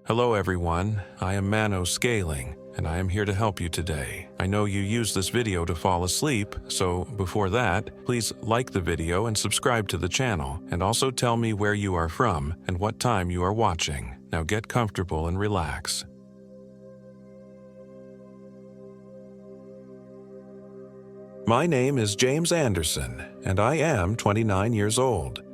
Hello everyone, I am Mano Scaling, and I am here to help you today. I know you use this video to fall asleep, so before that, please like the video and subscribe to the channel, and also tell me where you are from and what time you are watching. Now get comfortable and relax. My name is James Anderson, and I am 29 years old.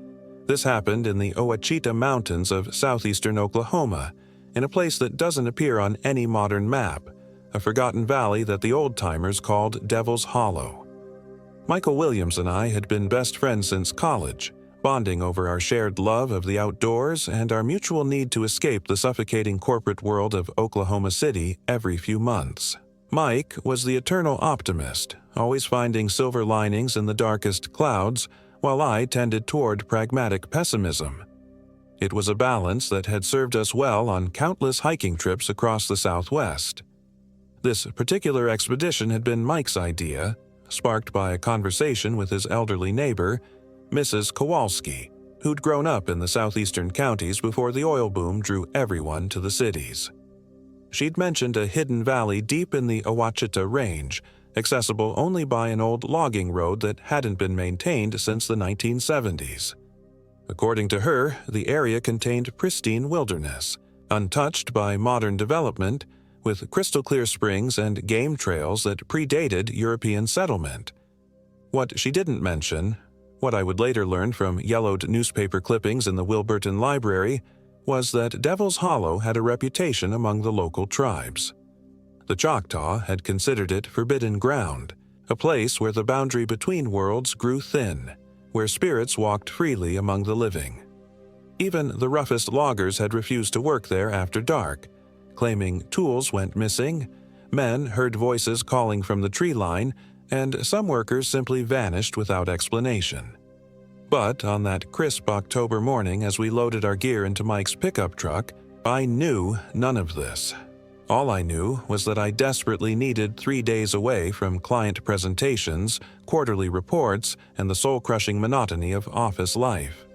This happened in the Wacita Mountains of southeastern Oklahoma, in a place that doesn't appear on any modern map, a forgotten valley that the old-timers called Devil's Hollow. Michael Williams and I had been best friends since college, bonding over our shared love of the outdoors and our mutual need to escape the suffocating corporate world of Oklahoma City every few months. Mike was the eternal optimist, always finding silver linings in the darkest clouds, while I tended toward pragmatic pessimism. It was a balance that had served us well on countless hiking trips across the Southwest. This particular expedition had been Mike's idea, sparked by a conversation with his elderly neighbor, Mrs. Kowalski, who'd grown up in the southeastern counties before the oil boom drew everyone to the cities. She'd mentioned a hidden valley deep in the Wacita Range, accessible only by an old logging road that hadn't been maintained since the 1970s. According to her, the area contained pristine wilderness, untouched by modern development, with crystal-clear springs and game trails that predated European settlement. What she didn't mention, what I would later learn from yellowed newspaper clippings in the Wilburton Library, was that Devil's Hollow had a reputation among the local tribes. The Choctaw had considered it forbidden ground, a place where the boundary between worlds grew thin, where spirits walked freely among the living. Even the roughest loggers had refused to work there after dark, claiming tools went missing, men heard voices calling from the tree line, and some workers simply vanished without explanation. But on that crisp October morning as we loaded our gear into Mike's pickup truck, I knew none of this. All I knew was that I desperately needed 3 days away from client presentations, quarterly reports, and the soul-crushing monotony of office life.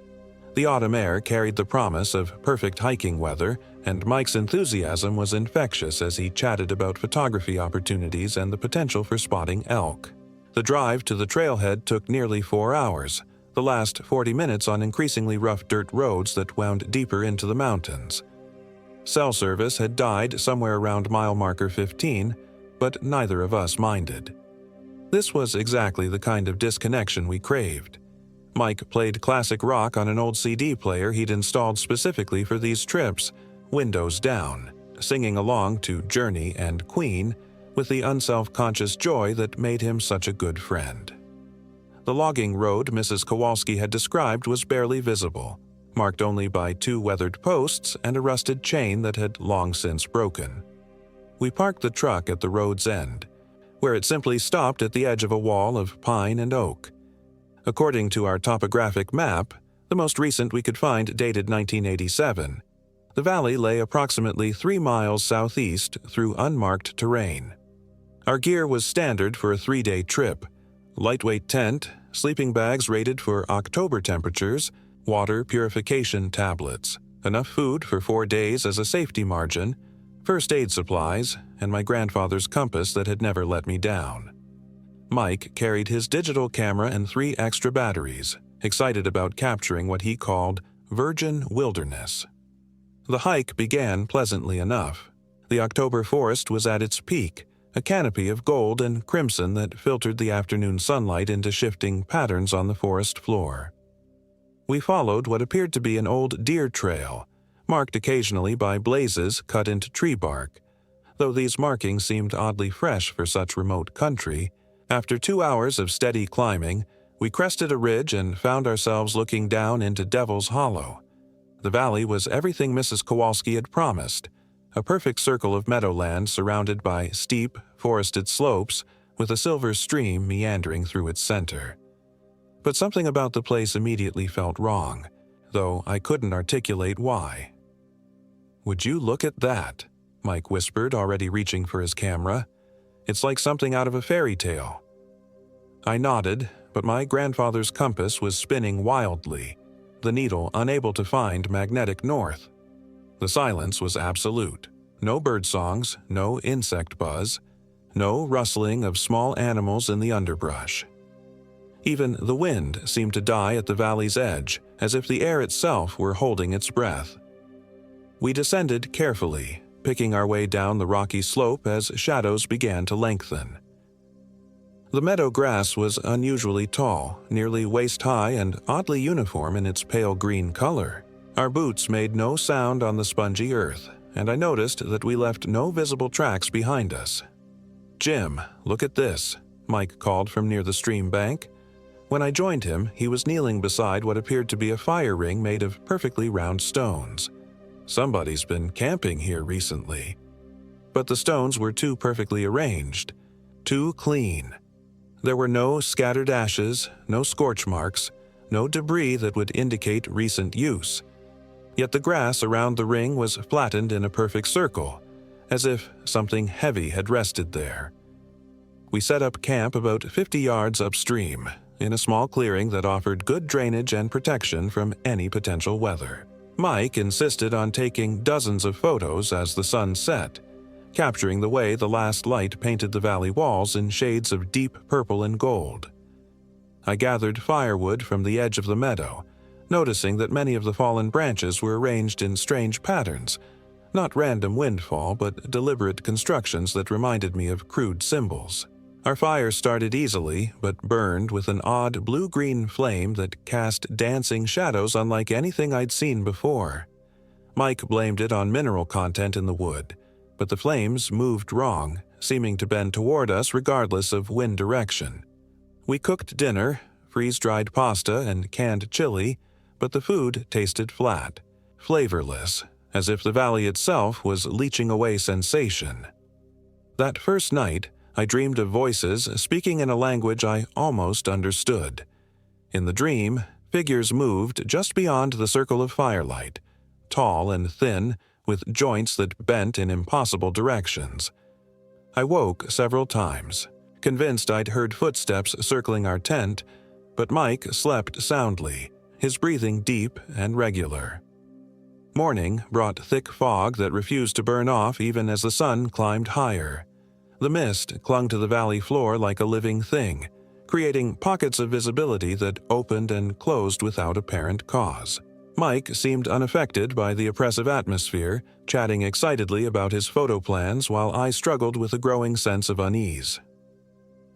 The autumn air carried the promise of perfect hiking weather, and Mike's enthusiasm was infectious as he chatted about photography opportunities and the potential for spotting elk. The drive to the trailhead took nearly 4 hours, the last 40 minutes on increasingly rough dirt roads that wound deeper into the mountains. Cell service had died somewhere around mile marker 15, but neither of us minded. This was exactly the kind of disconnection we craved. Mike played classic rock on an old CD player he'd installed specifically for these trips, windows down, singing along to Journey and Queen with the unself-conscious joy that made him such a good friend. The logging road Mrs. Kowalski had described was barely visible, marked only by 2 weathered posts and a rusted chain that had long since broken. We parked the truck at the road's end, where it simply stopped at the edge of a wall of pine and oak. According to our topographic map, the most recent we could find dated 1987, the valley lay approximately 3 miles southeast through unmarked terrain. Our gear was standard for a 3-day trip: lightweight tent, sleeping bags rated for October temperatures, water purification tablets, enough food for 4 days as a safety margin, first aid supplies, and my grandfather's compass that had never let me down. Mike carried his digital camera and 3 extra batteries, excited about capturing what he called virgin wilderness. The hike began pleasantly enough. The October forest was at its peak, a canopy of gold and crimson that filtered the afternoon sunlight into shifting patterns on the forest floor. We followed what appeared to be an old deer trail, marked occasionally by blazes cut into tree bark. Though these markings seemed oddly fresh for such remote country, after 2 hours of steady climbing, we crested a ridge and found ourselves looking down into Devil's Hollow. The valley was everything Mrs. Kowalski had promised, a perfect circle of meadowland surrounded by steep, forested slopes with a silver stream meandering through its center. But something about the place immediately felt wrong, though I couldn't articulate why. "Would you look at that?" Mike whispered, already reaching for his camera. "It's like something out of a fairy tale." I nodded, but my grandfather's compass was spinning wildly, the needle unable to find magnetic north. The silence was absolute. No bird songs, no insect buzz, no rustling of small animals in the underbrush. Even the wind seemed to die at the valley's edge, as if the air itself were holding its breath. We descended carefully, picking our way down the rocky slope as shadows began to lengthen. The meadow grass was unusually tall, nearly waist-high and oddly uniform in its pale green color. Our boots made no sound on the spongy earth, and I noticed that we left no visible tracks behind us. "Jim, look at this," Mike called from near the stream bank. When I joined him, he was kneeling beside what appeared to be a fire ring made of perfectly round stones. Somebody's been camping here recently. But the stones were too perfectly arranged, too clean. There were no scattered ashes, no scorch marks, no debris that would indicate recent use. Yet the grass around the ring was flattened in a perfect circle, as if something heavy had rested there. We set up camp about 50 yards upstream, in a small clearing that offered good drainage and protection from any potential weather. Mike insisted on taking dozens of photos as the sun set, capturing the way the last light painted the valley walls in shades of deep purple and gold. I gathered firewood from the edge of the meadow, noticing that many of the fallen branches were arranged in strange patterns, not random windfall, but deliberate constructions that reminded me of crude symbols. Our fire started easily, but burned with an odd blue-green flame that cast dancing shadows unlike anything I'd seen before. Mike blamed it on mineral content in the wood, but the flames moved wrong, seeming to bend toward us regardless of wind direction. We cooked dinner, freeze-dried pasta and canned chili, but the food tasted flat, flavorless, as if the valley itself was leaching away sensation. That first night, I dreamed of voices speaking in a language I almost understood. In the dream, figures moved just beyond the circle of firelight, tall and thin, with joints that bent in impossible directions. I woke several times, convinced I'd heard footsteps circling our tent, but Mike slept soundly, his breathing deep and regular. Morning brought thick fog that refused to burn off even as the sun climbed higher. The mist clung to the valley floor like a living thing, creating pockets of visibility that opened and closed without apparent cause. Mike seemed unaffected by the oppressive atmosphere, chatting excitedly about his photo plans while I struggled with a growing sense of unease.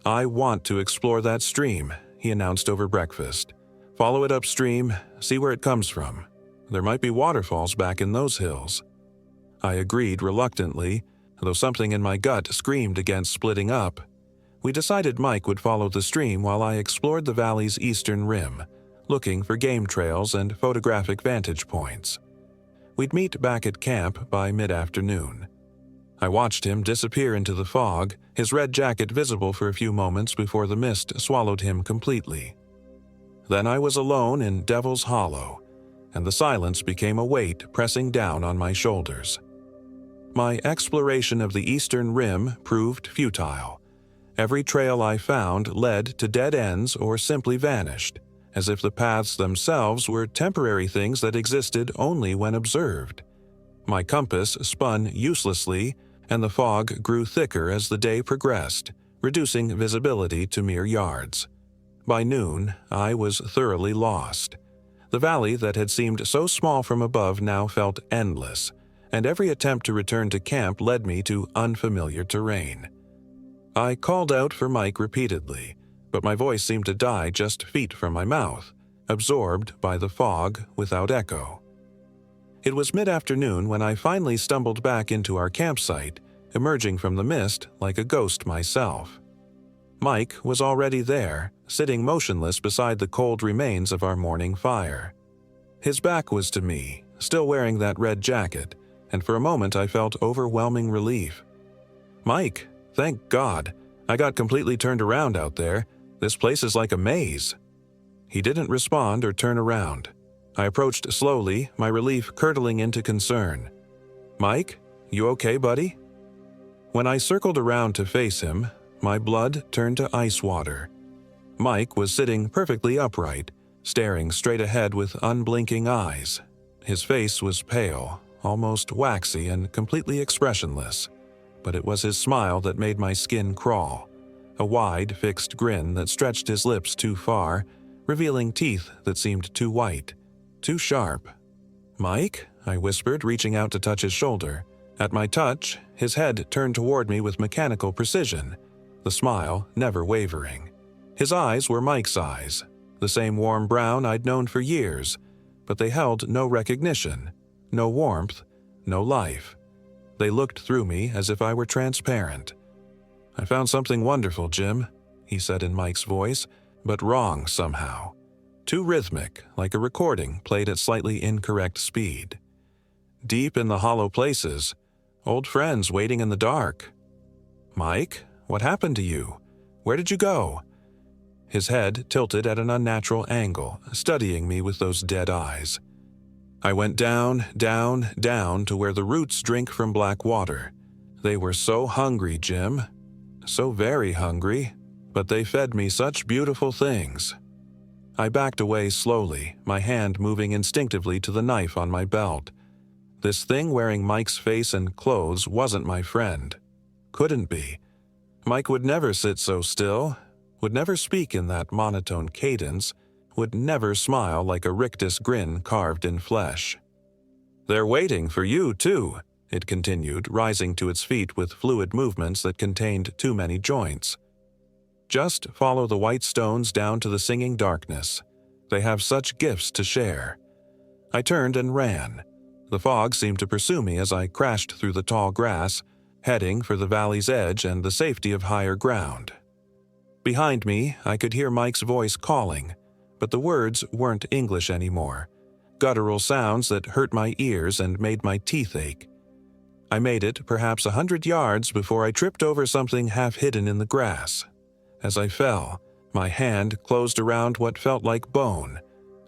"I want to explore that stream," he announced over breakfast. "Follow it upstream, see where it comes from. There might be waterfalls back in those hills." I agreed reluctantly, though something in my gut screamed against splitting up. We decided Mike would follow the stream while I explored the valley's eastern rim, looking for game trails and photographic vantage points. We'd meet back at camp by mid-afternoon. I watched him disappear into the fog, his red jacket visible for a few moments before the mist swallowed him completely. Then I was alone in Devil's Hollow, and the silence became a weight pressing down on my shoulders. My exploration of the eastern rim proved futile. Every trail I found led to dead ends or simply vanished, as if the paths themselves were temporary things that existed only when observed. My compass spun uselessly, and the fog grew thicker as the day progressed, reducing visibility to mere yards. By noon, I was thoroughly lost. The valley that had seemed so small from above now felt endless, and every attempt to return to camp led me to unfamiliar terrain. I called out for Mike repeatedly, but my voice seemed to die just feet from my mouth, absorbed by the fog without echo. It was mid-afternoon when I finally stumbled back into our campsite, emerging from the mist like a ghost myself. Mike was already there, sitting motionless beside the cold remains of our morning fire. His back was to me, still wearing that red jacket, and for a moment I felt overwhelming relief. "Mike, thank God. I got completely turned around out there. This place is like a maze." He didn't respond or turn around. I approached slowly, my relief curdling into concern. "Mike, you okay, buddy?" When I circled around to face him, my blood turned to ice water. Mike was sitting perfectly upright, staring straight ahead with unblinking eyes. His face was pale, almost waxy and completely expressionless, but it was his smile that made my skin crawl, a wide, fixed grin that stretched his lips too far, revealing teeth that seemed too white, too sharp. "Mike?" I whispered, reaching out to touch his shoulder. At my touch, his head turned toward me with mechanical precision, the smile never wavering. His eyes were Mike's eyes, the same warm brown I'd known for years, but they held no recognition, no warmth, no life. They looked through me as if I were transparent. "I found something wonderful, Jim," he said in Mike's voice, but wrong somehow. Too rhythmic, like a recording played at slightly incorrect speed. "Deep in the hollow places, old friends waiting in the dark." "Mike, what happened to you? Where did you go?" His head tilted at an unnatural angle, studying me with those dead eyes. "I went down, down, down to where the roots drink from black water. They were so hungry, Jim. So very hungry, but they fed me such beautiful things." I backed away slowly, my hand moving instinctively to the knife on my belt. This thing wearing Mike's face and clothes wasn't my friend. Couldn't be. Mike would never sit so still, would never speak in that monotone cadence, would never smile like a rictus grin carved in flesh. "They're waiting for you, too," it continued, rising to its feet with fluid movements that contained too many joints. "Just follow the white stones down to the singing darkness. They have such gifts to share." I turned and ran. The fog seemed to pursue me as I crashed through the tall grass, heading for the valley's edge and the safety of higher ground. Behind me, I could hear Mike's voice calling, but the words weren't English anymore, guttural sounds that hurt my ears and made my teeth ache. I made it perhaps 100 yards before I tripped over something half hidden in the grass. As I fell, my hand closed around what felt like bone,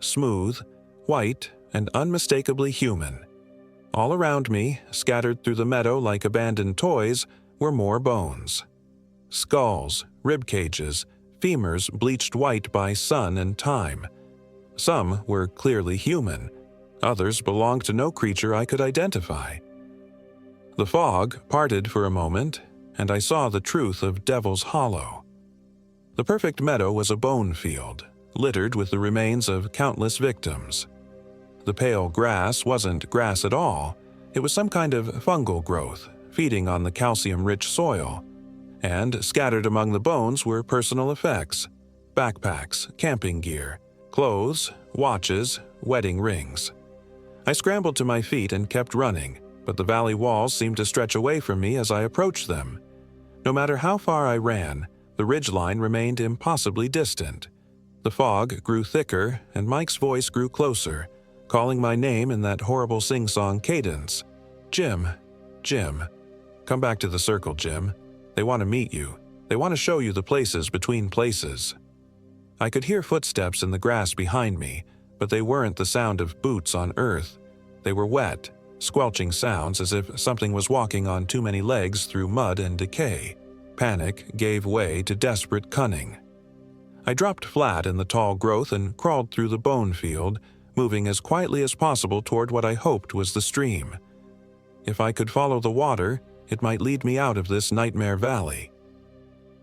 smooth, white, and unmistakably human. All around me, scattered through the meadow like abandoned toys, were more bones. Skulls, rib cages, femurs bleached white by sun and time. Some were clearly human, others belonged to no creature I could identify. The fog parted for a moment, and I saw the truth of Devil's Hollow. The perfect meadow was a bone field, littered with the remains of countless victims. The pale grass wasn't grass at all, it was some kind of fungal growth, feeding on the calcium-rich soil. And scattered among the bones were personal effects: backpacks, camping gear, clothes, watches, wedding rings. I scrambled to my feet and kept running, but the valley walls seemed to stretch away from me as I approached them. No matter how far I ran, the ridgeline remained impossibly distant. The fog grew thicker, and Mike's voice grew closer, calling my name in that horrible sing-song cadence. "Jim, Jim. Come back to the circle, Jim. They want to meet you. They want to show you the places between places." I could hear footsteps in the grass behind me, but they weren't the sound of boots on earth. They were wet, squelching sounds as if something was walking on too many legs through mud and decay. Panic gave way to desperate cunning. I dropped flat in the tall growth and crawled through the bone field, moving as quietly as possible toward what I hoped was the stream. If I could follow the water, it might lead me out of this nightmare valley.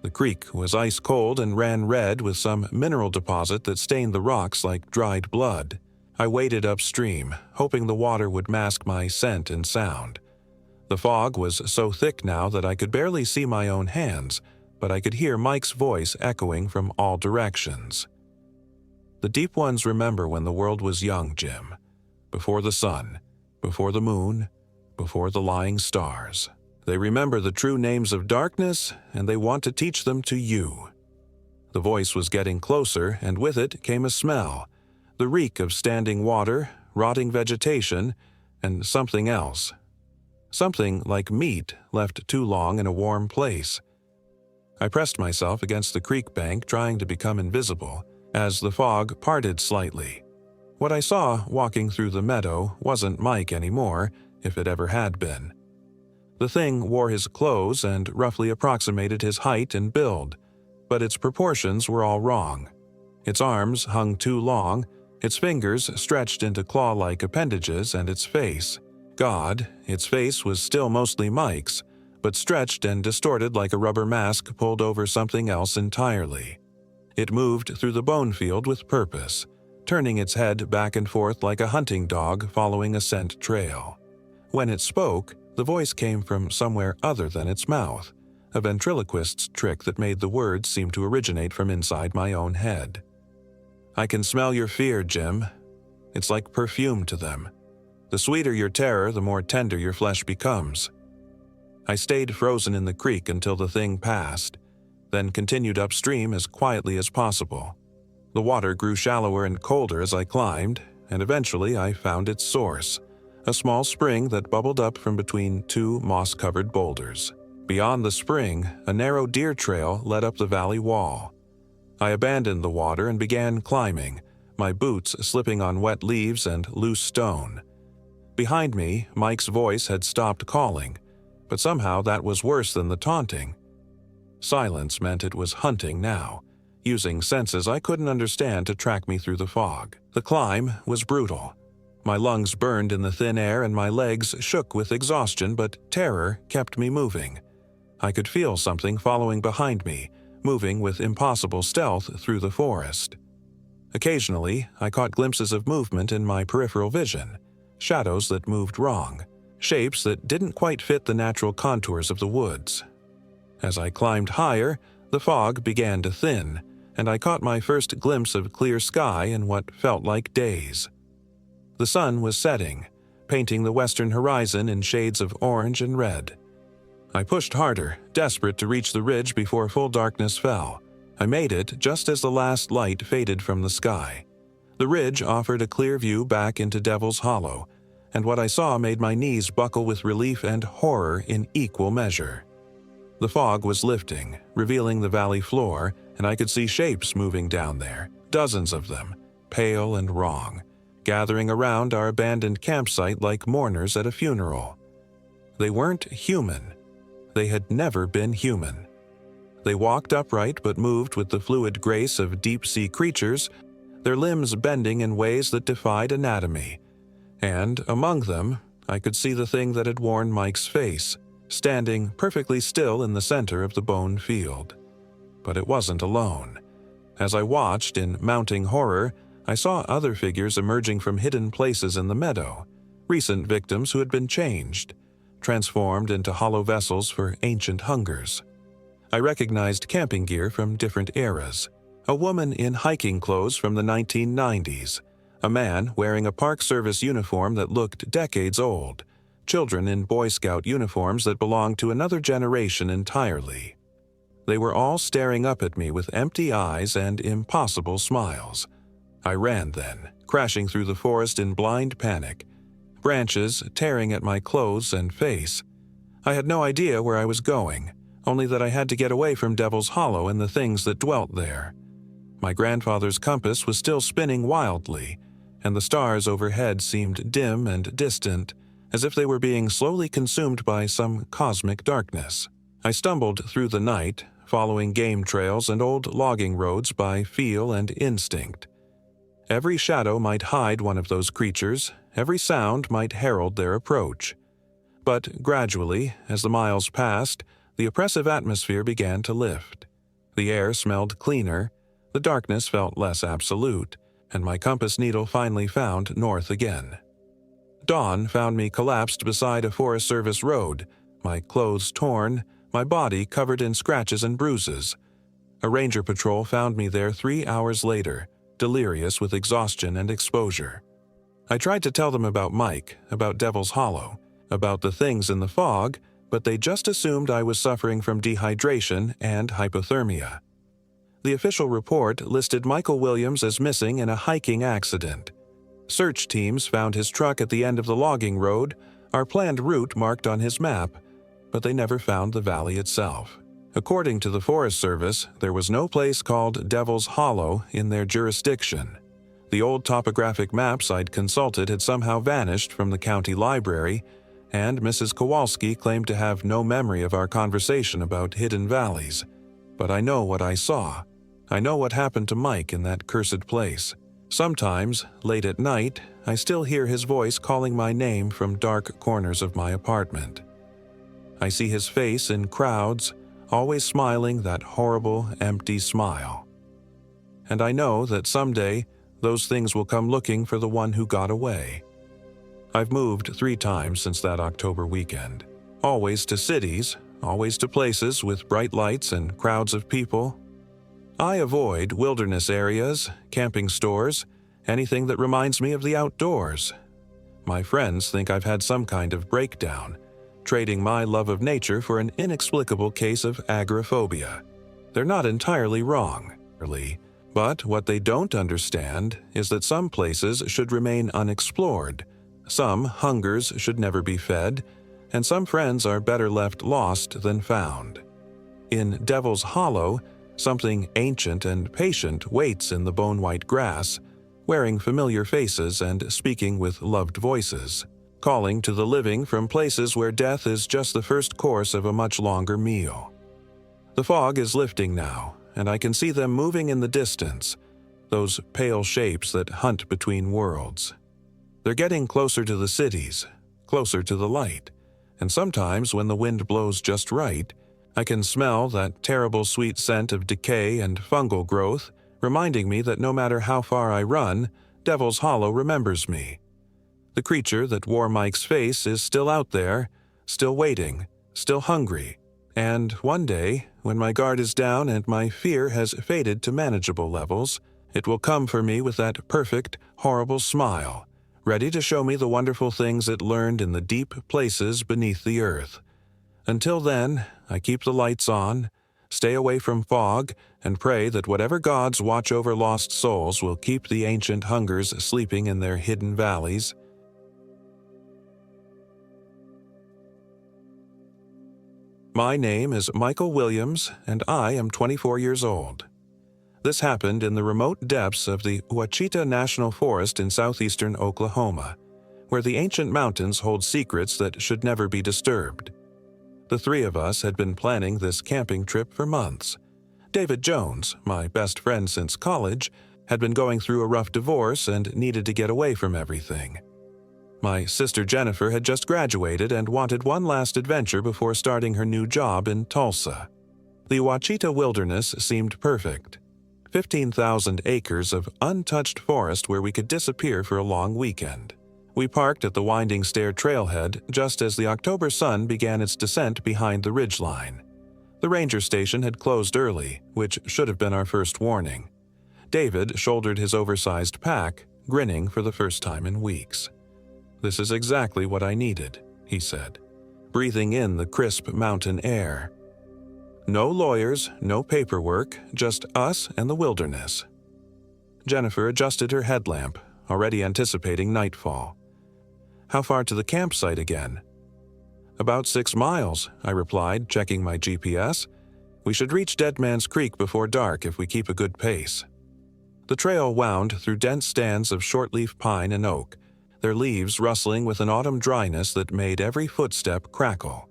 The creek was ice cold and ran red with some mineral deposit that stained the rocks like dried blood. I waded upstream, hoping the water would mask my scent and sound. The fog was so thick now that I could barely see my own hands, but I could hear Mike's voice echoing from all directions. "The deep ones remember when the world was young, Jim. Before the sun, before the moon, before the lying stars. They remember the true names of darkness, and they want to teach them to you." The voice was getting closer, and with it came a smell, the reek of standing water, rotting vegetation, and something else. Something like meat left too long in a warm place. I pressed myself against the creek bank, trying to become invisible, as the fog parted slightly. What I saw walking through the meadow wasn't Mike anymore, if it ever had been. The thing wore his clothes and roughly approximated his height and build, but its proportions were all wrong. Its arms hung too long, its fingers stretched into claw-like appendages, and its face, God, its face was still mostly Mike's, but stretched and distorted like a rubber mask pulled over something else entirely. It moved through the bone field with purpose, turning its head back and forth like a hunting dog following a scent trail. When it spoke, the voice came from somewhere other than its mouth, a ventriloquist's trick that made the words seem to originate from inside my own head. "I can smell your fear, Jim. It's like perfume to them. The sweeter your terror, the more tender your flesh becomes." I stayed frozen in the creek until the thing passed, then continued upstream as quietly as possible. The water grew shallower and colder as I climbed, and eventually I found its source, a small spring that bubbled up from between two moss-covered boulders. Beyond the spring, a narrow deer trail led up the valley wall. I abandoned the water and began climbing, my boots slipping on wet leaves and loose stone. Behind me, Mike's voice had stopped calling, but somehow that was worse than the taunting. Silence meant it was hunting now, using senses I couldn't understand to track me through the fog. The climb was brutal. My lungs burned in the thin air and my legs shook with exhaustion, but terror kept me moving. I could feel something following behind me, moving with impossible stealth through the forest. Occasionally, I caught glimpses of movement in my peripheral vision, shadows that moved wrong, shapes that didn't quite fit the natural contours of the woods. As I climbed higher, the fog began to thin, and I caught my first glimpse of clear sky in what felt like days. The sun was setting, painting the western horizon in shades of orange and red. I pushed harder, desperate to reach the ridge before full darkness fell. I made it just as the last light faded from the sky. The ridge offered a clear view back into Devil's Hollow, and what I saw made my knees buckle with relief and horror in equal measure. The fog was lifting, revealing the valley floor, and I could see shapes moving down there, dozens of them, pale and wrong, gathering around our abandoned campsite like mourners at a funeral. They weren't human. They had never been human. They walked upright but moved with the fluid grace of deep-sea creatures, their limbs bending in ways that defied anatomy. And among them, I could see the thing that had worn Mike's face, standing perfectly still in the center of the bone field. But it wasn't alone. As I watched in mounting horror, I saw other figures emerging from hidden places in the meadow, recent victims who had been changed, transformed into hollow vessels for ancient hungers. I recognized camping gear from different eras, a woman in hiking clothes from the 1990s, a man wearing a Park Service uniform that looked decades old, children in Boy Scout uniforms that belonged to another generation entirely. They were all staring up at me with empty eyes and impossible smiles. I ran then, crashing through the forest in blind panic, branches tearing at my clothes and face. I had no idea where I was going, only that I had to get away from Devil's Hollow and the things that dwelt there. My grandfather's compass was still spinning wildly, and the stars overhead seemed dim and distant, as if they were being slowly consumed by some cosmic darkness. I stumbled through the night, following game trails and old logging roads by feel and instinct. Every shadow might hide one of those creatures, every sound might herald their approach. But gradually, as the miles passed, the oppressive atmosphere began to lift. The air smelled cleaner, the darkness felt less absolute, and my compass needle finally found north again. Dawn found me collapsed beside a Forest Service road, my clothes torn, my body covered in scratches and bruises. A ranger patrol found me there 3 hours later, delirious with exhaustion and exposure. I tried to tell them about Mike, about Devil's Hollow, about the things in the fog, but they just assumed I was suffering from dehydration and hypothermia. The official report listed Michael Williams as missing in a hiking accident. Search teams found his truck at the end of the logging road, our planned route marked on his map, but they never found the valley itself. According to the Forest Service, there was no place called Devil's Hollow in their jurisdiction. The old topographic maps I'd consulted had somehow vanished from the county library, and Mrs. Kowalski claimed to have no memory of our conversation about hidden valleys. But I know what I saw. I know what happened to Mike in that cursed place. Sometimes, late at night, I still hear his voice calling my name from dark corners of my apartment. I see his face in crowds, always smiling that horrible, empty smile. And I know that someday those things will come looking for the one who got away. I've moved 3 times since that October weekend, always to cities, always to places with bright lights and crowds of people. I avoid wilderness areas, camping stores, anything that reminds me of the outdoors. My friends think I've had some kind of breakdown, trading my love of nature for an inexplicable case of agoraphobia. They're not entirely wrong, really, but what they don't understand is that some places should remain unexplored, some hungers should never be fed, and some friends are better left lost than found. In Devil's Hollow, something ancient and patient waits in the bone-white grass, wearing familiar faces and speaking with loved voices, calling to the living from places where death is just the first course of a much longer meal. The fog is lifting now, and I can see them moving in the distance, those pale shapes that hunt between worlds. They're getting closer to the cities, closer to the light, and sometimes when the wind blows just right, I can smell that terrible sweet scent of decay and fungal growth, reminding me that no matter how far I run, Devil's Hollow remembers me. The creature that wore Mike's face is still out there, still waiting, still hungry, and one day, when my guard is down and my fear has faded to manageable levels, it will come for me with that perfect, horrible smile, ready to show me the wonderful things it learned in the deep places beneath the earth. Until then, I keep the lights on, stay away from fog, and pray that whatever gods watch over lost souls will keep the ancient hungers sleeping in their hidden valleys. My name is Michael Williams, and I am 24 years old. This happened in the remote depths of the Wacita National Forest in southeastern Oklahoma, where the ancient mountains hold secrets that should never be disturbed. The 3 of us had been planning this camping trip for months. David Jones, my best friend since college, had been going through a rough divorce and needed to get away from everything. My sister Jennifer had just graduated and wanted one last adventure before starting her new job in Tulsa. The Wacita wilderness seemed perfect. 15,000 acres of untouched forest where we could disappear for a long weekend. We parked at the winding stair trailhead just as the October sun began its descent behind the ridgeline. The ranger station had closed early, which should have been our first warning. David shouldered his oversized pack, grinning for the first time in weeks. "This is exactly what I needed," he said, breathing in the crisp mountain air. No lawyers, no paperwork, just us and the wilderness. Jennifer adjusted her headlamp, already anticipating nightfall. "How far to the campsite again?" "About 6 miles, I replied, checking my GPS. "We should reach Dead Man's Creek before dark if we keep a good pace." The trail wound through dense stands of shortleaf pine and oak, their leaves rustling with an autumn dryness that made every footstep crackle.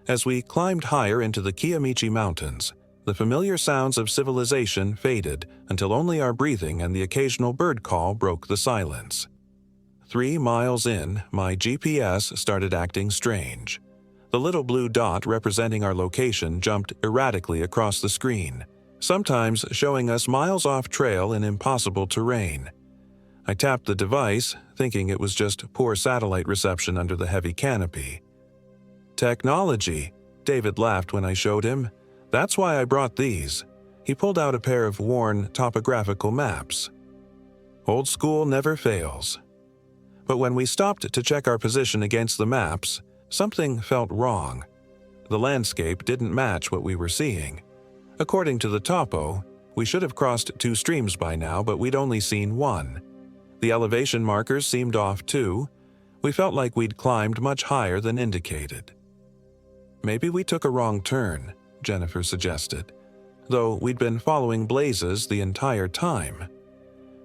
As we climbed higher into the Kiamichi Mountains, the familiar sounds of civilization faded until only our breathing and the occasional bird call broke the silence. 3 miles in, my GPS started acting strange. The little blue dot representing our location jumped erratically across the screen, sometimes showing us miles off trail in impossible terrain. I tapped the device, thinking it was just poor satellite reception under the heavy canopy. "Technology," David laughed when I showed him. "That's why I brought these." He pulled out a pair of worn topographical maps. Old school never fails. But when we stopped to check our position against the maps, something felt wrong. The landscape didn't match what we were seeing. According to the topo, we should have crossed 2 streams by now, but we'd only seen one. The elevation markers seemed off too. We felt like we'd climbed much higher than indicated. "Maybe we took a wrong turn," Jennifer suggested, though we'd been following blazes the entire time.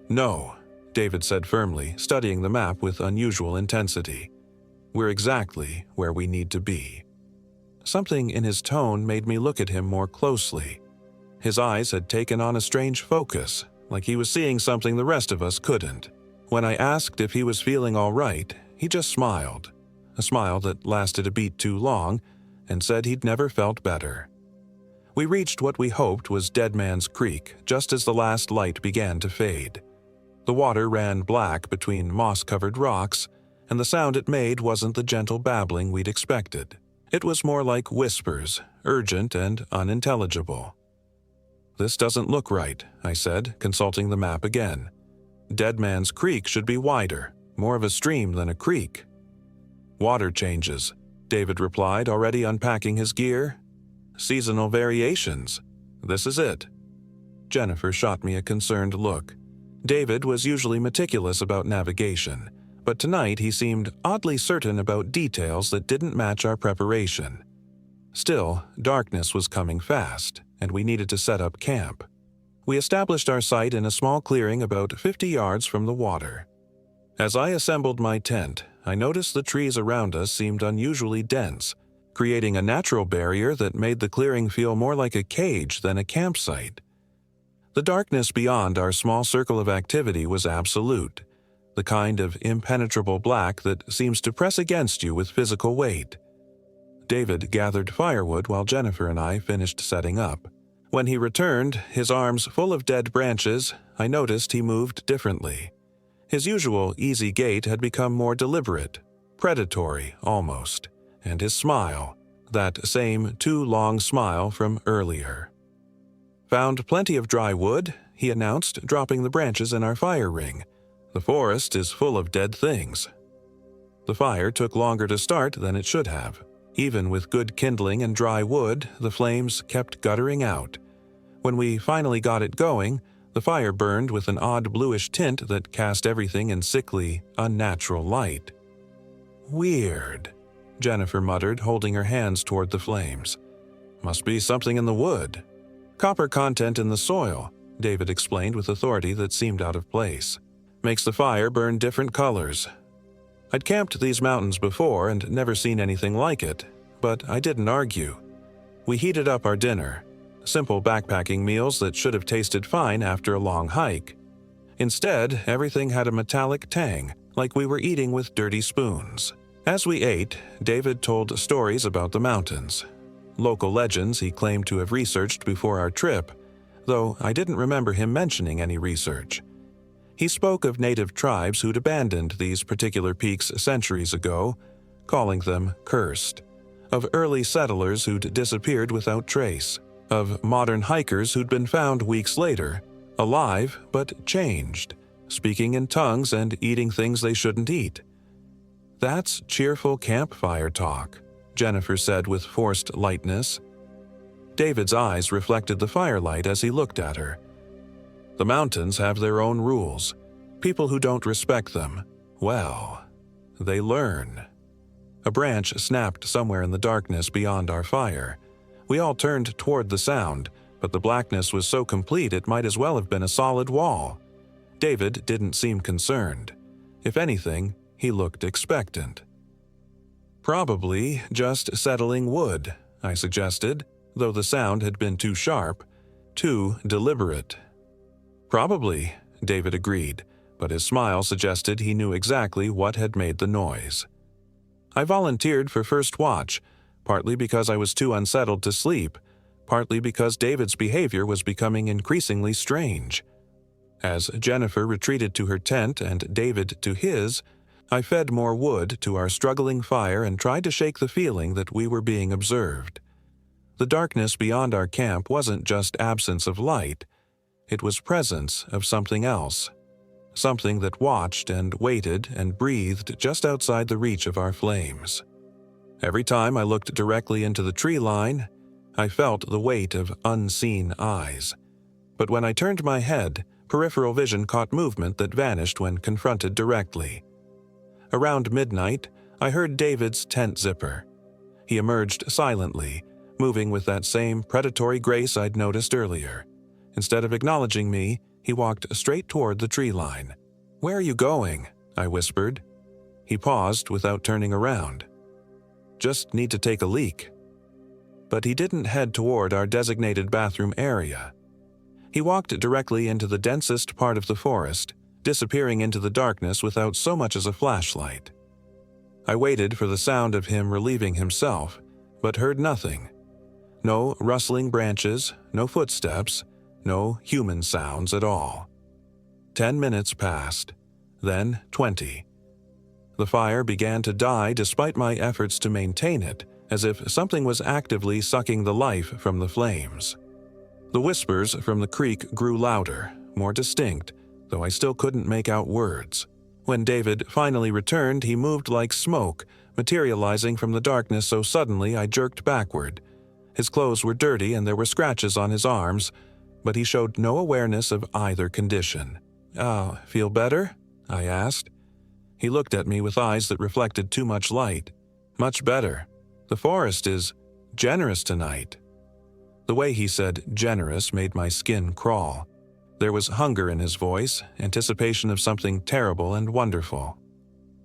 "No," David said firmly, studying the map with unusual intensity. "We're exactly where we need to be." Something in his tone made me look at him more closely. His eyes had taken on a strange focus, like he was seeing something the rest of us couldn't. When I asked if he was feeling all right, he just smiled, a smile that lasted a beat too long, and said he'd never felt better. We reached what we hoped was Dead Man's Creek just as the last light began to fade. The water ran black between moss-covered rocks, and the sound it made wasn't the gentle babbling we'd expected. It was more like whispers, urgent and unintelligible. "This doesn't look right," I said, consulting the map again. "Dead Man's Creek should be wider, more of a stream than a creek." "Water changes," David replied, already unpacking his gear. "Seasonal variations. This is it." Jennifer shot me a concerned look. David was usually meticulous about navigation, but tonight he seemed oddly certain about details that didn't match our preparation. Still, darkness was coming fast, and we needed to set up camp. We established our site in a small clearing about 50 yards from the water. As I assembled my tent, I noticed the trees around us seemed unusually dense, creating a natural barrier that made the clearing feel more like a cage than a campsite. The darkness beyond our small circle of activity was absolute, the kind of impenetrable black that seems to press against you with physical weight. David gathered firewood while Jennifer and I finished setting up. When he returned, his arms full of dead branches, I noticed he moved differently. His usual easy gait had become more deliberate, predatory almost, and his smile, that same too long smile from earlier. "Found plenty of dry wood," he announced, dropping the branches in our fire ring. "The forest is full of dead things." The fire took longer to start than it should have. Even with good kindling and dry wood, the flames kept guttering out. When we finally got it going, the fire burned with an odd bluish tint that cast everything in sickly, unnatural light. "Weird," Jennifer muttered, holding her hands toward the flames. "Must be something in the wood." "Copper content in the soil," David explained with authority that seemed out of place. "Makes the fire burn different colors." I'd camped these mountains before and never seen anything like it, but I didn't argue. We heated up our dinner, simple backpacking meals that should have tasted fine after a long hike. Instead, everything had a metallic tang, like we were eating with dirty spoons. As we ate, David told stories about the mountains. Local legends he claimed to have researched before our trip, though I didn't remember him mentioning any research. He spoke of native tribes who'd abandoned these particular peaks centuries ago, calling them cursed, of early settlers who'd disappeared without trace, of modern hikers who'd been found weeks later, alive but changed, speaking in tongues and eating things they shouldn't eat. "That's cheerful campfire talk," Jennifer said with forced lightness. David's eyes reflected the firelight as he looked at her. "The mountains have their own rules. People who don't respect them, well, they learn." A branch snapped somewhere in the darkness beyond our fire. We all turned toward the sound, but the blackness was so complete it might as well have been a solid wall. David didn't seem concerned. If anything, he looked expectant. "Probably just settling wood," I suggested, though the sound had been too sharp, too deliberate. "Probably," David agreed, but his smile suggested he knew exactly what had made the noise. I volunteered for first watch, partly because I was too unsettled to sleep, partly because David's behavior was becoming increasingly strange. As Jennifer retreated to her tent and David to his, I fed more wood to our struggling fire and tried to shake the feeling that we were being observed. The darkness beyond our camp wasn't just absence of light. It was presence of something else, something that watched and waited and breathed just outside the reach of our flames. Every time I looked directly into the tree line, I felt the weight of unseen eyes. But when I turned my head, peripheral vision caught movement that vanished when confronted directly. Around midnight, I heard David's tent zipper. He emerged silently, moving with that same predatory grace I'd noticed earlier. Instead of acknowledging me, he walked straight toward the tree line. "Where are you going?" I whispered. He paused without turning around. "Just need to take a leak." But he didn't head toward our designated bathroom area. He walked directly into the densest part of the forest, disappearing into the darkness without so much as a flashlight. I waited for the sound of him relieving himself, but heard nothing. No rustling branches, no footsteps, no human sounds at all. 10 minutes passed, then 20. The fire began to die despite my efforts to maintain it, as if something was actively sucking the life from the flames. The whispers from the creek grew louder, more distinct, though I still couldn't make out words. When David finally returned, he moved like smoke, materializing from the darkness so suddenly I jerked backward. His clothes were dirty and there were scratches on his arms, but he showed no awareness of either condition. Feel better?" I asked. He looked at me with eyes that reflected too much light. "Much better. The forest is generous tonight." The way he said generous made my skin crawl. There was hunger in his voice, anticipation of something terrible and wonderful.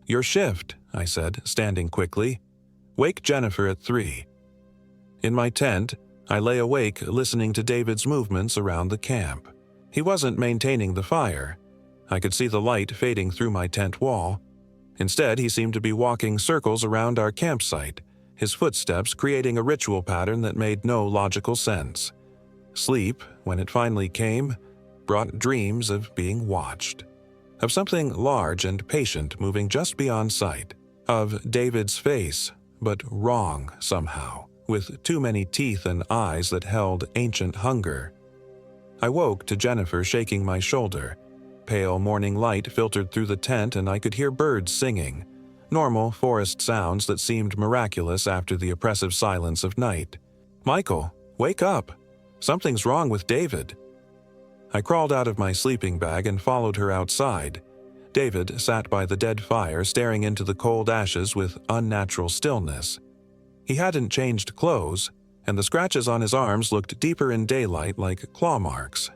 "Your shift," I said, standing quickly. "Wake Jennifer at 3. In my tent, I lay awake listening to David's movements around the camp. He wasn't maintaining the fire. I could see the light fading through my tent wall. Instead, he seemed to be walking circles around our campsite, his footsteps creating a ritual pattern that made no logical sense. Sleep, when it finally came, brought dreams of being watched, of something large and patient moving just beyond sight, of David's face, but wrong somehow, with too many teeth and eyes that held ancient hunger. I woke to Jennifer shaking my shoulder. Pale morning light filtered through the tent and I could hear birds singing, normal forest sounds that seemed miraculous after the oppressive silence of night. "Michael, wake up! Something's wrong with David." I crawled out of my sleeping bag and followed her outside. David sat by the dead fire staring into the cold ashes with unnatural stillness. He hadn't changed clothes, and the scratches on his arms looked deeper in daylight like claw marks.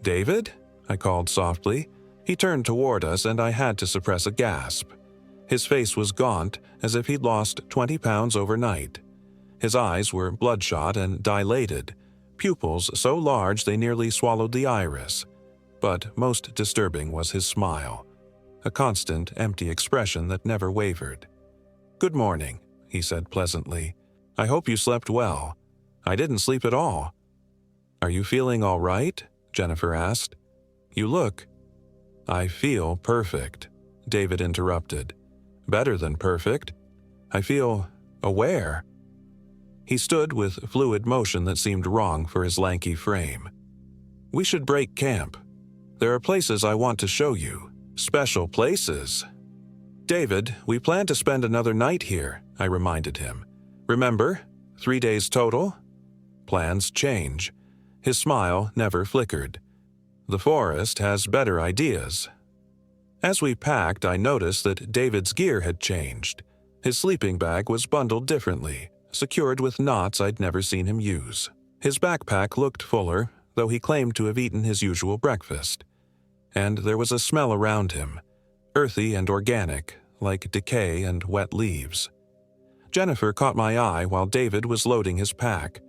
"David?" I called softly. He turned toward us and I had to suppress a gasp. His face was gaunt, as if he'd lost 20 pounds overnight. His eyes were bloodshot and dilated, pupils so large they nearly swallowed the iris. But most disturbing was his smile, a constant, empty expression that never wavered. "Good morning," he said pleasantly. "I hope you slept well. I didn't sleep at all." "Are you feeling all right?" Jennifer asked. "You look—" "I feel perfect," David interrupted. "Better than perfect. I feel aware." He stood with fluid motion that seemed wrong for his lanky frame. "We should break camp. There are places I want to show you. Special places." "David, we plan to spend another night here," I reminded him. "Remember? 3 days total?" Plans change. His smile never flickered. The forest has better ideas. As we packed, I noticed that David's gear had changed. His sleeping bag was bundled differently, secured with knots I'd never seen him use. His backpack looked fuller, though he claimed to have eaten his usual breakfast. And there was a smell around him, earthy and organic, like decay and wet leaves. Jennifer caught my eye while David was loading his pack.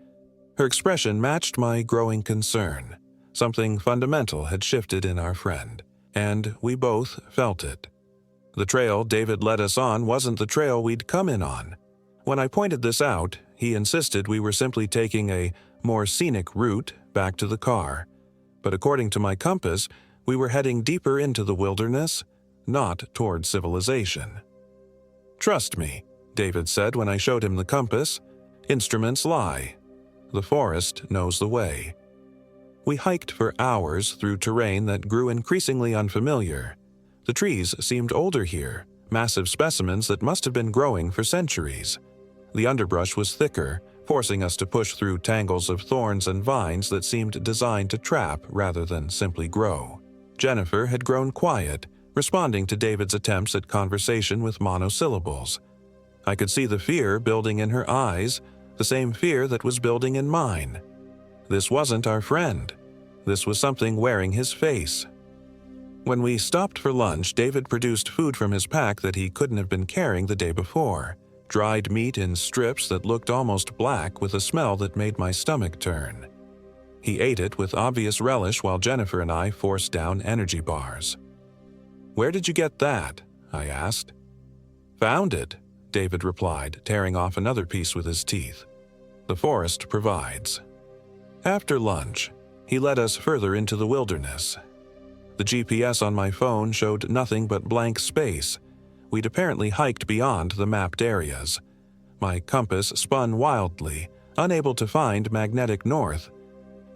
Her expression matched my growing concern. Something fundamental had shifted in our friend, and we both felt it. The trail David led us on wasn't the trail we'd come in on. When I pointed this out, he insisted we were simply taking a more scenic route back to the car. But according to my compass, we were heading deeper into the wilderness, not toward civilization. "Trust me," David said when I showed him the compass. "Instruments lie. The forest knows the way." We hiked for hours through terrain that grew increasingly unfamiliar. The trees seemed older here, massive specimens that must have been growing for centuries. The underbrush was thicker, forcing us to push through tangles of thorns and vines that seemed designed to trap rather than simply grow. Jennifer had grown quiet, responding to David's attempts at conversation with monosyllables. I could see the fear building in her eyes, the same fear that was building in mine. This wasn't our friend. This was something wearing his face. When we stopped for lunch, David produced food from his pack that he couldn't have been carrying the day before. Dried meat in strips that looked almost black with a smell that made my stomach turn. He ate it with obvious relish while Jennifer and I forced down energy bars. "Where did you get that?" I asked. "Found it," David replied, tearing off another piece with his teeth. "The forest provides." After lunch, he led us further into the wilderness. The GPS on my phone showed nothing but blank space. We'd apparently hiked beyond the mapped areas. My compass spun wildly, unable to find magnetic north.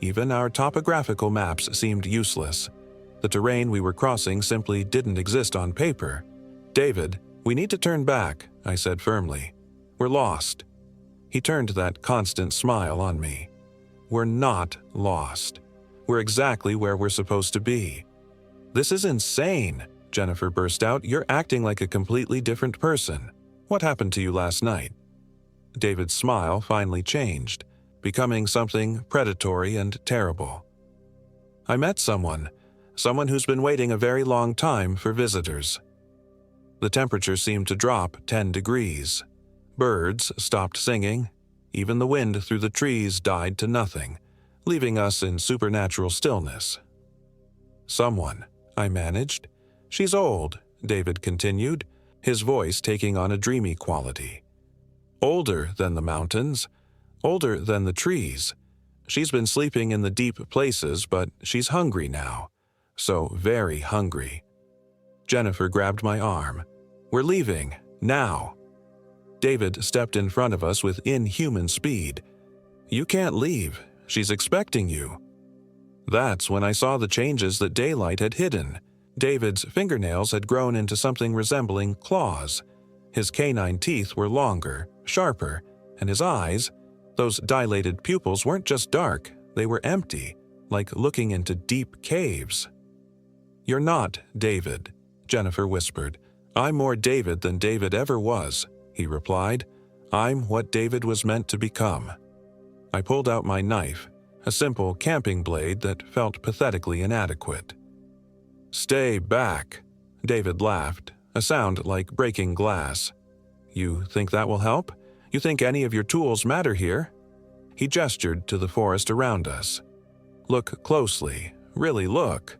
Even our topographical maps seemed useless. The terrain we were crossing simply didn't exist on paper. "David, we need to turn back," I said firmly. "We're lost." He turned that constant smile on me. "We're not lost. We're exactly where we're supposed to be." "This is insane," Jennifer burst out. "You're acting like a completely different person. What happened to you last night?" David's smile finally changed, becoming something predatory and terrible. "I met someone who's been waiting a very long time for visitors." The temperature seemed to drop 10 degrees. Birds stopped singing. Even the wind through the trees died to nothing, leaving us in supernatural stillness. "Someone," I managed. "She's old," David continued, his voice taking on a dreamy quality. "Older than the mountains, older than the trees. She's been sleeping in the deep places, but she's hungry now. So very hungry." Jennifer grabbed my arm. "We're leaving, now." David stepped in front of us with inhuman speed. "You can't leave. She's expecting you." That's when I saw the changes that daylight had hidden. David's fingernails had grown into something resembling claws. His canine teeth were longer, sharper, and his eyes, those dilated pupils, weren't just dark, they were empty, like looking into deep caves. "You're not David," Jennifer whispered. "I'm more David than David ever was," he replied. "I'm what David was meant to become." I pulled out my knife, a simple camping blade that felt pathetically inadequate. "Stay back," David laughed, a sound like breaking glass. "You think that will help? You think any of your tools matter here?" He gestured to the forest around us. "Look closely, really look."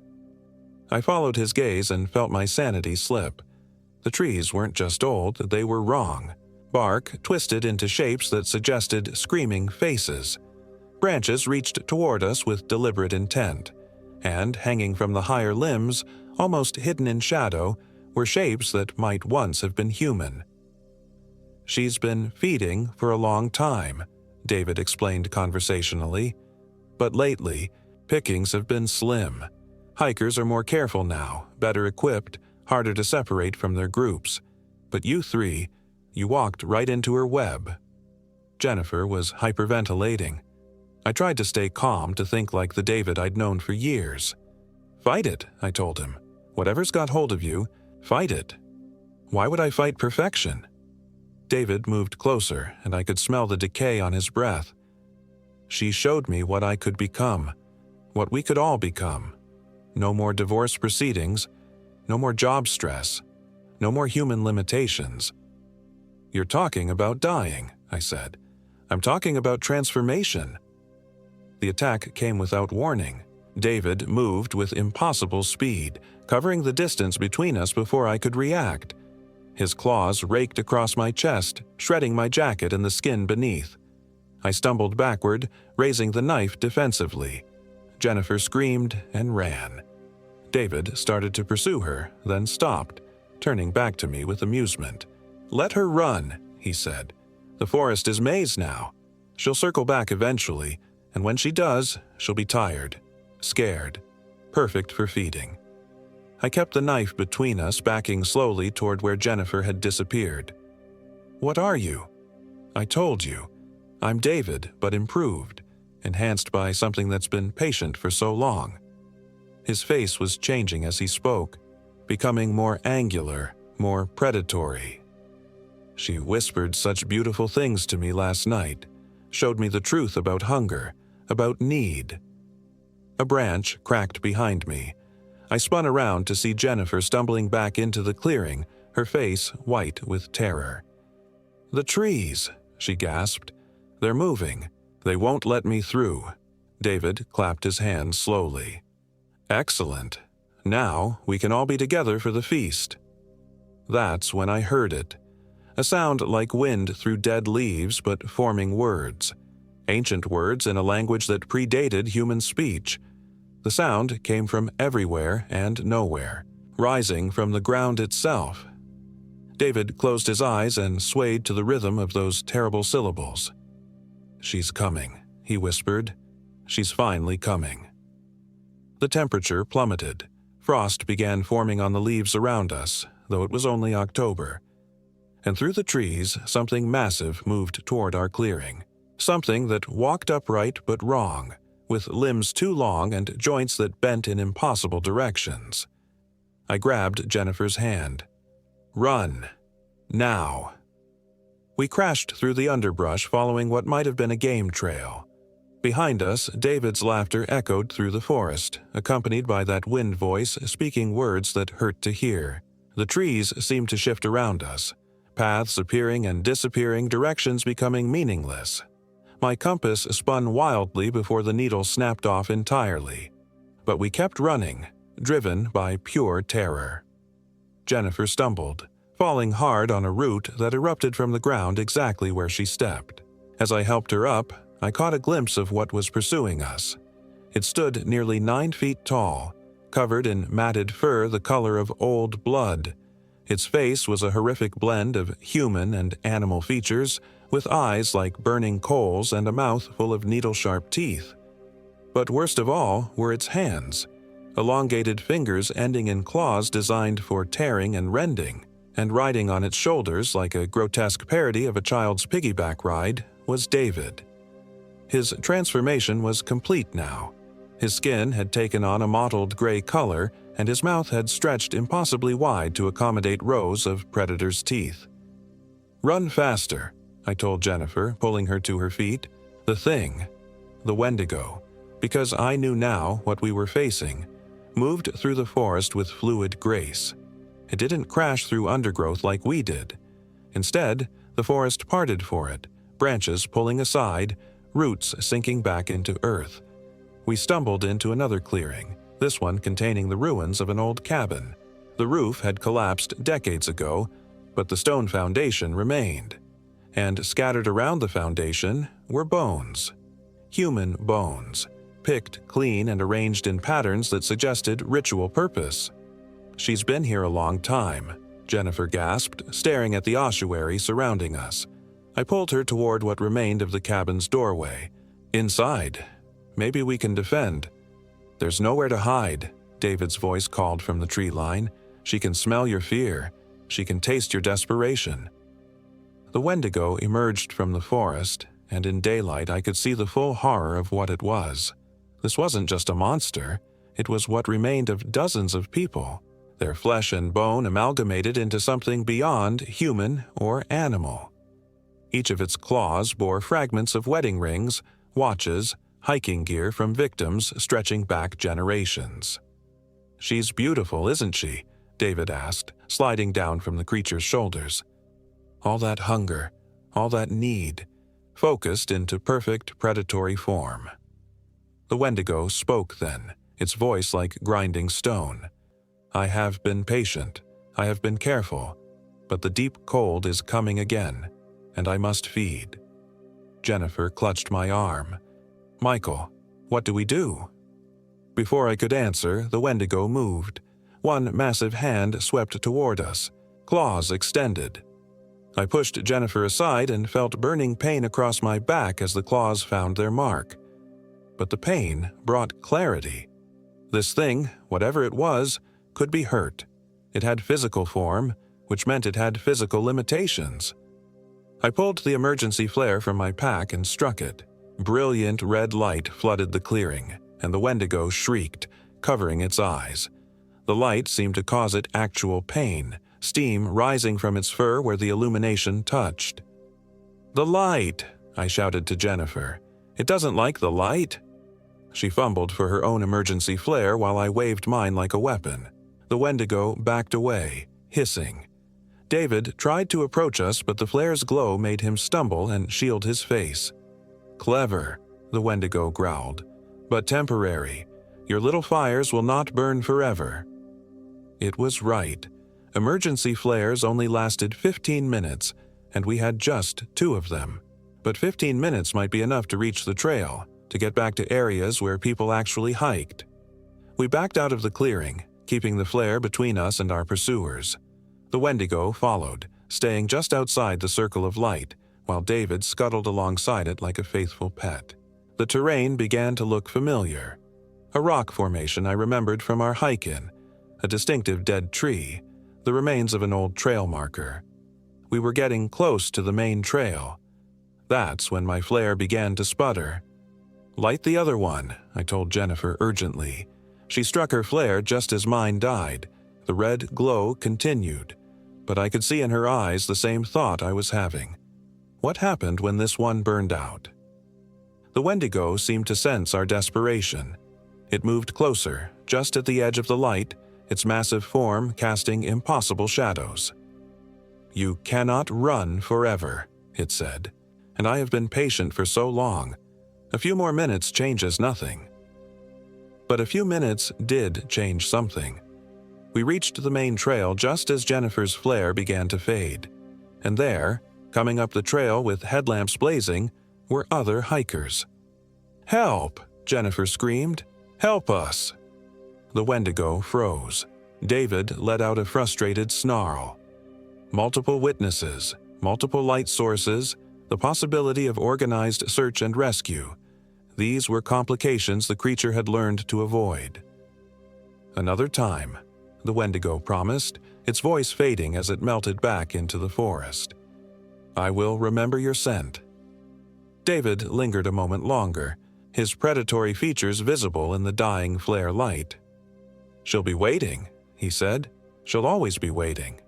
I followed his gaze and felt my sanity slip. The trees weren't just old, they were wrong. Bark twisted into shapes that suggested screaming faces. Branches reached toward us with deliberate intent, and hanging from the higher limbs, almost hidden in shadow, were shapes that might once have been human. "She's been feeding for a long time," David explained conversationally. "But lately, pickings have been slim. Hikers are more careful now, better equipped, harder to separate from their groups. But you three, you walked right into her web." Jennifer was hyperventilating. I tried to stay calm, to think like the David I'd known for years. "Fight it," I told him. "Whatever's got hold of you, fight it." "Why would I fight perfection?" David moved closer, and I could smell the decay on his breath. "She showed me what I could become, what we could all become. No more divorce proceedings, no more job stress, no more human limitations." "You're talking about dying," I said. "I'm talking about transformation." The attack came without warning. David moved with impossible speed, covering the distance between us before I could react. His claws raked across my chest, shredding my jacket and the skin beneath. I stumbled backward, raising the knife defensively. Jennifer screamed and ran. David started to pursue her, then stopped, turning back to me with amusement. "Let her run," he said. "The forest is maze now. She'll circle back eventually, and when she does, she'll be tired, scared, perfect for feeding." I kept the knife between us, backing slowly toward where Jennifer had disappeared. "What are you?" "I told you. I'm David, but improved, enhanced by something that's been patient for so long." His face was changing as he spoke, becoming more angular, more predatory. "She whispered such beautiful things to me last night, showed me the truth about hunger, about need." A branch cracked behind me. I spun around to see Jennifer stumbling back into the clearing, her face white with terror. "The trees," she gasped. "They're moving. They won't let me through." David clapped his hands slowly. "Excellent. Now we can all be together for the feast." That's when I heard it. A sound like wind through dead leaves, but forming words. Ancient words in a language that predated human speech. The sound came from everywhere and nowhere, rising from the ground itself. David closed his eyes and swayed to the rhythm of those terrible syllables. "She's coming," he whispered. "She's finally coming." The temperature plummeted. Frost began forming on the leaves around us, though it was only October. And through the trees, something massive moved toward our clearing. Something that walked upright but wrong, with limbs too long and joints that bent in impossible directions. I grabbed Jennifer's hand. "Run. Now." We crashed through the underbrush following what might have been a game trail. Behind us, David's laughter echoed through the forest, accompanied by that wind voice speaking words that hurt to hear. The trees seemed to shift around us, paths appearing and disappearing, directions becoming meaningless. My compass spun wildly before the needle snapped off entirely. But we kept running, driven by pure terror. Jennifer stumbled, falling hard on a root that erupted from the ground exactly where she stepped. As I helped her up, I caught a glimpse of what was pursuing us. It stood nearly 9 feet tall, covered in matted fur the color of old blood. Its face was a horrific blend of human and animal features, with eyes like burning coals and a mouth full of needle-sharp teeth. But worst of all were its hands, elongated fingers ending in claws designed for tearing and rending, and riding on its shoulders like a grotesque parody of a child's piggyback ride was David. His transformation was complete now. His skin had taken on a mottled gray color, and his mouth had stretched impossibly wide to accommodate rows of predator's teeth. "Run faster," I told Jennifer, pulling her to her feet. The thing, the Wendigo, because I knew now what we were facing, moved through the forest with fluid grace. It didn't crash through undergrowth like we did. Instead, the forest parted for it, branches pulling aside, roots sinking back into earth. We stumbled into another clearing, this one containing the ruins of an old cabin. The roof had collapsed decades ago, but the stone foundation remained. And scattered around the foundation were bones. Human bones, picked clean and arranged in patterns that suggested ritual purpose. "She's been here a long time," Jennifer gasped, staring at the ossuary surrounding us. I pulled her toward what remained of the cabin's doorway. "Inside. Maybe we can defend." "There's nowhere to hide," David's voice called from the tree line. "She can smell your fear. She can taste your desperation." The Wendigo emerged from the forest, and in daylight I could see the full horror of what it was. This wasn't just a monster. It was what remained of dozens of people, their flesh and bone amalgamated into something beyond human or animal. Each of its claws bore fragments of wedding rings, watches, hiking gear from victims stretching back generations. "She's beautiful, isn't she?" David asked, sliding down from the creature's shoulders. All that hunger, all that need, focused into perfect predatory form. The Wendigo spoke then, its voice like grinding stone. "I have been patient, I have been careful, but the deep cold is coming again, and I must feed." Jennifer clutched my arm. "Michael, what do we do?" Before I could answer, the Wendigo moved. One massive hand swept toward us, claws extended. I pushed Jennifer aside and felt burning pain across my back as the claws found their mark. But the pain brought clarity. This thing, whatever it was, could be hurt. It had physical form, which meant it had physical limitations. I pulled the emergency flare from my pack and struck it. Brilliant red light flooded the clearing, and the Wendigo shrieked, covering its eyes. The light seemed to cause it actual pain, steam rising from its fur where the illumination touched. "The light!" I shouted to Jennifer. "It doesn't like the light." She fumbled for her own emergency flare while I waved mine like a weapon. The Wendigo backed away, hissing. David tried to approach us, but the flare's glow made him stumble and shield his face. "Clever," the Wendigo growled. but temporary. Your little fires will not burn forever." It was right. Emergency flares only lasted 15 minutes, and we had just 2 of them. But 15 minutes might be enough to reach the trail, to get back to areas where people actually hiked. We backed out of the clearing, keeping the flare between us and our pursuers. The Wendigo followed, staying just outside the circle of light, while David scuttled alongside it like a faithful pet. The terrain began to look familiar. A rock formation I remembered from our hike-in, a distinctive dead tree, the remains of an old trail marker. We were getting close to the main trail. That's when my flare began to sputter. "Light the other one," I told Jennifer urgently. She struck her flare just as mine died. The red glow continued, but I could see in her eyes the same thought I was having. What happened when this one burned out? The Wendigo seemed to sense our desperation. It moved closer, just at the edge of the light, its massive form casting impossible shadows. "You cannot run forever," it said, "and I have been patient for so long. A few more minutes changes nothing." But a few minutes did change something. We reached the main trail just as Jennifer's flare began to fade. And there, coming up the trail with headlamps blazing, were other hikers. "Help!" Jennifer screamed. "Help us!" The Wendigo froze. David let out a frustrated snarl. Multiple witnesses, multiple light sources, the possibility of organized search and rescue. These were complications the creature had learned to avoid. "Another time," the Wendigo promised, its voice fading as it melted back into the forest. "I will remember your scent." David lingered a moment longer, his predatory features visible in the dying flare light. "She'll be waiting," he said. "She'll always be waiting."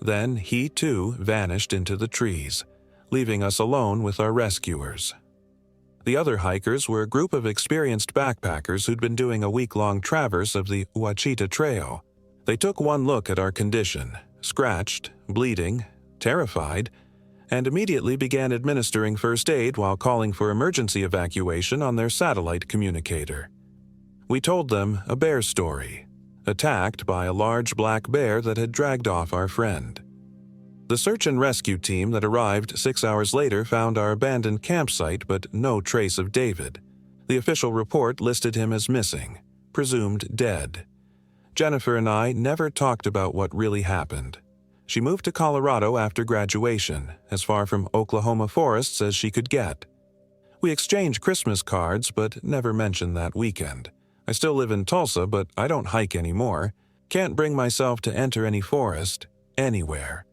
Then he too vanished into the trees, leaving us alone with our rescuers. The other hikers were a group of experienced backpackers who'd been doing a week-long traverse of the Wacita Trail. They took one look at our condition, scratched, bleeding, terrified, and immediately began administering first aid while calling for emergency evacuation on their satellite communicator. We told them a bear story, attacked by a large black bear that had dragged off our friend. The search and rescue team that arrived 6 hours later found our abandoned campsite but no trace of David. The official report listed him as missing, presumed dead. Jennifer and I never talked about what really happened. She moved to Colorado after graduation, as far from Oklahoma forests as she could get. We exchanged Christmas cards but never mentioned that weekend. I still live in Tulsa, but I don't hike anymore. Can't bring myself to enter any forest, anywhere.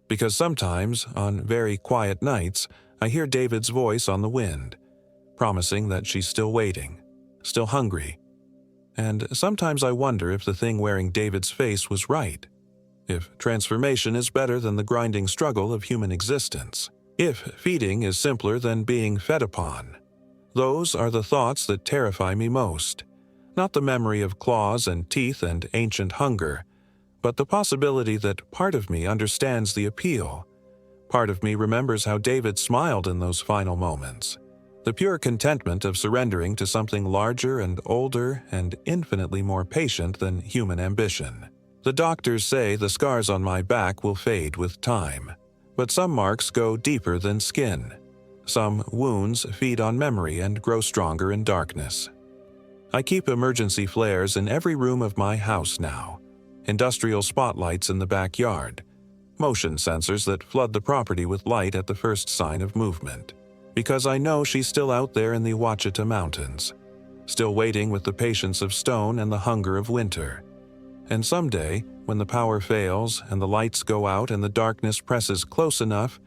Because sometimes, on very quiet nights, I hear David's voice on the wind, promising that she's still waiting, still hungry. And sometimes I wonder if the thing wearing David's face was right, if transformation is better than the grinding struggle of human existence, if feeding is simpler than being fed upon. Those are the thoughts that terrify me most, not the memory of claws and teeth and ancient hunger, but the possibility that part of me understands the appeal. Part of me remembers how David smiled in those final moments. The pure contentment of surrendering to something larger and older and infinitely more patient than human ambition. The doctors say the scars on my back will fade with time, but some marks go deeper than skin. Some wounds feed on memory and grow stronger in darkness. I keep emergency flares in every room of my house now. Industrial spotlights in the backyard, motion sensors that flood the property with light at the first sign of movement. Because I know she's still out there in the Wacita Mountains, still waiting with the patience of stone and the hunger of winter. And someday, when the power fails and the lights go out and the darkness presses close enough,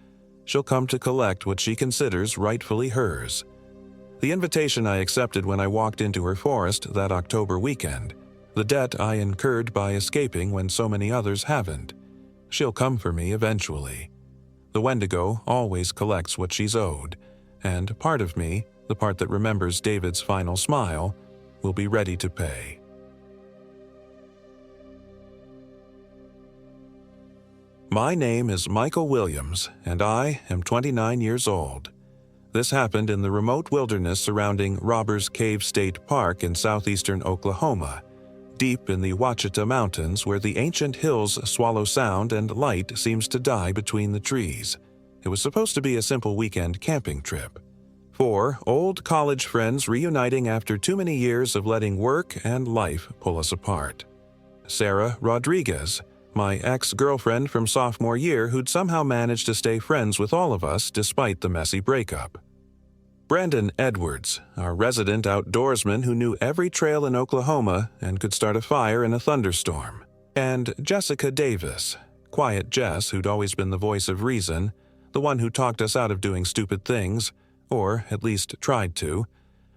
she'll come to collect what she considers rightfully hers. The invitation I accepted when I walked into her forest that October weekend, the debt I incurred by escaping when so many others haven't. She'll come for me eventually. The Wendigo always collects what she's owed, and part of me, the part that remembers David's final smile, will be ready to pay. My name is Michael Williams, and I am 29 years old. This happened in the remote wilderness surrounding Robbers Cave State Park in southeastern Oklahoma, deep in the Wacita Mountains where the ancient hills swallow sound and light seems to die between the trees. It was supposed to be a simple weekend camping trip. 4 old college friends reuniting after too many years of letting work and life pull us apart. Sarah Rodriguez, my ex-girlfriend from sophomore year who'd somehow managed to stay friends with all of us despite the messy breakup. Brandon Edwards, our resident outdoorsman who knew every trail in Oklahoma and could start a fire in a thunderstorm. And Jessica Davis, quiet Jess who'd always been the voice of reason, the one who talked us out of doing stupid things, or at least tried to.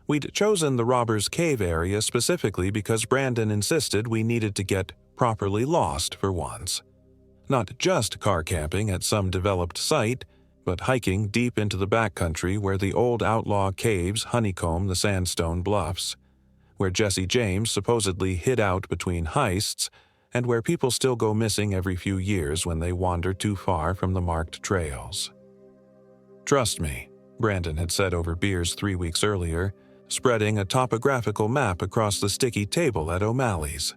We'd chosen the Robbers Cave area specifically because Brandon insisted we needed to get properly lost for once. Not just car camping at some developed site, but hiking deep into the backcountry where the old outlaw caves honeycomb the sandstone bluffs, where Jesse James supposedly hid out between heists, and where people still go missing every few years when they wander too far from the marked trails. "Trust me," Brandon had said over beers 3 weeks earlier, spreading a topographical map across the sticky table at O'Malley's.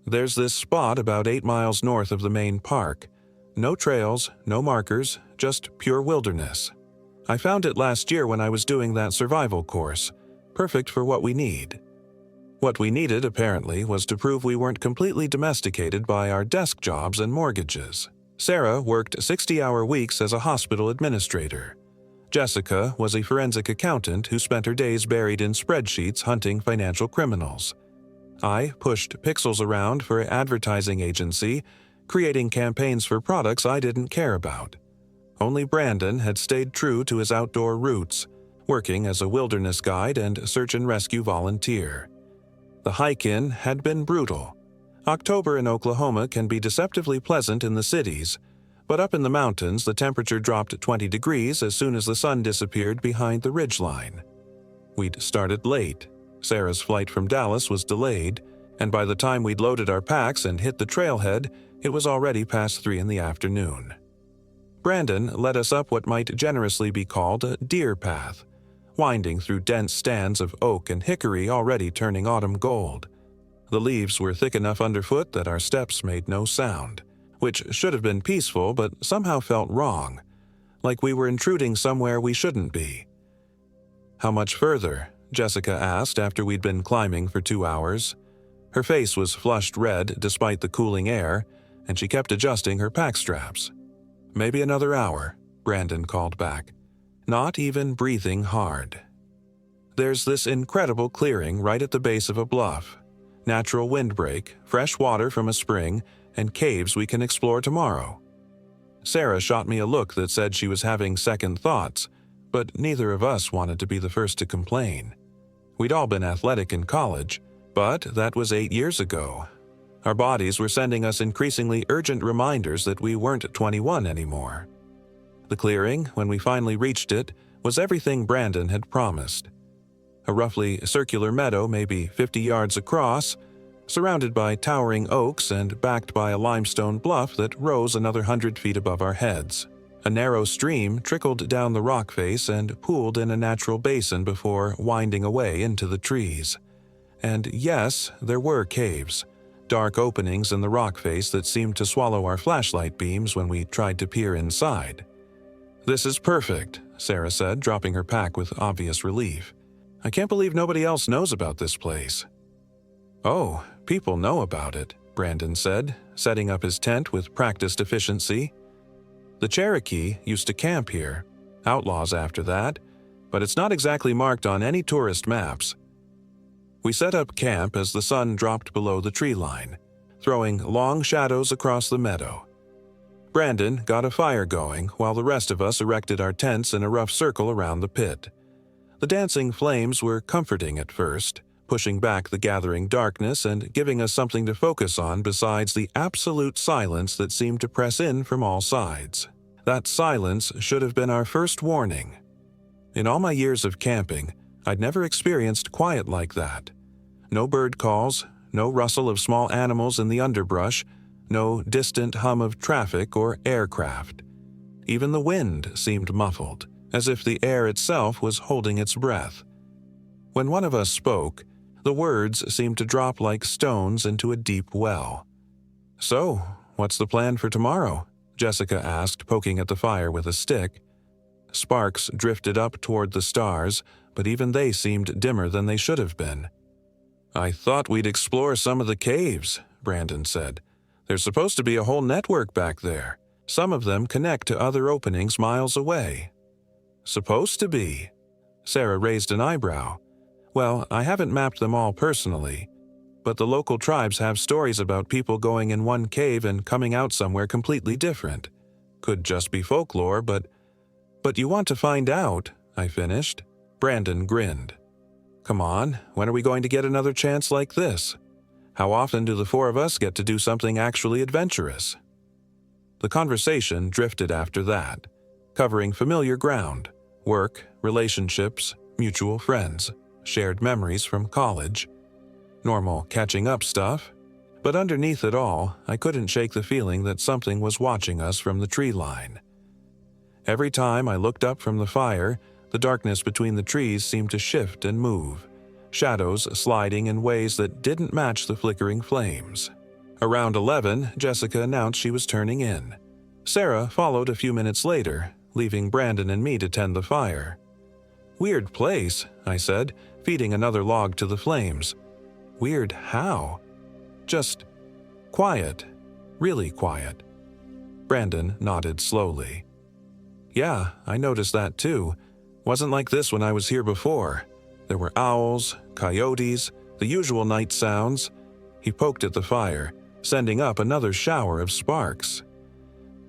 "There's this spot about 8 miles north of the main park. No trails, no markers, just pure wilderness. I found it last year when I was doing that survival course. Perfect for what we need." What we needed, apparently, was to prove we weren't completely domesticated by our desk jobs and mortgages. Sarah worked 60-hour weeks as a hospital administrator. Jessica was a forensic accountant who spent her days buried in spreadsheets hunting financial criminals. I pushed pixels around for an advertising agency, creating campaigns for products I didn't care about. Only Brandon had stayed true to his outdoor roots, working as a wilderness guide and search and rescue volunteer. The hike-in had been brutal. October in Oklahoma can be deceptively pleasant in the cities, but up in the mountains the temperature dropped 20 degrees as soon as the sun disappeared behind the ridgeline. We'd started late. Sarah's flight from Dallas was delayed, and by the time we'd loaded our packs and hit the trailhead, it was already past 3 in the afternoon. Brandon led us up what might generously be called a deer path, winding through dense stands of oak and hickory already turning autumn gold. The leaves were thick enough underfoot that our steps made no sound, which should have been peaceful but somehow felt wrong, like we were intruding somewhere we shouldn't be. "How much further?" Jessica asked after we'd been climbing for 2 hours. Her face was flushed red despite the cooling air, and she kept adjusting her pack straps. "Maybe another hour," Brandon called back, not even breathing hard. "There's this incredible clearing right at the base of a bluff. Natural windbreak, fresh water from a spring, and caves we can explore tomorrow." Sarah shot me a look that said she was having second thoughts, but neither of us wanted to be the first to complain. We'd all been athletic in college, but that was 8 years ago. Our bodies were sending us increasingly urgent reminders that we weren't 21 anymore. The clearing, when we finally reached it, was everything Brandon had promised. A roughly circular meadow maybe 50 yards across, surrounded by towering oaks and backed by a limestone bluff that rose another 100 feet above our heads. A narrow stream trickled down the rock face and pooled in a natural basin before winding away into the trees. And yes, there were caves, dark openings in the rock face that seemed to swallow our flashlight beams when we tried to peer inside. "This is perfect," Sarah said, dropping her pack with obvious relief. "I can't believe nobody else knows about this place." "Oh, people know about it," Brandon said, setting up his tent with practiced efficiency. "The Cherokee used to camp here, outlaws after that, but it's not exactly marked on any tourist maps." We set up camp as the sun dropped below the tree line, throwing long shadows across the meadow. Brandon got a fire going while the rest of us erected our tents in a rough circle around the pit. The dancing flames were comforting at first, pushing back the gathering darkness and giving us something to focus on besides the absolute silence that seemed to press in from all sides. That silence should have been our first warning. In all my years of camping, I'd never experienced quiet like that. No bird calls, no rustle of small animals in the underbrush, no distant hum of traffic or aircraft. Even the wind seemed muffled, as if the air itself was holding its breath. When one of us spoke, the words seemed to drop like stones into a deep well. "So, what's the plan for tomorrow?" Jessica asked, poking at the fire with a stick. Sparks drifted up toward the stars, but even they seemed dimmer than they should have been. "I thought we'd explore some of the caves," Brandon said. "There's supposed to be a whole network back there. Some of them connect to other openings miles away." "Supposed to be?" Sarah raised an eyebrow. "Well, I haven't mapped them all personally, but the local tribes have stories about people going in one cave and coming out somewhere completely different. Could just be folklore, but you want to find out," I finished. Brandon grinned. "Come on, when are we going to get another chance like this? How often do the four of us get to do something actually adventurous?" The conversation drifted after that, covering familiar ground: work, relationships, mutual friends, shared memories from college. Normal catching-up stuff, but underneath it all, I couldn't shake the feeling that something was watching us from the tree line. Every time I looked up from the fire, the darkness between the trees seemed to shift and move, shadows sliding in ways that didn't match the flickering flames. Around 11, Jessica announced she was turning in. Sarah followed a few minutes later, leaving Brandon and me to tend the fire. "Weird place," I said, feeding another log to the flames. "Weird how?" "Just quiet. Really quiet." Brandon nodded slowly. "Yeah, I noticed that too. Wasn't like this when I was here before. There were owls, coyotes, the usual night sounds." He poked at the fire, sending up another shower of sparks.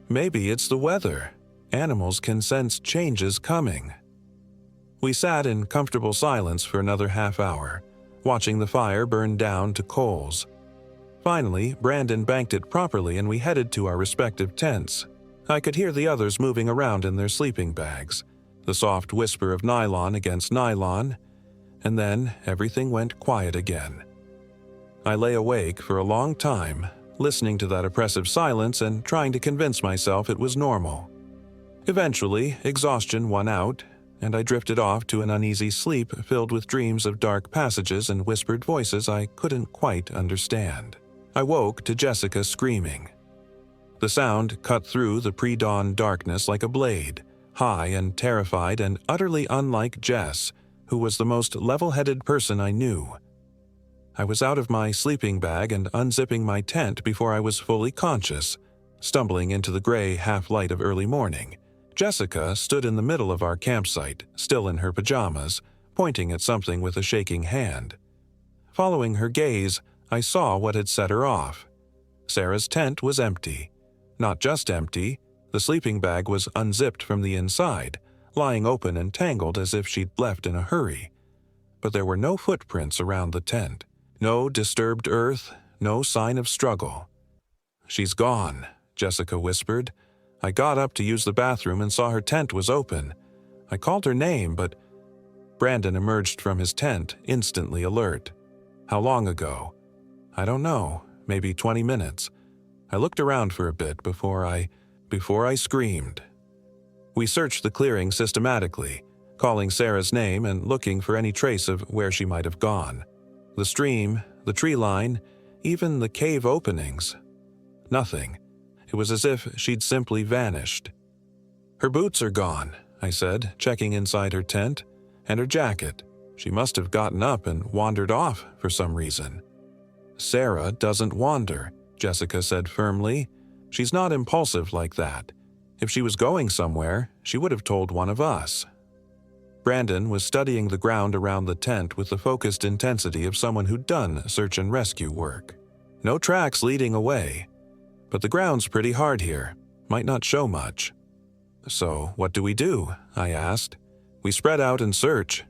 "Maybe it's the weather. Animals can sense changes coming." We sat in comfortable silence for another half hour, watching the fire burn down to coals. Finally, Brandon banked it properly and we headed to our respective tents. I could hear the others moving around in their sleeping bags, the soft whisper of nylon against nylon, and then everything went quiet again. I lay awake for a long time, listening to that oppressive silence and trying to convince myself it was normal. Eventually, exhaustion won out, and I drifted off to an uneasy sleep filled with dreams of dark passages and whispered voices I couldn't quite understand. I woke to Jessica screaming. The sound cut through the pre-dawn darkness like a blade, high and terrified and utterly unlike Jess, who was the most level-headed person I knew. I was out of my sleeping bag and unzipping my tent before I was fully conscious, stumbling into the gray half-light of early morning. Jessica stood in the middle of our campsite, still in her pajamas, pointing at something with a shaking hand. Following her gaze, I saw what had set her off. Sarah's tent was empty. Not just empty, the sleeping bag was unzipped from the inside, lying open and tangled as if she'd left in a hurry. But there were no footprints around the tent, no disturbed earth, no sign of struggle. "She's gone," Jessica whispered. I got up to use the bathroom and saw her tent was open. I called her name, but Brandon emerged from his tent, instantly alert. "How long ago?" "I don't know, maybe 20 minutes. I looked around for a bit before I screamed." We searched the clearing systematically, calling Sarah's name and looking for any trace of where she might have gone. The stream, the tree line, even the cave openings. Nothing. It was as if she'd simply vanished. "Her boots are gone," I said, checking inside her tent, "and her jacket. She must have gotten up and wandered off for some reason." "Sarah doesn't wander," Jessica said firmly. "She's not impulsive like that. If she was going somewhere, she would have told one of us." Brandon was studying the ground around the tent with the focused intensity of someone who'd done search and rescue work. "No tracks leading away. But the ground's pretty hard here. Might not show much." "So what do we do?" I asked. "We spread out and search.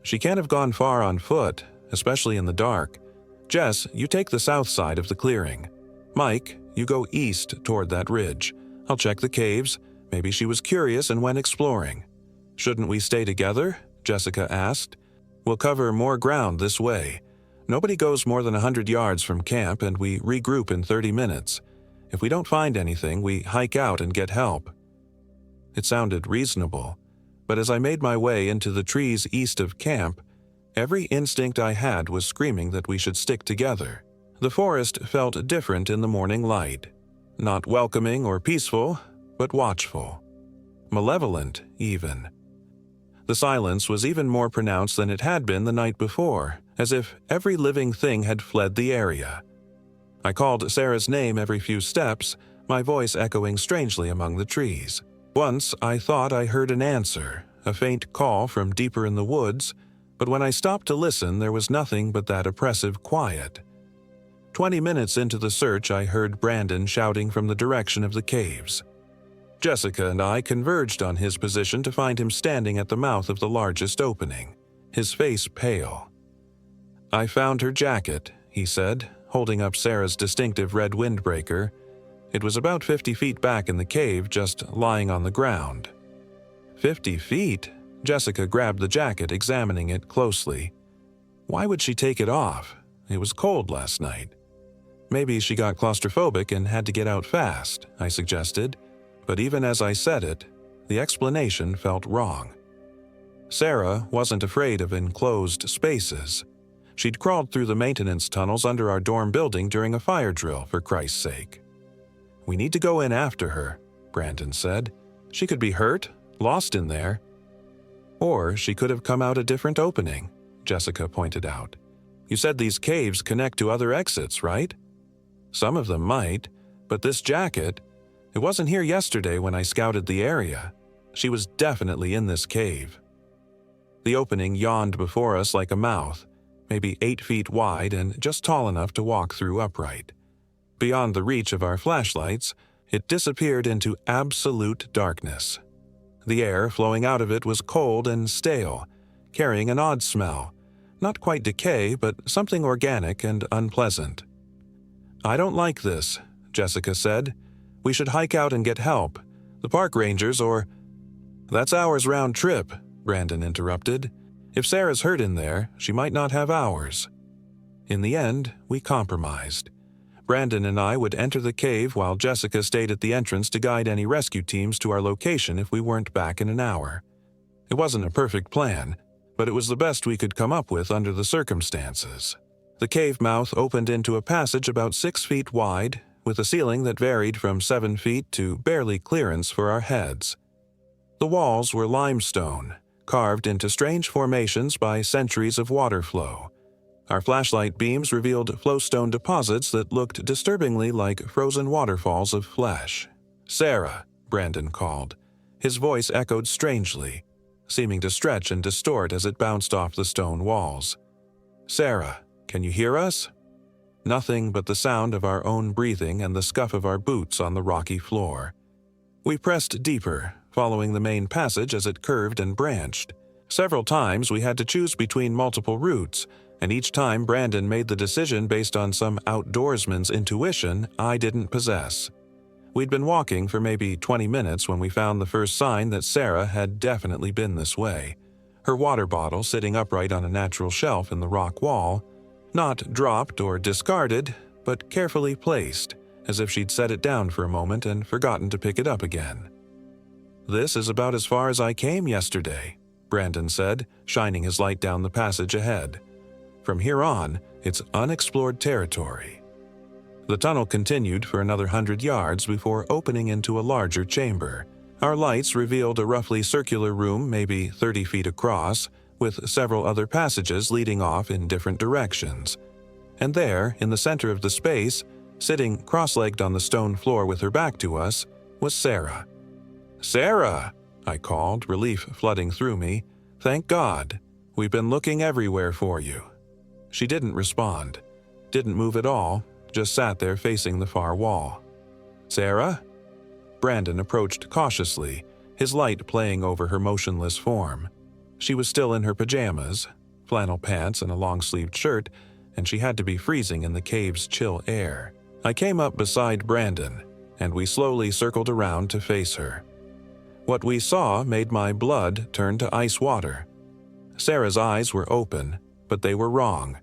She can't have gone far on foot, especially in the dark. Jess, you take the south side of the clearing. Mike, you go east toward that ridge. I'll check the caves. Maybe she was curious and went exploring." "Shouldn't we stay together?" Jessica asked. "We'll cover more ground this way. Nobody goes more than 100 yards from camp and we regroup in 30 minutes. If we don't find anything, we hike out and get help." It sounded reasonable, But as I made my way into the trees east of camp, every instinct I had was screaming that we should stick together. The forest felt different in the morning light. Not welcoming or peaceful, but watchful. Malevolent, even. The silence was even more pronounced than it had been the night before, as if every living thing had fled the area. I called Sarah's name every few steps, my voice echoing strangely among the trees. Once I thought I heard an answer, a faint call from deeper in the woods, but when I stopped to listen, there was nothing but that oppressive quiet. 20 minutes into the search, I heard Brandon shouting from the direction of the caves. Jessica and I converged on his position to find him standing at the mouth of the largest opening, his face pale. "I found her jacket," he said, holding up Sarah's distinctive red windbreaker. It was about 50 feet back in the cave, just lying on the ground. 50 feet? Jessica grabbed the jacket, examining it closely. Why would she take it off? It was cold last night. Maybe she got claustrophobic and had to get out fast, I suggested, but even as I said it, the explanation felt wrong. Sarah wasn't afraid of enclosed spaces. She'd crawled through the maintenance tunnels under our dorm building during a fire drill, for Christ's sake. "We need to go in after her," Brandon said. "She could be hurt, lost in there." "Or she could have come out a different opening," Jessica pointed out. "You said these caves connect to other exits, right?" "Some of them might, but this jacket, it wasn't here yesterday when I scouted the area. She was definitely in this cave." The opening yawned before us like a mouth, maybe 8 feet wide and just tall enough to walk through upright. Beyond the reach of our flashlights, it disappeared into absolute darkness. The air flowing out of it was cold and stale, carrying an odd smell, not quite decay, but something organic and unpleasant. "I don't like this," Jessica said. "We should hike out and get help. The park rangers or—" "That's ours round trip," Brandon interrupted. "If Sarah's hurt in there, she might not have ours." In the end, we compromised. Brandon and I would enter the cave while Jessica stayed at the entrance to guide any rescue teams to our location if we weren't back in an hour. It wasn't a perfect plan, but it was the best we could come up with under the circumstances. The cave mouth opened into a passage about 6 feet wide, with a ceiling that varied from 7 feet to barely clearance for our heads. The walls were limestone, carved into strange formations by centuries of water flow. Our flashlight beams revealed flowstone deposits that looked disturbingly like frozen waterfalls of flesh. "Sarah," Brandon called. His voice echoed strangely, seeming to stretch and distort as it bounced off the stone walls. "Sarah, can you hear us?" Nothing but the sound of our own breathing and the scuff of our boots on the rocky floor. We pressed deeper, following the main passage as it curved and branched. Several times we had to choose between multiple routes, and each time Brandon made the decision based on some outdoorsman's intuition I didn't possess. We'd been walking for maybe 20 minutes when we found the first sign that Sarah had definitely been this way. Her water bottle sitting upright on a natural shelf in the rock wall, not dropped or discarded, but carefully placed, as if she'd set it down for a moment and forgotten to pick it up again. "This is about as far as I came yesterday," Brandon said, shining his light down the passage ahead. "From here on, it's unexplored territory." The tunnel continued for another 100 yards before opening into a larger chamber. Our lights revealed a roughly circular room, maybe 30 feet across, with several other passages leading off in different directions. And there, in the center of the space, sitting cross-legged on the stone floor with her back to us, was Sarah. "Sarah!" I called, relief flooding through me. "Thank God. We've been looking everywhere for you." She didn't respond, didn't move at all, just sat there facing the far wall. "Sarah?" Brandon approached cautiously, his light playing over her motionless form. She was still in her pajamas, flannel pants and a long-sleeved shirt, and she had to be freezing in the cave's chill air. I came up beside Brandon, and we slowly circled around to face her. What we saw made my blood turn to ice water. Sarah's eyes were open, but they were wrong.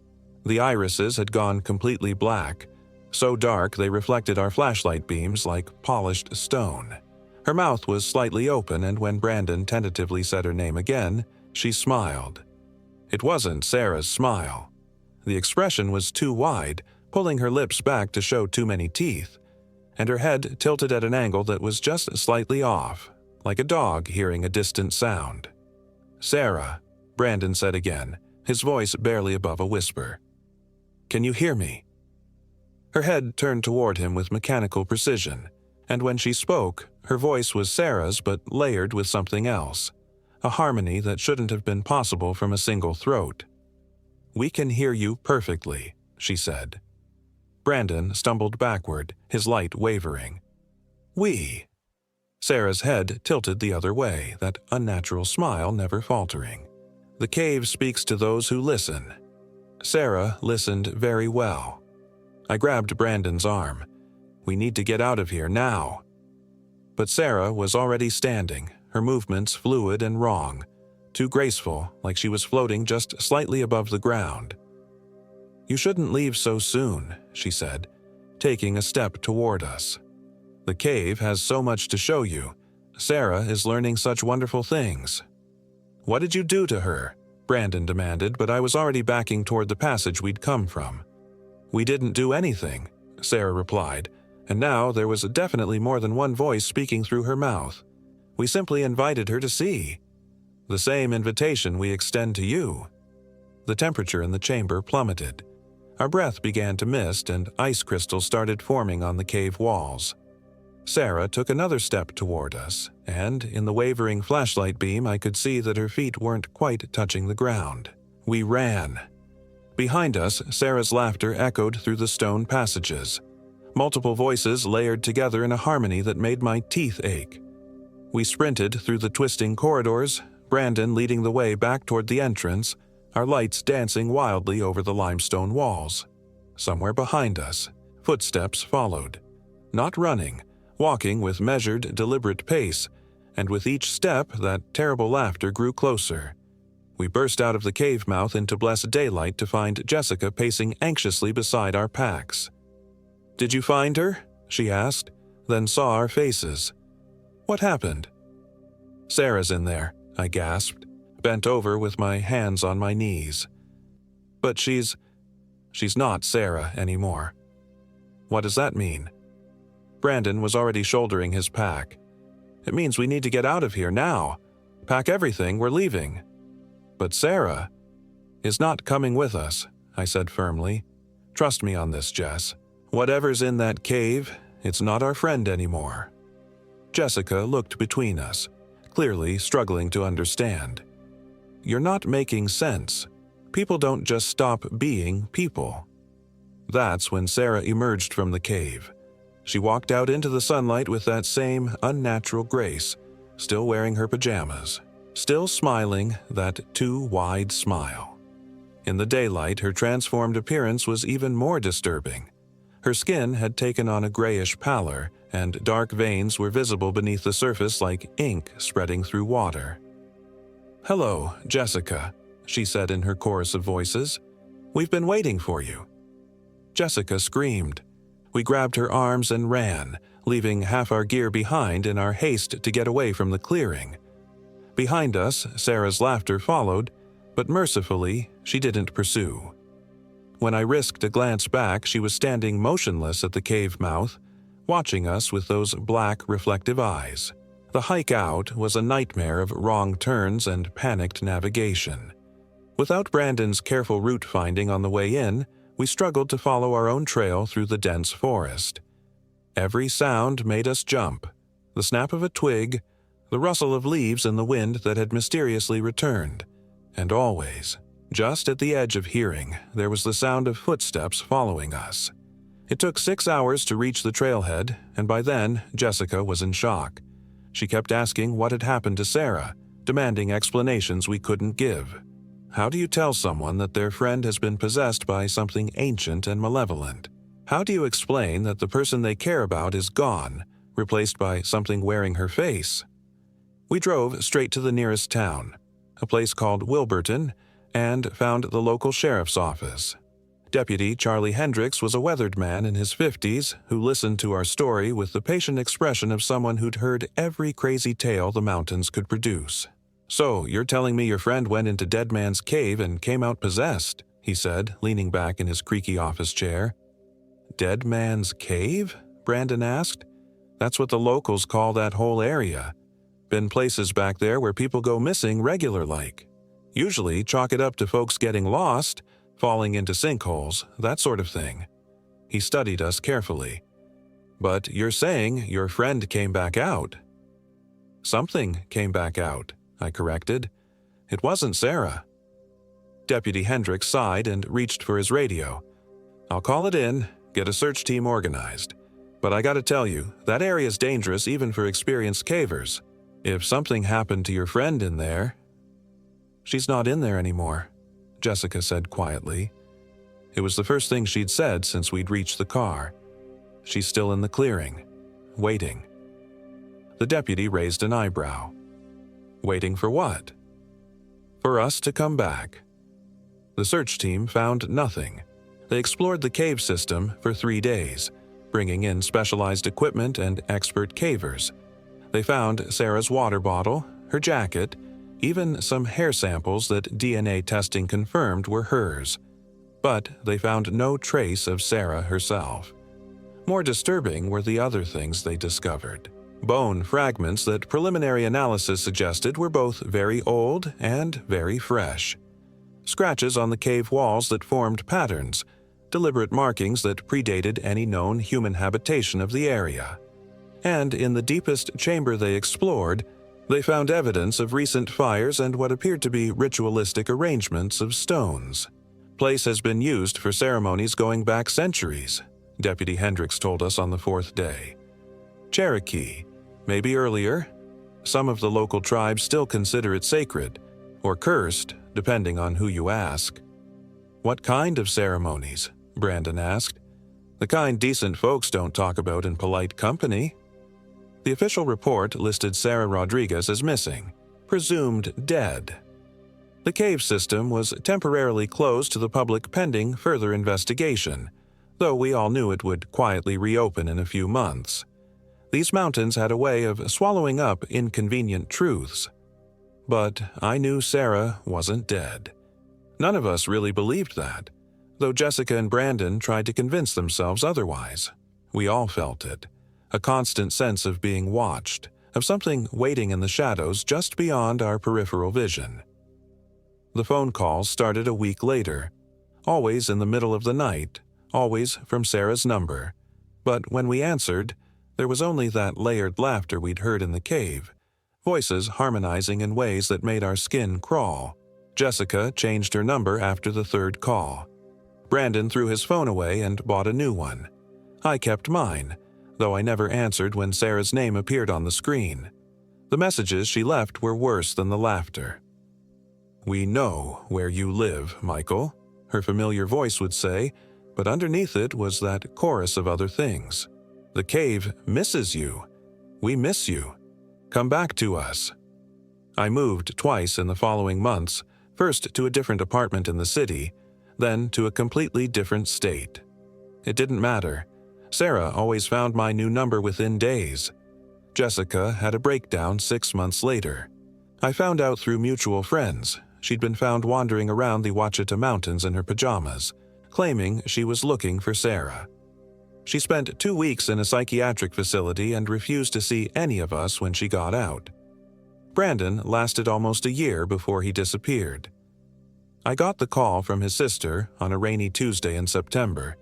The irises had gone completely black, so dark they reflected our flashlight beams like polished stone. Her mouth was slightly open, and when Brandon tentatively said her name again, she smiled. It wasn't Sarah's smile. The expression was too wide, pulling her lips back to show too many teeth, and her head tilted at an angle that was just slightly off, like a dog hearing a distant sound. "Sarah," Brandon said again, his voice barely above a whisper. "Can you hear me?" Her head turned toward him with mechanical precision, and when she spoke, her voice was Sarah's but layered with something else, a harmony that shouldn't have been possible from a single throat. "We can hear you perfectly," she said. Brandon stumbled backward, his light wavering. "We?" Sarah's head tilted the other way, that unnatural smile never faltering. "The cave speaks to those who listen." Sarah listened very well. I grabbed Brandon's arm. "We need to get out of here now." But Sarah was already standing, her movements fluid and wrong, too graceful, like she was floating just slightly above the ground. "You shouldn't leave so soon," she said, taking a step toward us. "The cave has so much to show you. Sarah is learning such wonderful things." "What did you do to her?" Brandon demanded, but I was already backing toward the passage we'd come from. "We didn't do anything," Sarah replied, and now there was definitely more than one voice speaking through her mouth. "We simply invited her to see. The same invitation we extend to you." The temperature in the chamber plummeted. Our breath began to mist, and ice crystals started forming on the cave walls. Sarah took another step toward us, and in the wavering flashlight beam I could see that her feet weren't quite touching the ground. We ran. Behind us, Sarah's laughter echoed through the stone passages. Multiple voices layered together in a harmony that made my teeth ache. We sprinted through the twisting corridors, Brandon leading the way back toward the entrance, our lights dancing wildly over the limestone walls. Somewhere behind us, footsteps followed. Not running, walking with measured, deliberate pace, and with each step that terrible laughter grew closer. We burst out of the cave mouth into blessed daylight to find Jessica pacing anxiously beside our packs. "Did you find her?" she asked, then saw our faces. "What happened?" "Sarah's in there," I gasped, bent over with my hands on my knees. "But she's not Sarah anymore." "What does that mean?" Brandon was already shouldering his pack. "It means we need to get out of here now. Pack everything, we're leaving." "But Sarah is not coming with us," I said firmly. "Trust me on this, Jess. Whatever's in that cave, it's not our friend anymore." Jessica looked between us, clearly struggling to understand. "You're not making sense. People don't just stop being people." That's when Sarah emerged from the cave. She walked out into the sunlight with that same unnatural grace, still wearing her pajamas, still smiling that too wide smile. In the daylight, her transformed appearance was even more disturbing. Her skin had taken on a grayish pallor, and dark veins were visible beneath the surface like ink spreading through water. "Hello, Jessica," she said in her chorus of voices. "We've been waiting for you." Jessica screamed. We grabbed her arms and ran, leaving half our gear behind in our haste to get away from the clearing. Behind us, Sarah's laughter followed, but mercifully, she didn't pursue. When I risked a glance back, she was standing motionless at the cave mouth, watching us with those black, reflective eyes. The hike out was a nightmare of wrong turns and panicked navigation. Without Brandon's careful route finding on the way in, we struggled to follow our own trail through the dense forest. Every sound made us jump. The snap of a twig, the rustle of leaves in the wind that had mysteriously returned. And always, just at the edge of hearing, there was the sound of footsteps following us. It took 6 hours to reach the trailhead, and by then, Jessica was in shock. She kept asking what had happened to Sarah, demanding explanations we couldn't give. How do you tell someone that their friend has been possessed by something ancient and malevolent? How do you explain that the person they care about is gone, replaced by something wearing her face? We drove straight to the nearest town, a place called Wilburton, and found the local sheriff's office. Deputy Charlie Hendricks was a weathered man in his 50s who listened to our story with the patient expression of someone who'd heard every crazy tale the mountains could produce. "So, you're telling me your friend went into Dead Man's Cave and came out possessed?" he said, leaning back in his creaky office chair. "Dead Man's Cave?" Brandon asked. "That's what the locals call that whole area. Been places back there where people go missing regular-like. Usually chalk it up to folks getting lost, falling into sinkholes, that sort of thing." He studied us carefully. "But you're saying your friend came back out." "Something came back out," I corrected. "It wasn't Sarah." Deputy Hendricks sighed and reached for his radio. "I'll call it in, get a search team organized. But I gotta tell you, that area's dangerous even for experienced cavers. If something happened to your friend in there—" "She's not in there anymore," Jessica said quietly. It was the first thing she'd said since we'd reached the car. "She's still in the clearing, waiting." The deputy raised an eyebrow. "Waiting for what?" "For us to come back." The search team found nothing. They explored the cave system for 3 days, bringing in specialized equipment and expert cavers. They found Sarah's water bottle, her jacket, even some hair samples that DNA testing confirmed were hers. But they found no trace of Sarah herself. More disturbing were the other things they discovered. Bone fragments that preliminary analysis suggested were both very old and very fresh. Scratches on the cave walls that formed patterns, deliberate markings that predated any known human habitation of the area. And in the deepest chamber they explored, they found evidence of recent fires and what appeared to be ritualistic arrangements of stones. "Place has been used for ceremonies going back centuries," Deputy Hendricks told us on the 4th day. "Cherokee, maybe earlier. Some of the local tribes still consider it sacred, or cursed, depending on who you ask." "What kind of ceremonies?" Brandon asked. "The kind decent folks don't talk about in polite company." The official report listed Sarah Rodriguez as missing, presumed dead. The cave system was temporarily closed to the public pending further investigation, though we all knew it would quietly reopen in a few months. These mountains had a way of swallowing up inconvenient truths. But I knew Sarah wasn't dead. None of us really believed that, though Jessica and Brandon tried to convince themselves otherwise. We all felt it, a constant sense of being watched, of something waiting in the shadows just beyond our peripheral vision. The phone calls started a week later, always in the middle of the night, always from Sarah's number. But when we answered, there was only that layered laughter we'd heard in the cave, voices harmonizing in ways that made our skin crawl. Jessica changed her number after the 3rd call. Brandon threw his phone away and bought a new one. I kept mine, though I never answered when Sarah's name appeared on the screen. The messages she left were worse than the laughter. "We know where you live, Michael," her familiar voice would say, but underneath it was that chorus of other things. "The cave misses you. We miss you. Come back to us." I moved twice in the following months, first to a different apartment in the city, then to a completely different state. It didn't matter. Sarah always found my new number within days. Jessica had a breakdown 6 months later. I found out through mutual friends she'd been found wandering around the Wacita Mountains in her pajamas, claiming she was looking for Sarah. She spent 2 weeks in a psychiatric facility and refused to see any of us when she got out. Brandon lasted almost a year before he disappeared. I got the call from his sister on a rainy Tuesday in September.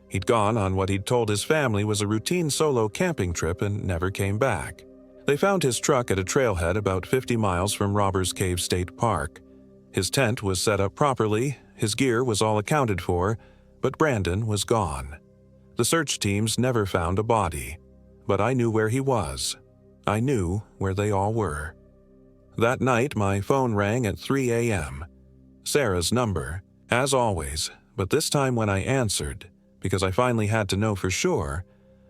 He'd gone on what he'd told his family was a routine solo camping trip and never came back. They found his truck at a trailhead about 50 miles from Robbers Cave State Park. His tent was set up properly, his gear was all accounted for, but Brandon was gone. The search teams never found a body, but I knew where he was. I knew where they all were. That night, my phone rang at 3 a.m. Sarah's number, as always, but this time when I answered, because I finally had to know for sure,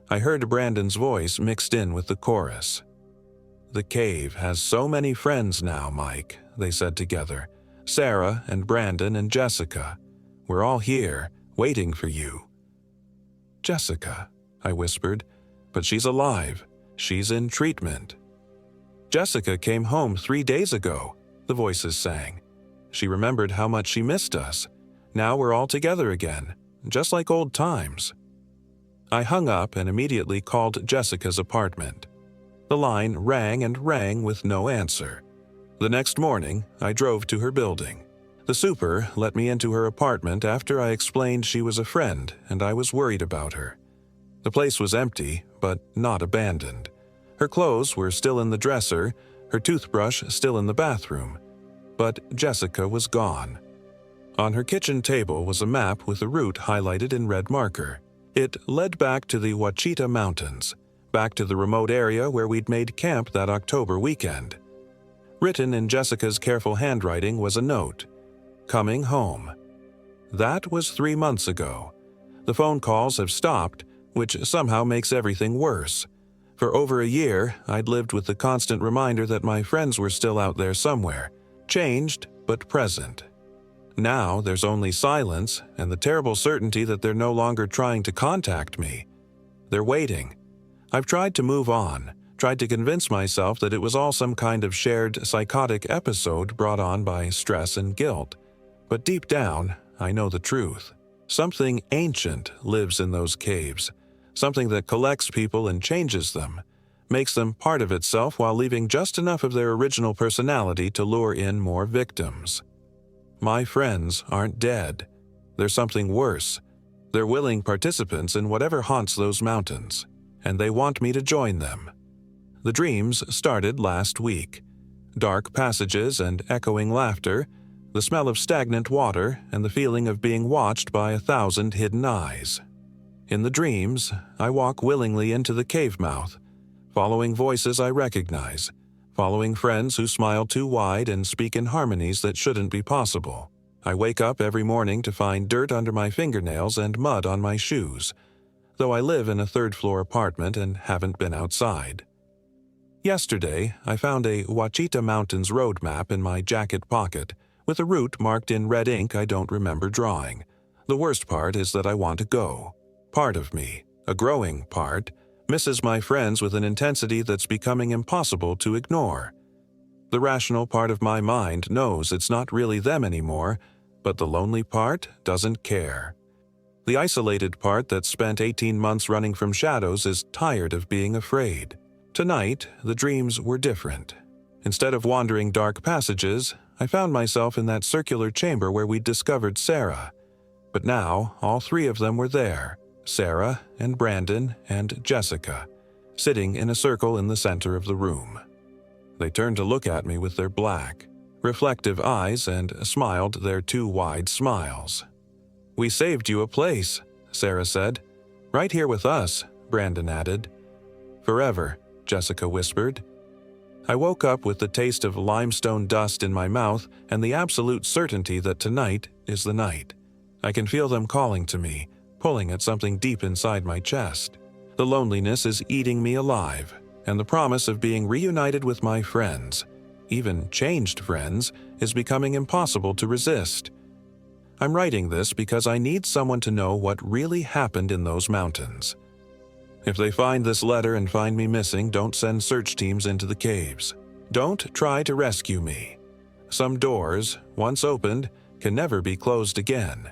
I heard Brandon's voice mixed in with the chorus. "The cave has so many friends now, Mike," they said together. "Sarah and Brandon and Jessica. We're all here, waiting for you." "Jessica," I whispered, "but she's alive. She's in treatment." "Jessica came home 3 days ago," the voices sang. "She remembered how much she missed us. Now we're all together again, just like old times." I hung up and immediately called Jessica's apartment. The line rang and rang with no answer. The next morning, I drove to her building. The super let me into her apartment after I explained she was a friend and I was worried about her. The place was empty, but not abandoned. Her clothes were still in the dresser, her toothbrush still in the bathroom. But Jessica was gone. On her kitchen table was a map with a route highlighted in red marker. It led back to the Wacita Mountains, back to the remote area where we'd made camp that October weekend. Written in Jessica's careful handwriting was a note, "Coming home." That was 3 months ago. The phone calls have stopped, which somehow makes everything worse. For over a year, I'd lived with the constant reminder that my friends were still out there somewhere, changed but present. Now there's only silence and the terrible certainty that they're no longer trying to contact me. They're waiting. I've tried to move on, tried to convince myself that it was all some kind of shared psychotic episode brought on by stress and guilt. But deep down, I know the truth. Something ancient lives in those caves, something that collects people and changes them, makes them part of itself while leaving just enough of their original personality to lure in more victims. My friends aren't dead. They're something worse. They're willing participants in whatever haunts those mountains, and they want me to join them. The dreams started last week. Dark passages and echoing laughter, the smell of stagnant water, and the feeling of being watched by 1,000 hidden eyes. In the dreams, I walk willingly into the cave mouth, following voices I recognize, following friends who smile too wide and speak in harmonies that shouldn't be possible. I wake up every morning to find dirt under my fingernails and mud on my shoes, though I live in a third-floor apartment and haven't been outside. Yesterday, I found a Wacita Mountains road map in my jacket pocket, with a route marked in red ink I don't remember drawing. The worst part is that I want to go. Part of me, a growing part, misses my friends with an intensity that's becoming impossible to ignore. The rational part of my mind knows it's not really them anymore, but the lonely part doesn't care. The isolated part that spent 18 months running from shadows is tired of being afraid. Tonight, the dreams were different. Instead of wandering dark passages, I found myself in that circular chamber where we'd discovered Sarah. But now, all 3 of them were there. Sarah and Brandon and Jessica, sitting in a circle in the center of the room. They turned to look at me with their black, reflective eyes and smiled their 2 wide smiles. "We saved you a place," Sarah said. "Right here with us," Brandon added. "Forever," Jessica whispered. I woke up with the taste of limestone dust in my mouth and the absolute certainty that tonight is the night. I can feel them calling to me, pulling at something deep inside my chest. The loneliness is eating me alive, and the promise of being reunited with my friends, even changed friends, is becoming impossible to resist. I'm writing this because I need someone to know what really happened in those mountains. If they find this letter and find me missing, don't send search teams into the caves. Don't try to rescue me. Some doors, once opened, can never be closed again.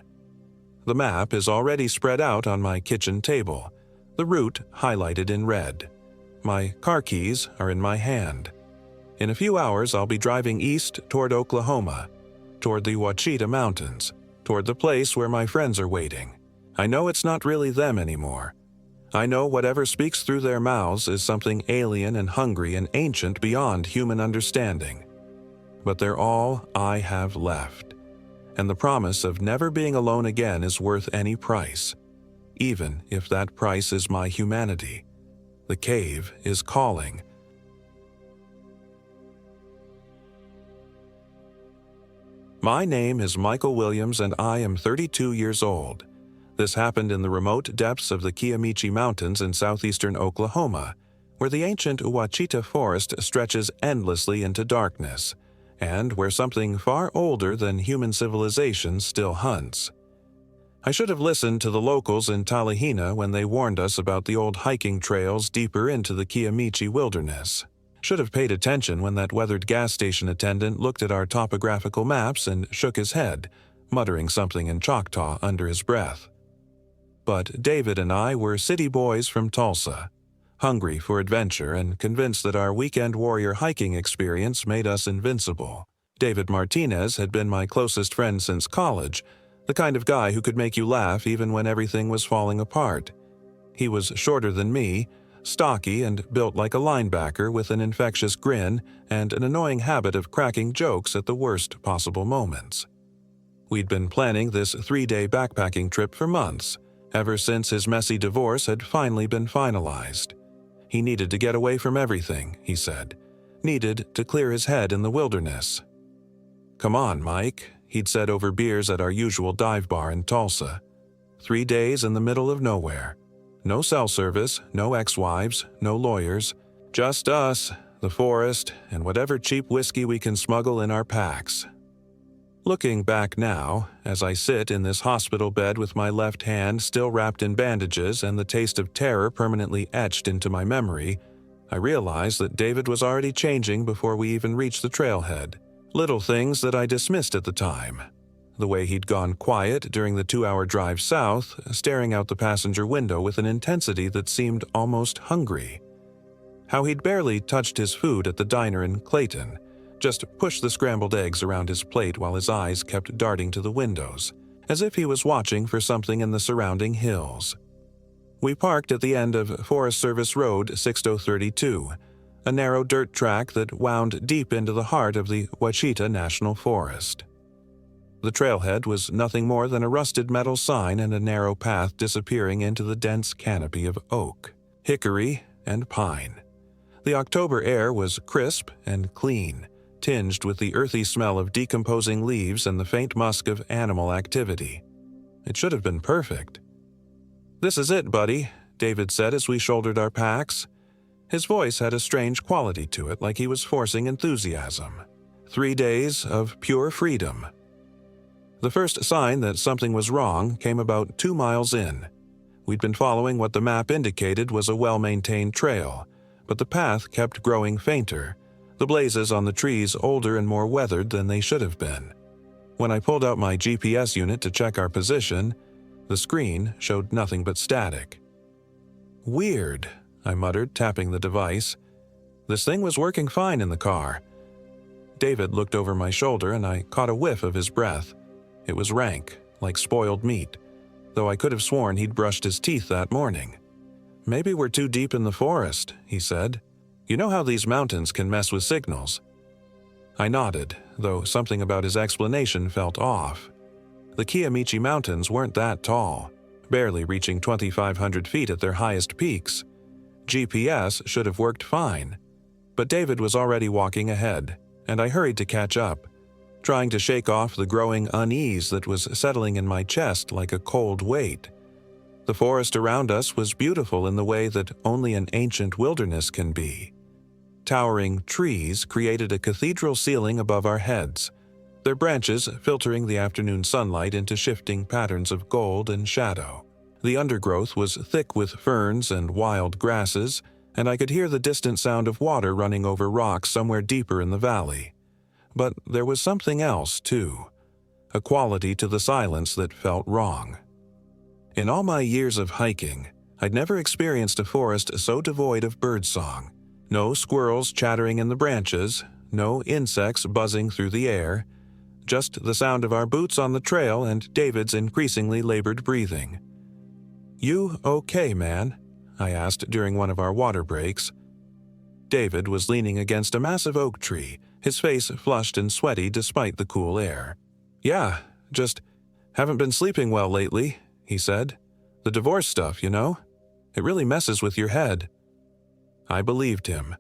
The map is already spread out on my kitchen table, the route highlighted in red. My car keys are in my hand. In a few hours, I'll be driving east toward Oklahoma, toward the Wacita Mountains, toward the place where my friends are waiting. I know it's not really them anymore. I know whatever speaks through their mouths is something alien and hungry and ancient beyond human understanding. But they're all I have left, and the promise of never being alone again is worth any price, even if that price is my humanity. The cave is calling. My name is Michael Williams and I am 32 years old. This happened in the remote depths of the Kiamichi Mountains in southeastern Oklahoma, where the ancient Wacita forest stretches endlessly into darkness, and where something far older than human civilization still hunts. I should have listened to the locals in Talihina when they warned us about the old hiking trails deeper into the Kiamichi wilderness. Should have paid attention when that weathered gas station attendant looked at our topographical maps and shook his head, muttering something in Choctaw under his breath. But David and I were city boys from Tulsa, hungry for adventure and convinced that our weekend warrior hiking experience made us invincible. David Martinez had been my closest friend since college, the kind of guy who could make you laugh even when everything was falling apart. He was shorter than me, stocky and built like a linebacker with an infectious grin and an annoying habit of cracking jokes at the worst possible moments. We'd been planning this 3-day backpacking trip for months, ever since his messy divorce had finally been finalized. He needed to get away from everything, he said. Needed to clear his head in the wilderness. "Come on, Mike," he'd said over beers at our usual dive bar in Tulsa. 3 days in the middle of nowhere. No cell service, no ex-wives, no lawyers. Just us, the forest, and whatever cheap whiskey we can smuggle in our packs. Looking back now, as I sit in this hospital bed with my left hand still wrapped in bandages and the taste of terror permanently etched into my memory, I realize that David was already changing before we even reached the trailhead. Little things that I dismissed at the time. The way he'd gone quiet during the 2-hour drive south, staring out the passenger window with an intensity that seemed almost hungry. How he'd barely touched his food at the diner in Clayton, just pushed the scrambled eggs around his plate while his eyes kept darting to the windows, as if he was watching for something in the surrounding hills. We parked at the end of Forest Service Road 6032, a narrow dirt track that wound deep into the heart of the Wacita National Forest. The trailhead was nothing more than a rusted metal sign and a narrow path disappearing into the dense canopy of oak, hickory, and pine. The October air was crisp and clean, tinged with the earthy smell of decomposing leaves and the faint musk of animal activity. It should have been perfect. "This is it, buddy," David said as we shouldered our packs. His voice had a strange quality to it, like he was forcing enthusiasm. 3 days of pure freedom. The first sign that something was wrong came about 2 miles in. We'd been following what the map indicated was a well-maintained trail, but the path kept growing fainter, the blazes on the trees older and more weathered than they should have been. When I pulled out my GPS unit to check our position, the screen showed nothing but static. "Weird," I muttered, tapping the device. This thing was working fine in the car. David looked over my shoulder and I caught a whiff of his breath. It was rank, like spoiled meat, though I could have sworn he'd brushed his teeth that morning. "Maybe we're too deep in the forest," he said. "You know how these mountains can mess with signals." I nodded, though something about his explanation felt off. The Kiamichi Mountains weren't that tall, barely reaching 2,500 feet at their highest peaks. GPS should have worked fine. But David was already walking ahead, and I hurried to catch up, trying to shake off the growing unease that was settling in my chest like a cold weight. The forest around us was beautiful in the way that only an ancient wilderness can be. Towering trees created a cathedral ceiling above our heads, their branches filtering the afternoon sunlight into shifting patterns of gold and shadow. The undergrowth was thick with ferns and wild grasses, and I could hear the distant sound of water running over rocks somewhere deeper in the valley. But there was something else, too, a quality to the silence that felt wrong. In all my years of hiking, I'd never experienced a forest so devoid of birdsong. No squirrels chattering in the branches, no insects buzzing through the air, just the sound of our boots on the trail and David's increasingly labored breathing. "You okay, man?" I asked during one of our water breaks. David was leaning against a massive oak tree, his face flushed and sweaty despite the cool air. "Yeah, just haven't been sleeping well lately," he said. "The divorce stuff, you know? It really messes with your head." I believed him.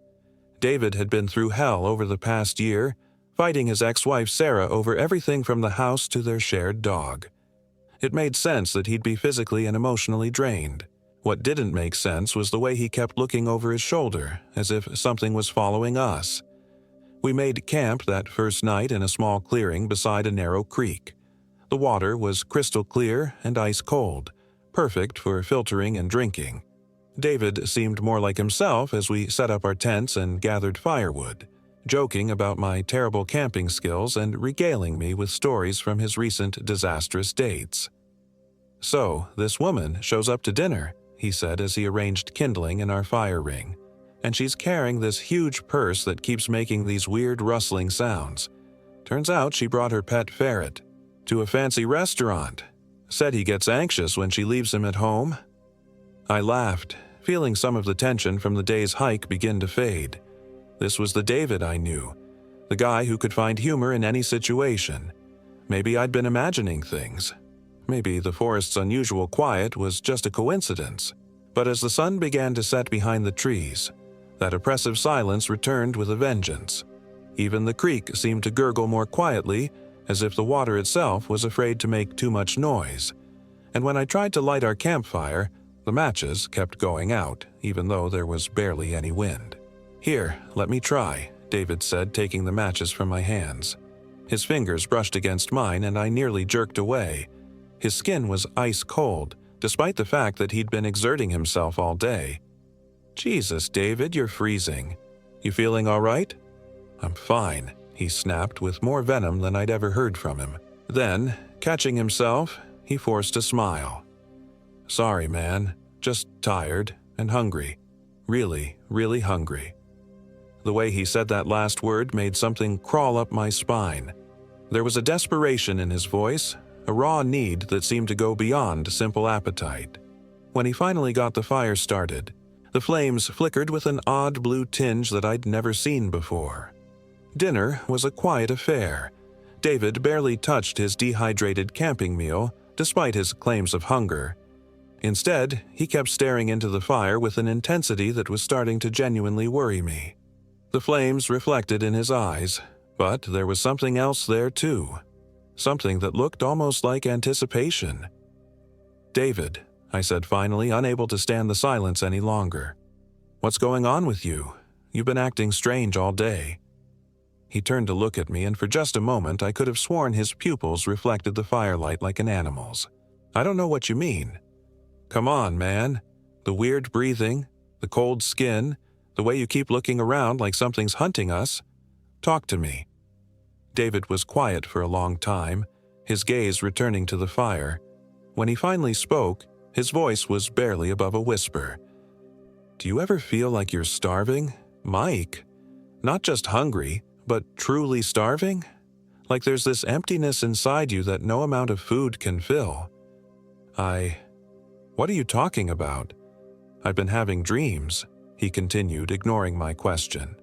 David had been through hell over the past year, fighting his ex-wife Sarah over everything from the house to their shared dog. It made sense that he'd be physically and emotionally drained. What didn't make sense was the way he kept looking over his shoulder, as if something was following us. We made camp that first night in a small clearing beside a narrow creek. The water was crystal clear and ice cold, perfect for filtering and drinking. David seemed more like himself as we set up our tents and gathered firewood, joking about my terrible camping skills and regaling me with stories from his recent disastrous dates. "So, this woman shows up to dinner," he said as he arranged kindling in our fire ring. "And she's carrying this huge purse that keeps making these weird rustling sounds. Turns out she brought her pet ferret to a fancy restaurant. Said he gets anxious when she leaves him at home." I laughed, feeling some of the tension from the day's hike begin to fade. This was the David I knew, the guy who could find humor in any situation. Maybe I'd been imagining things. Maybe the forest's unusual quiet was just a coincidence. But as the sun began to set behind the trees, that oppressive silence returned with a vengeance. Even the creek seemed to gurgle more quietly, as if the water itself was afraid to make too much noise. And when I tried to light our campfire, the matches kept going out, even though there was barely any wind. "Here, let me try," David said, taking the matches from my hands. His fingers brushed against mine, and I nearly jerked away. His skin was ice cold, despite the fact that he'd been exerting himself all day. "Jesus, David, you're freezing. You feeling all right?" "I'm fine," he snapped with more venom than I'd ever heard from him. Then, catching himself, he forced a smile. "Sorry, man. Just tired and hungry. Really, really hungry." The way he said that last word made something crawl up my spine. There was a desperation in his voice, a raw need that seemed to go beyond simple appetite. When he finally got the fire started, the flames flickered with an odd blue tinge that I'd never seen before. Dinner was a quiet affair. David barely touched his dehydrated camping meal, despite his claims of hunger. Instead, he kept staring into the fire with an intensity that was starting to genuinely worry me. The flames reflected in his eyes, but there was something else there too. Something that looked almost like anticipation. "David," I said finally, unable to stand the silence any longer. "What's going on with you? You've been acting strange all day." He turned to look at me, and for just a moment I could have sworn his pupils reflected the firelight like an animal's. "I don't know what you mean." "Come on, man. The weird breathing, the cold skin, the way you keep looking around like something's hunting us. Talk to me." David was quiet for a long time, his gaze returning to the fire. When he finally spoke, his voice was barely above a whisper. "Do you ever feel like you're starving, Mike? Not just hungry, but truly starving? Like there's this emptiness inside you that no amount of food can fill." "What are you talking about?" "I've been having dreams," he continued, ignoring my question.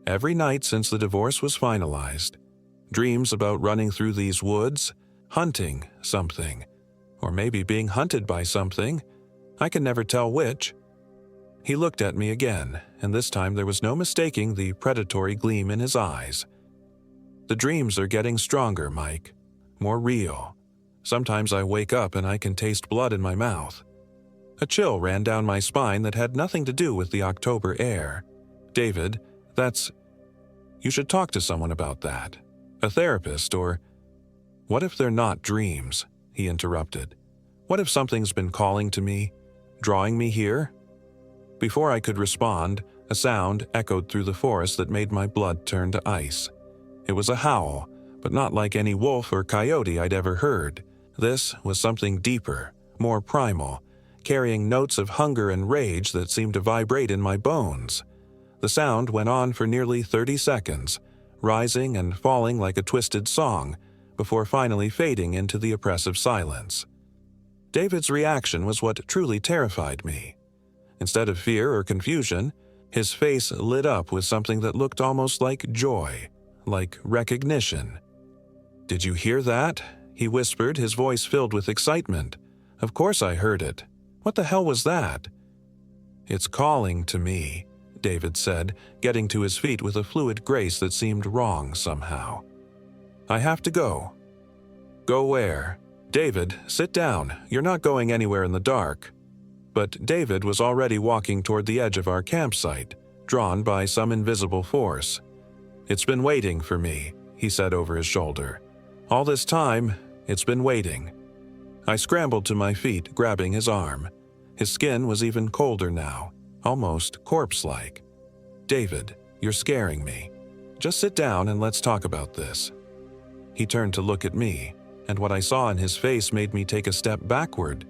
"Every night since the divorce was finalized. Dreams about running through these woods, hunting something, or maybe being hunted by something. I can never tell which." He looked at me again, and this time there was no mistaking the predatory gleam in his eyes. "The dreams are getting stronger, Mike. More real. Sometimes I wake up and I can taste blood in my mouth." A chill ran down my spine that had nothing to do with the October air. "David, you should talk to someone about that. A therapist or—" "What if they're not dreams?" he interrupted. "What if something's been calling to me, drawing me here?" Before I could respond, a sound echoed through the forest that made my blood turn to ice. It was a howl, but not like any wolf or coyote I'd ever heard. This was something deeper, more primal, carrying notes of hunger and rage that seemed to vibrate in my bones. The sound went on for nearly 30 seconds, rising and falling like a twisted song, before finally fading into the oppressive silence. David's reaction was what truly terrified me. Instead of fear or confusion, his face lit up with something that looked almost like joy, like recognition. "Did you hear that?" he whispered, his voice filled with excitement. "Of course I heard it. What the hell was that?" "It's calling to me," David said, getting to his feet with a fluid grace that seemed wrong somehow. "I have to go." "Go where?" "David, sit down. You're not going anywhere in the dark." But David was already walking toward the edge of our campsite, drawn by some invisible force. "It's been waiting for me," he said over his shoulder. "All this time, It's been waiting." I scrambled to my feet, grabbing his arm. His skin was even colder now, almost corpse-like. "David, you're scaring me. Just sit down and let's talk about this." He turned to look at me, and what I saw in his face made me take a step backward.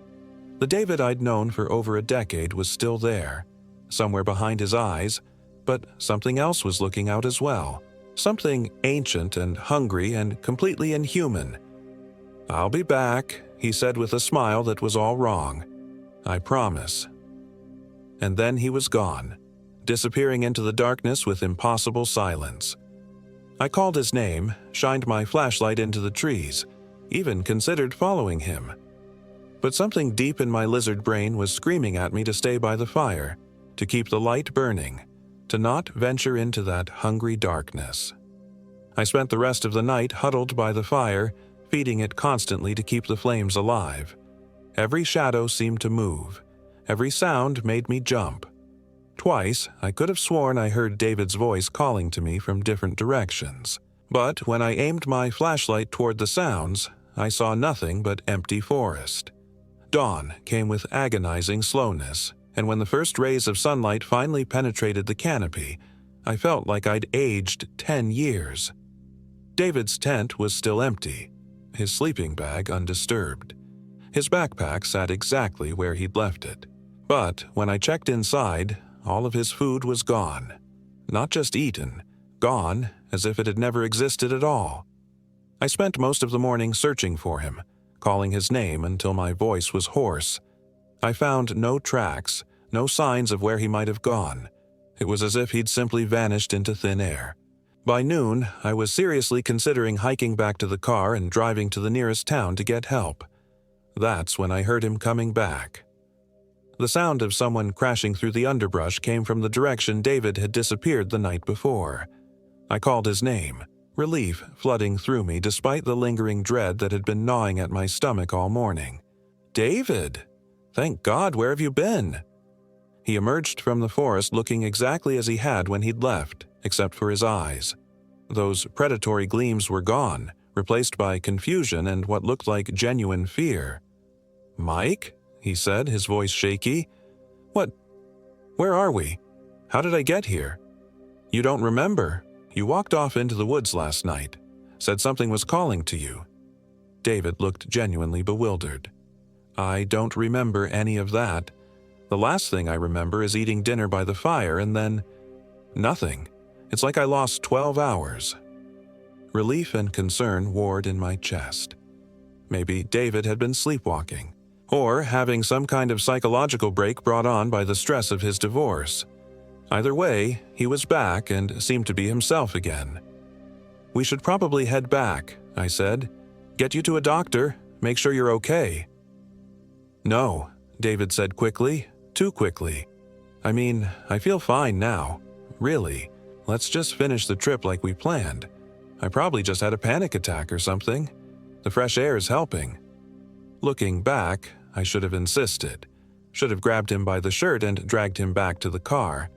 The David I'd known for over a decade was still there, somewhere behind his eyes, but something else was looking out as well. Something ancient and hungry and completely inhuman. "I'll be back," he said with a smile that was all wrong. "I promise." And then he was gone, disappearing into the darkness with impossible silence. I called his name, shined my flashlight into the trees, even considered following him. But something deep in my lizard brain was screaming at me to stay by the fire, to keep the light burning, to not venture into that hungry darkness. I spent the rest of the night huddled by the fire, feeding it constantly to keep the flames alive. Every shadow seemed to move. Every sound made me jump. Twice, I could have sworn I heard David's voice calling to me from different directions. But when I aimed my flashlight toward the sounds, I saw nothing but empty forest. Dawn came with agonizing slowness, and when the first rays of sunlight finally penetrated the canopy, I felt like I'd aged 10 years. David's tent was still empty, his sleeping bag undisturbed. His backpack sat exactly where he'd left it. But when I checked inside, all of his food was gone. Not just eaten, gone as if it had never existed at all. I spent most of the morning searching for him, calling his name until my voice was hoarse. I found no tracks, no signs of where he might have gone. It was as if he'd simply vanished into thin air. By noon, I was seriously considering hiking back to the car and driving to the nearest town to get help. That's when I heard him coming back. The sound of someone crashing through the underbrush came from the direction David had disappeared the night before. I called his name, relief flooding through me despite the lingering dread that had been gnawing at my stomach all morning. "David! Thank God, where have you been?" He emerged from the forest looking exactly as he had when he'd left, except for his eyes. Those predatory gleams were gone, replaced by confusion and what looked like genuine fear. "Mike?" he said, his voice shaky. "What? Where are we? How did I get here? You don't remember? You walked off into the woods last night, said something was calling to you." David looked genuinely bewildered. "I don't remember any of that. The last thing I remember is eating dinner by the fire and then nothing. It's like I lost 12 hours. Relief and concern warred in my chest. Maybe David had been sleepwalking, or having some kind of psychological break brought on by the stress of his divorce. Either way, he was back and seemed to be himself again. "We should probably head back," I said. "Get you to a doctor, make sure you're okay." "No," David said quickly, too quickly. "I mean, I feel fine now. Really, let's just finish the trip like we planned. I probably just had a panic attack or something. The fresh air is helping." Looking back, I should have insisted. Should have grabbed him by the shirt and dragged him back to the car.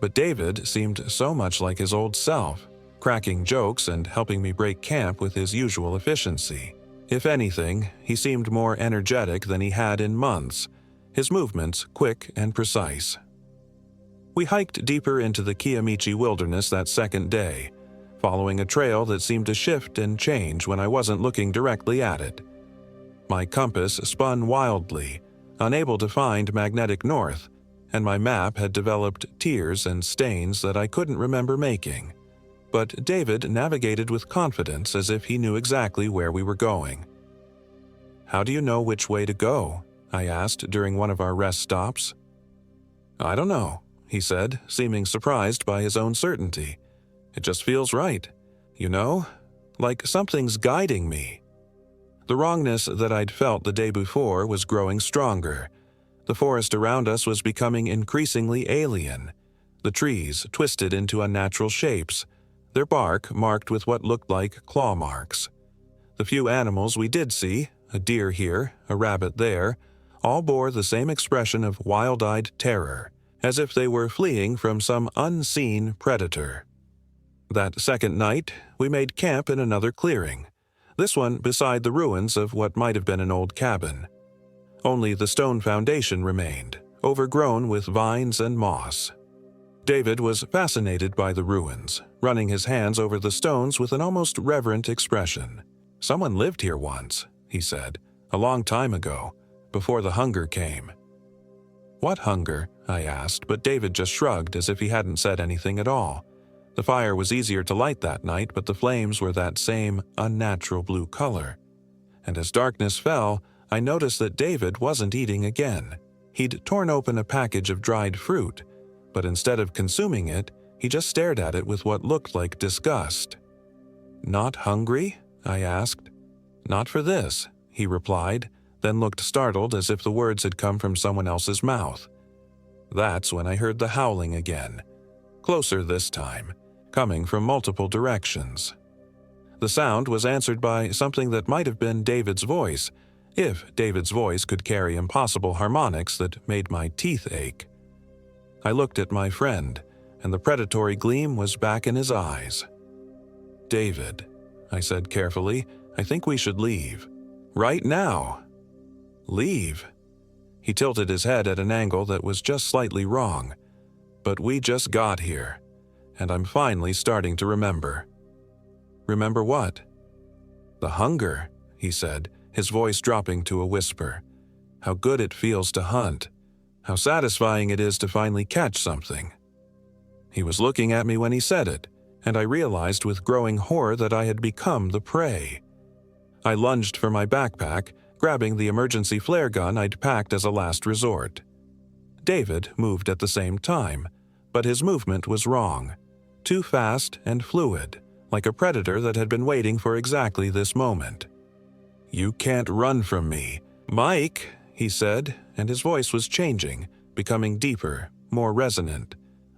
But David seemed so much like his old self, cracking jokes and helping me break camp with his usual efficiency. If anything, he seemed more energetic than he had in months, his movements quick and precise. We hiked deeper into the Kiamichi wilderness that second day, following a trail that seemed to shift and change when I wasn't looking directly at it. My compass spun wildly, unable to find magnetic north, and my map had developed tears and stains that I couldn't remember making. But David navigated with confidence as if he knew exactly where we were going. "How do you know which way to go?" I asked during one of our rest stops. "I don't know," he said, seeming surprised by his own certainty. "It just feels right. You know, like something's guiding me." The wrongness that I'd felt the day before was growing stronger. The forest around us was becoming increasingly alien. The trees twisted into unnatural shapes, their bark marked with what looked like claw marks. The few animals we did see, a deer here, a rabbit there, all bore the same expression of wild-eyed terror, as if they were fleeing from some unseen predator. That second night, we made camp in another clearing. this one beside the ruins of what might have been an old cabin. Only the stone foundation remained, overgrown with vines and moss. David was fascinated by the ruins, running his hands over the stones with an almost reverent expression. "Someone lived here once," he said, "a long time ago, before the hunger came." "What hunger?" I asked, but David just shrugged as if he hadn't said anything at all. The fire was easier to light that night, but the flames were that same unnatural blue color. And as darkness fell, I noticed that David wasn't eating again. He'd torn open a package of dried fruit, but instead of consuming it, he just stared at it with what looked like disgust. "Not hungry?" I asked. "Not for this," he replied, then looked startled as if the words had come from someone else's mouth. That's when I heard the howling again, closer this time, coming from multiple directions. The sound was answered by something that might have been David's voice, if David's voice could carry impossible harmonics that made my teeth ache. I looked at my friend, and the predatory gleam was back in his eyes. "David," I said carefully, "I think we should leave. Right now." "Leave?" He tilted his head at an angle that was just slightly wrong. "But we just got here, and I'm finally starting to remember." "Remember what?" "The hunger," he said, his voice dropping to a whisper. "How good it feels to hunt. How satisfying it is to finally catch something." He was looking at me when he said it, and I realized with growing horror that I had become the prey. I lunged for my backpack, grabbing the emergency flare gun I'd packed as a last resort. David moved at the same time, but his movement was wrong. Too fast and fluid, like a predator that had been waiting for exactly this moment. "You can't run from me, Mike," he said, and his voice was changing, becoming deeper, more resonant.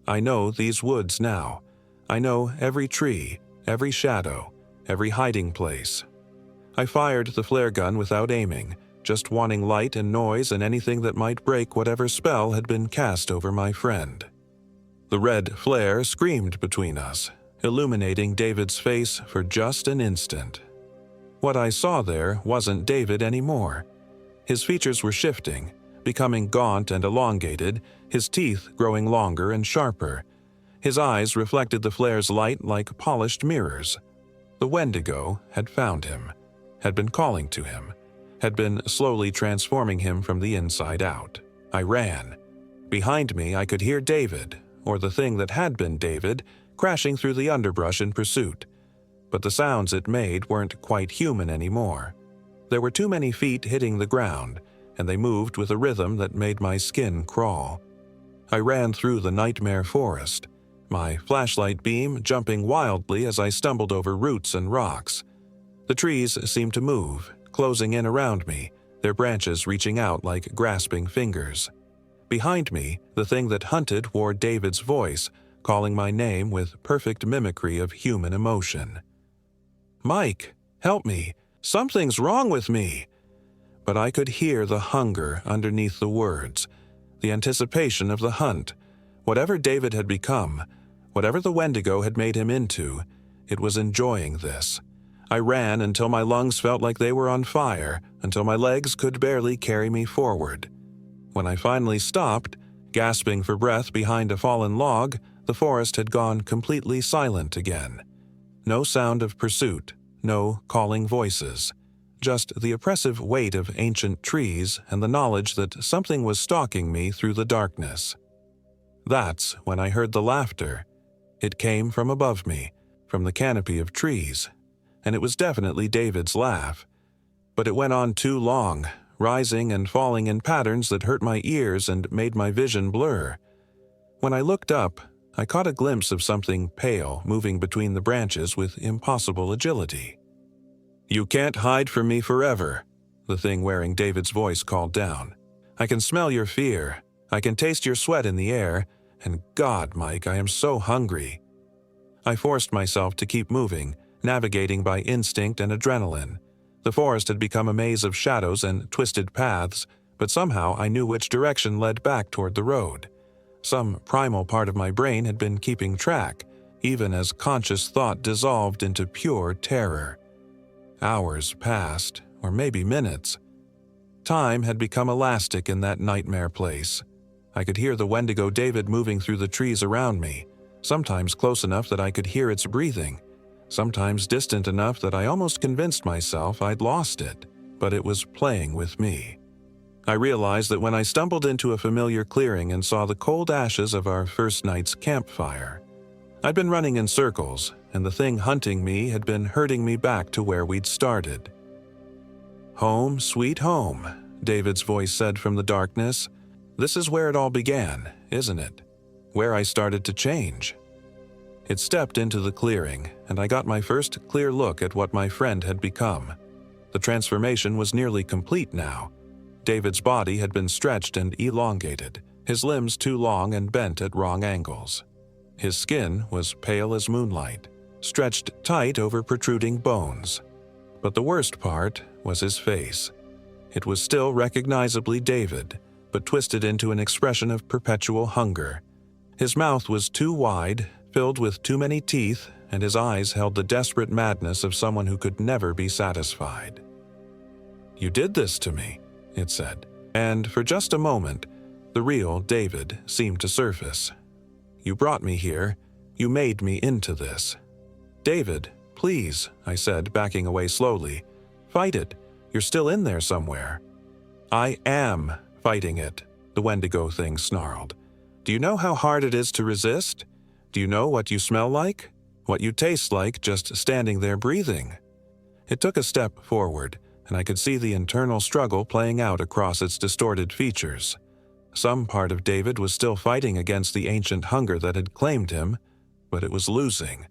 "I know these woods now. I know every tree, every shadow, every hiding place." I fired the flare gun without aiming, just wanting light and noise and anything that might break whatever spell had been cast over my friend. The red flare screamed between us, illuminating David's face for just an instant. What I saw there wasn't David anymore. His features were shifting, becoming gaunt and elongated, his teeth growing longer and sharper. His eyes reflected the flare's light like polished mirrors. The Wendigo had found him, had been calling to him, had been slowly transforming him from the inside out. I ran. Behind me I could hear David, or the thing that had been David, crashing through the underbrush in pursuit. But the sounds it made weren't quite human anymore. There were too many feet hitting the ground, and they moved with a rhythm that made my skin crawl. I ran through the nightmare forest, my flashlight beam jumping wildly as I stumbled over roots and rocks. The trees seemed to move, closing in around me, their branches reaching out like grasping fingers. Behind me, the thing that hunted wore David's voice, calling my name with perfect mimicry of human emotion. "Mike, help me! Something's wrong with me!" But I could hear the hunger underneath the words, the anticipation of the hunt. Whatever David had become, whatever the Wendigo had made him into, it was enjoying this. I ran until my lungs felt like they were on fire, until my legs could barely carry me forward. When I finally stopped, gasping for breath behind a fallen log, the forest had gone completely silent again. No sound of pursuit, no calling voices, just the oppressive weight of ancient trees and the knowledge that something was stalking me through the darkness. That's when I heard the laughter. It came from above me, from the canopy of trees, and it was definitely David's laugh. But it went on too long, rising and falling in patterns that hurt my ears and made my vision blur. When I looked up, I caught a glimpse of something pale moving between the branches with impossible agility. "You can't hide from me forever," the thing wearing David's voice called down. "I can smell your fear. I can taste your sweat in the air, and God, Mike, I am so hungry." I forced myself to keep moving, navigating by instinct and adrenaline. The forest had become a maze of shadows and twisted paths, but somehow I knew which direction led back toward the road. Some primal part of my brain had been keeping track, even as conscious thought dissolved into pure terror. Hours passed, or maybe minutes. Time had become elastic in that nightmare place. I could hear the Wendigo David moving through the trees around me, sometimes close enough that I could hear its breathing, sometimes distant enough that I almost convinced myself I'd lost it, but it was playing with me. I realized that when I stumbled into a familiar clearing and saw the cold ashes of our first night's campfire. I'd been running in circles, and the thing hunting me had been herding me back to where we'd started. "Home, sweet home," David's voice said from the darkness. "This is where it all began, isn't it? Where I started to change." It stepped into the clearing, and I got my first clear look at what my friend had become. The transformation was nearly complete now. David's body had been stretched and elongated, his limbs too long and bent at wrong angles. His skin was pale as moonlight, stretched tight over protruding bones. But the worst part was his face. It was still recognizably David, but twisted into an expression of perpetual hunger. His mouth was too wide, filled with too many teeth, and his eyes held the desperate madness of someone who could never be satisfied. "You did this to me," it said, and for just a moment, the real David seemed to surface. "You brought me here. You made me into this." "David, please," I said, backing away slowly. "Fight it. You're still in there somewhere." "I am fighting it," the Wendigo thing snarled. "Do you know how hard it is to resist? Do you know what you smell like? What you taste like just standing there breathing?" It took a step forward, and I could see the internal struggle playing out across its distorted features. Some part of David was still fighting against the ancient hunger that had claimed him, but it was losing.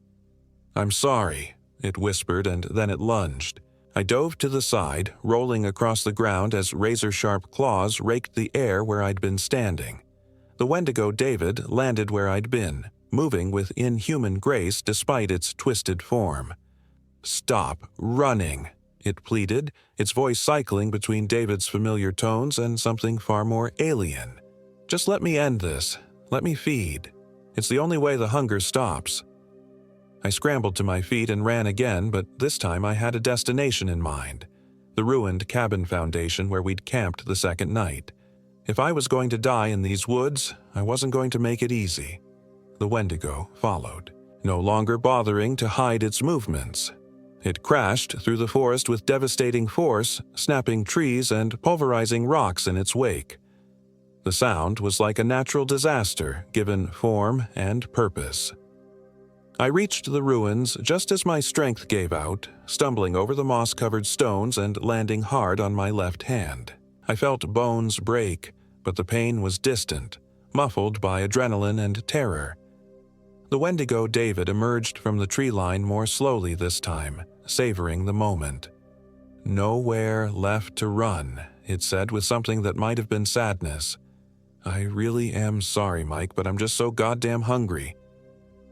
"I'm sorry," it whispered, and then it lunged. I dove to the side, rolling across the ground as razor-sharp claws raked the air where I'd been standing. The Wendigo David landed where I'd been, moving with inhuman grace despite its twisted form. "Stop running," it pleaded, its voice cycling between David's familiar tones and something far more alien. "Just let me end this. Let me feed. It's the only way the hunger stops." I scrambled to my feet and ran again, but this time I had a destination in mind. The ruined cabin foundation where we'd camped the second night. If I was going to die in these woods, I wasn't going to make it easy. The Wendigo followed, no longer bothering to hide its movements. It crashed through the forest with devastating force, snapping trees and pulverizing rocks in its wake. The sound was like a natural disaster given form and purpose. I reached the ruins just as my strength gave out, stumbling over the moss-covered stones and landing hard on my left hand. I felt bones break, but the pain was distant, muffled by adrenaline and terror. The Wendigo David emerged from the tree line more slowly this time, savoring the moment. "Nowhere left to run," it said with something that might have been sadness. "I really am sorry, Mike, but I'm just so goddamn hungry."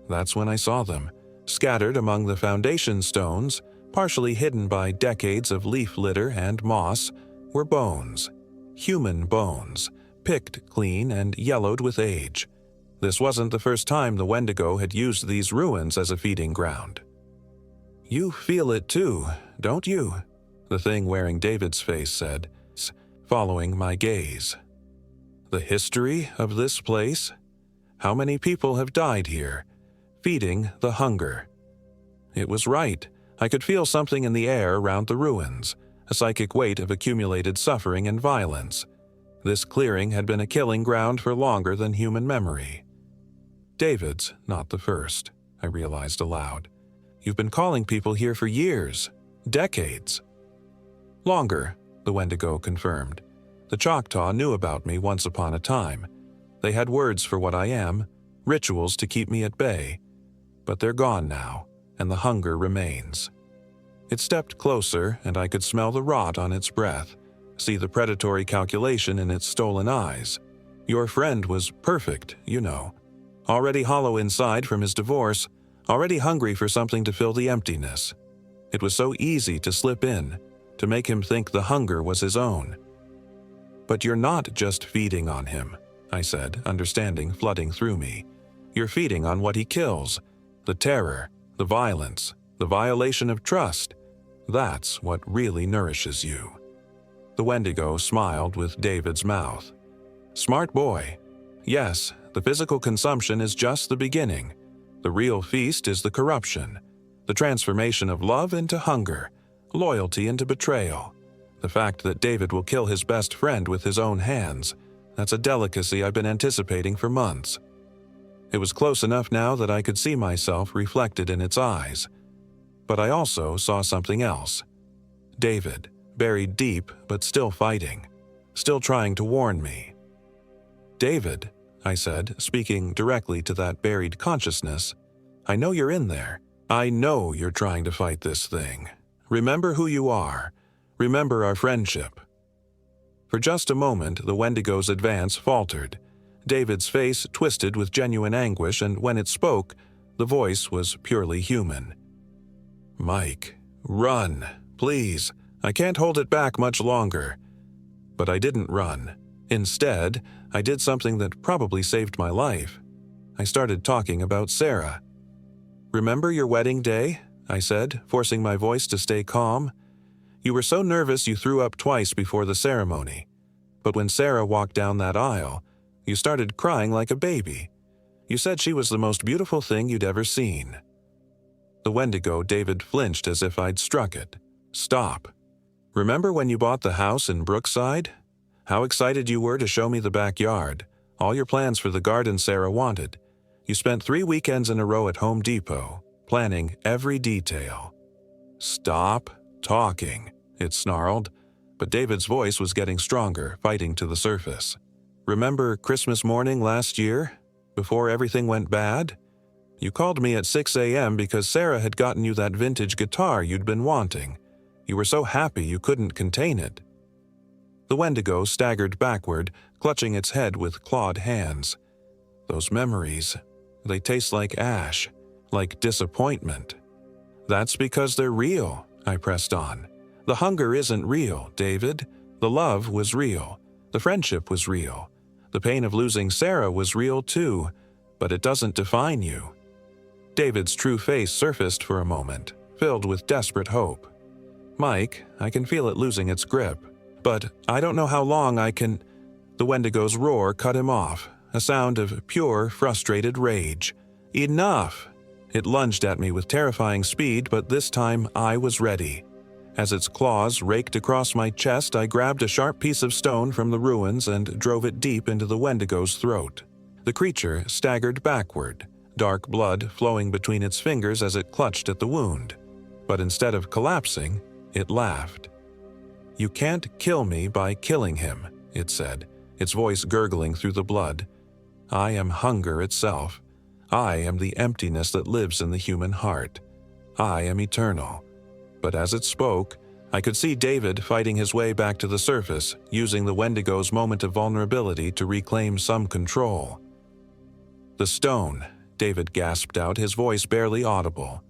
That's when I saw them. Scattered among the foundation stones, partially hidden by decades of leaf litter and moss, were bones. Human bones, picked clean and yellowed with age. This wasn't the first time the Wendigo had used these ruins as a feeding ground. "You feel it too, don't you?" the thing wearing David's face said, following my gaze. "The history of this place? How many people have died here, feeding the hunger?" It was right. I could feel something in the air around the ruins, a psychic weight of accumulated suffering and violence. This clearing had been a killing ground for longer than human memory. "David's not the first," I realized aloud. "You've been calling people here for years, decades." "Longer," the Wendigo confirmed. "The Choctaw knew about me once upon a time. They had words for what I am, rituals to keep me at bay. But they're gone now, and the hunger remains." It stepped closer, and I could smell the rot on its breath, see the predatory calculation in its stolen eyes. Your friend was perfect, you know. Already hollow inside from his divorce, already hungry for something to fill the emptiness. It was so easy to slip in, to make him think the hunger was his own. "But you're not just feeding on him," I said, understanding flooding through me. "You're feeding on what he kills. The terror, the violence, the violation of trust. That's what really nourishes you." The Wendigo smiled with David's mouth. "Smart boy. Yes, the physical consumption is just the beginning. The real feast is the corruption, the transformation of love into hunger, loyalty into betrayal. The fact that David will kill his best friend with his own hands, that's a delicacy I've been anticipating for months." It was close enough now that I could see myself reflected in its eyes. But I also saw something else. David, buried deep but still fighting, still trying to warn me. "David," I said, speaking directly to that buried consciousness, "I know you're in there. I know you're trying to fight this thing. Remember who you are. Remember our friendship." For just a moment, the Wendigo's advance faltered. David's face twisted with genuine anguish, and when it spoke, the voice was purely human. "Mike, run, please. I can't hold it back much longer." But I didn't run. Instead, I did something that probably saved my life. I started talking about Sarah. "Remember your wedding day?" I said, forcing my voice to stay calm. "You were so nervous you threw up twice before the ceremony. But when Sarah walked down that aisle, you started crying like a baby. You said she was the most beautiful thing you'd ever seen." The Wendigo David flinched as if I'd struck it. "Stop. Remember when you bought the house in Brookside? How excited you were to show me the backyard, all your plans for the garden Sarah wanted. You spent 3 weekends in a row at Home Depot, planning every detail." "Stop talking," it snarled, but David's voice was getting stronger, fighting to the surface. "Remember Christmas morning last year, before everything went bad? You called me at 6 a.m. because Sarah had gotten you that vintage guitar you'd been wanting. You were so happy you couldn't contain it." The Wendigo staggered backward, clutching its head with clawed hands. "Those memories, they taste like ash, like disappointment." "That's because they're real," I pressed on. "The hunger isn't real, David. The love was real. The friendship was real. The pain of losing Sarah was real too, but it doesn't define you." David's true face surfaced for a moment, filled with desperate hope. "Mike, I can feel it losing its grip. But I don't know how long I can—" The Wendigo's roar cut him off, a sound of pure, frustrated rage. "Enough!" It lunged at me with terrifying speed, but this time I was ready. As its claws raked across my chest, I grabbed a sharp piece of stone from the ruins and drove it deep into the Wendigo's throat. The creature staggered backward, dark blood flowing between its fingers as it clutched at the wound. But instead of collapsing, it laughed. "You can't kill me by killing him," it said, its voice gurgling through the blood. "I am hunger itself. I am the emptiness that lives in the human heart. I am eternal." But as it spoke, I could see David fighting his way back to the surface, using the Wendigo's moment of vulnerability to reclaim some control. "The stone," David gasped out, his voice barely audible.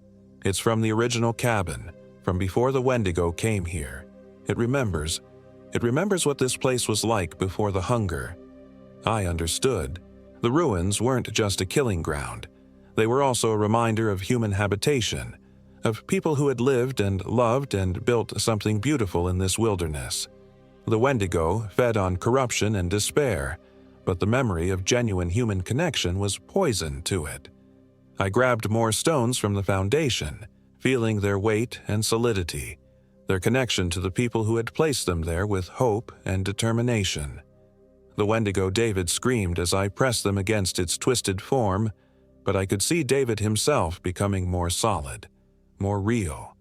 "It's from the original cabin, from before the Wendigo came here. It remembers what this place was like before the hunger." I understood. The ruins weren't just a killing ground. They were also a reminder of human habitation, of people who had lived and loved and built something beautiful in this wilderness. The Wendigo fed on corruption and despair, but the memory of genuine human connection was poison to it. I grabbed more stones from the foundation, feeling their weight and solidity, their connection to the people who had placed them there with hope and determination. The Wendigo David screamed as I pressed them against its twisted form, but I could see David himself becoming more solid, more real.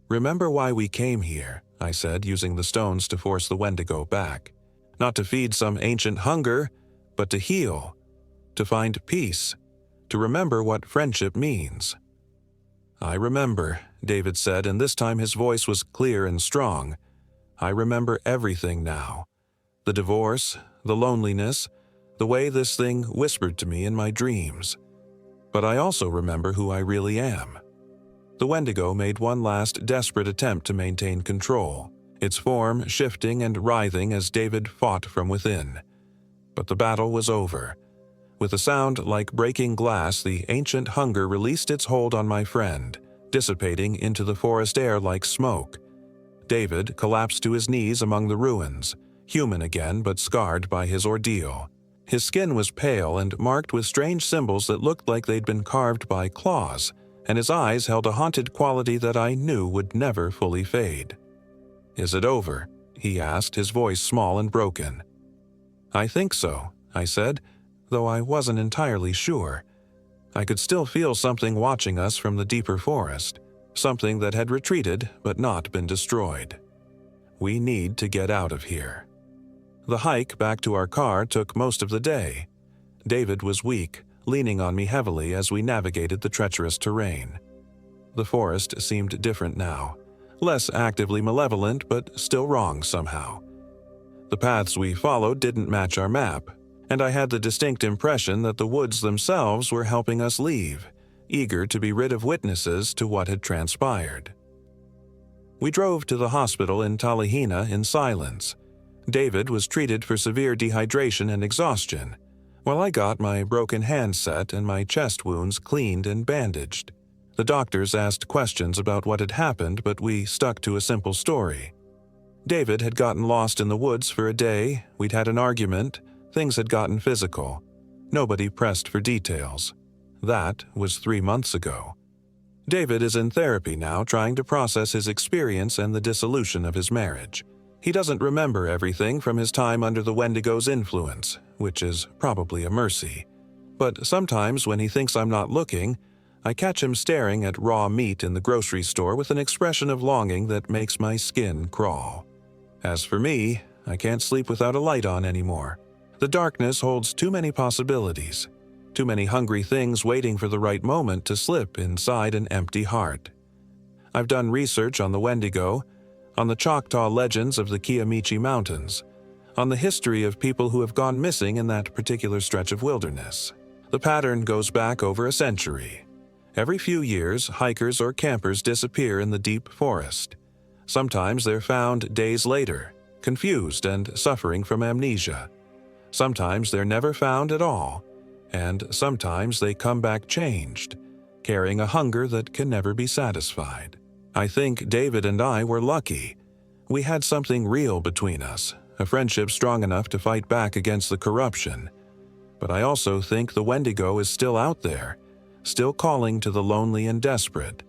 "Remember why we came here," I said, using the stones to force the Wendigo back. "Not to feed some ancient hunger, but to heal, to find peace, to remember what friendship means." "I remember," David said, and this time his voice was clear and strong. "I remember everything now. The divorce, the loneliness, the way this thing whispered to me in my dreams. But I also remember who I really am." The Wendigo made one last desperate attempt to maintain control, its form shifting and writhing as David fought from within. But the battle was over. With a sound like breaking glass, the ancient hunger released its hold on my friend, dissipating into the forest air like smoke. David collapsed to his knees among the ruins, human again but scarred by his ordeal. His skin was pale and marked with strange symbols that looked like they'd been carved by claws, and his eyes held a haunted quality that I knew would never fully fade. "Is it over?" he asked, his voice small and broken. "I think so," I said, though I wasn't entirely sure. I could still feel something watching us from the deeper forest, something that had retreated but not been destroyed. We need to get out of here. The hike back to our car took most of the day. David was weak, leaning on me heavily as we navigated the treacherous terrain. The forest seemed different now, less actively malevolent but still wrong somehow. The paths we followed didn't match our map, and I had the distinct impression that the woods themselves were helping us leave, eager to be rid of witnesses to what had transpired. We drove to the hospital in Talihina in silence. David was treated for severe dehydration and exhaustion, while I got my broken hand set and my chest wounds cleaned and bandaged. The doctors asked questions about what had happened, but we stuck to a simple story. David had gotten lost in the woods for a day, we'd had an argument, things had gotten physical. Nobody pressed for details. That was 3 months ago. David is in therapy now, trying to process his experience and the dissolution of his marriage. He doesn't remember everything from his time under the Wendigo's influence, which is probably a mercy. But sometimes when he thinks I'm not looking, I catch him staring at raw meat in the grocery store with an expression of longing that makes my skin crawl. As for me, I can't sleep without a light on anymore. The darkness holds too many possibilities, too many hungry things waiting for the right moment to slip inside an empty heart. I've done research on the Wendigo, on the Choctaw legends of the Kiamichi Mountains, on the history of people who have gone missing in that particular stretch of wilderness. The pattern goes back over a century. Every few years, hikers or campers disappear in the deep forest. Sometimes they're found days later, confused and suffering from amnesia. Sometimes they're never found at all, and sometimes they come back changed, carrying a hunger that can never be satisfied. I think David and I were lucky. We had something real between us, a friendship strong enough to fight back against the corruption. But I also think the Wendigo is still out there, still calling to the lonely and desperate,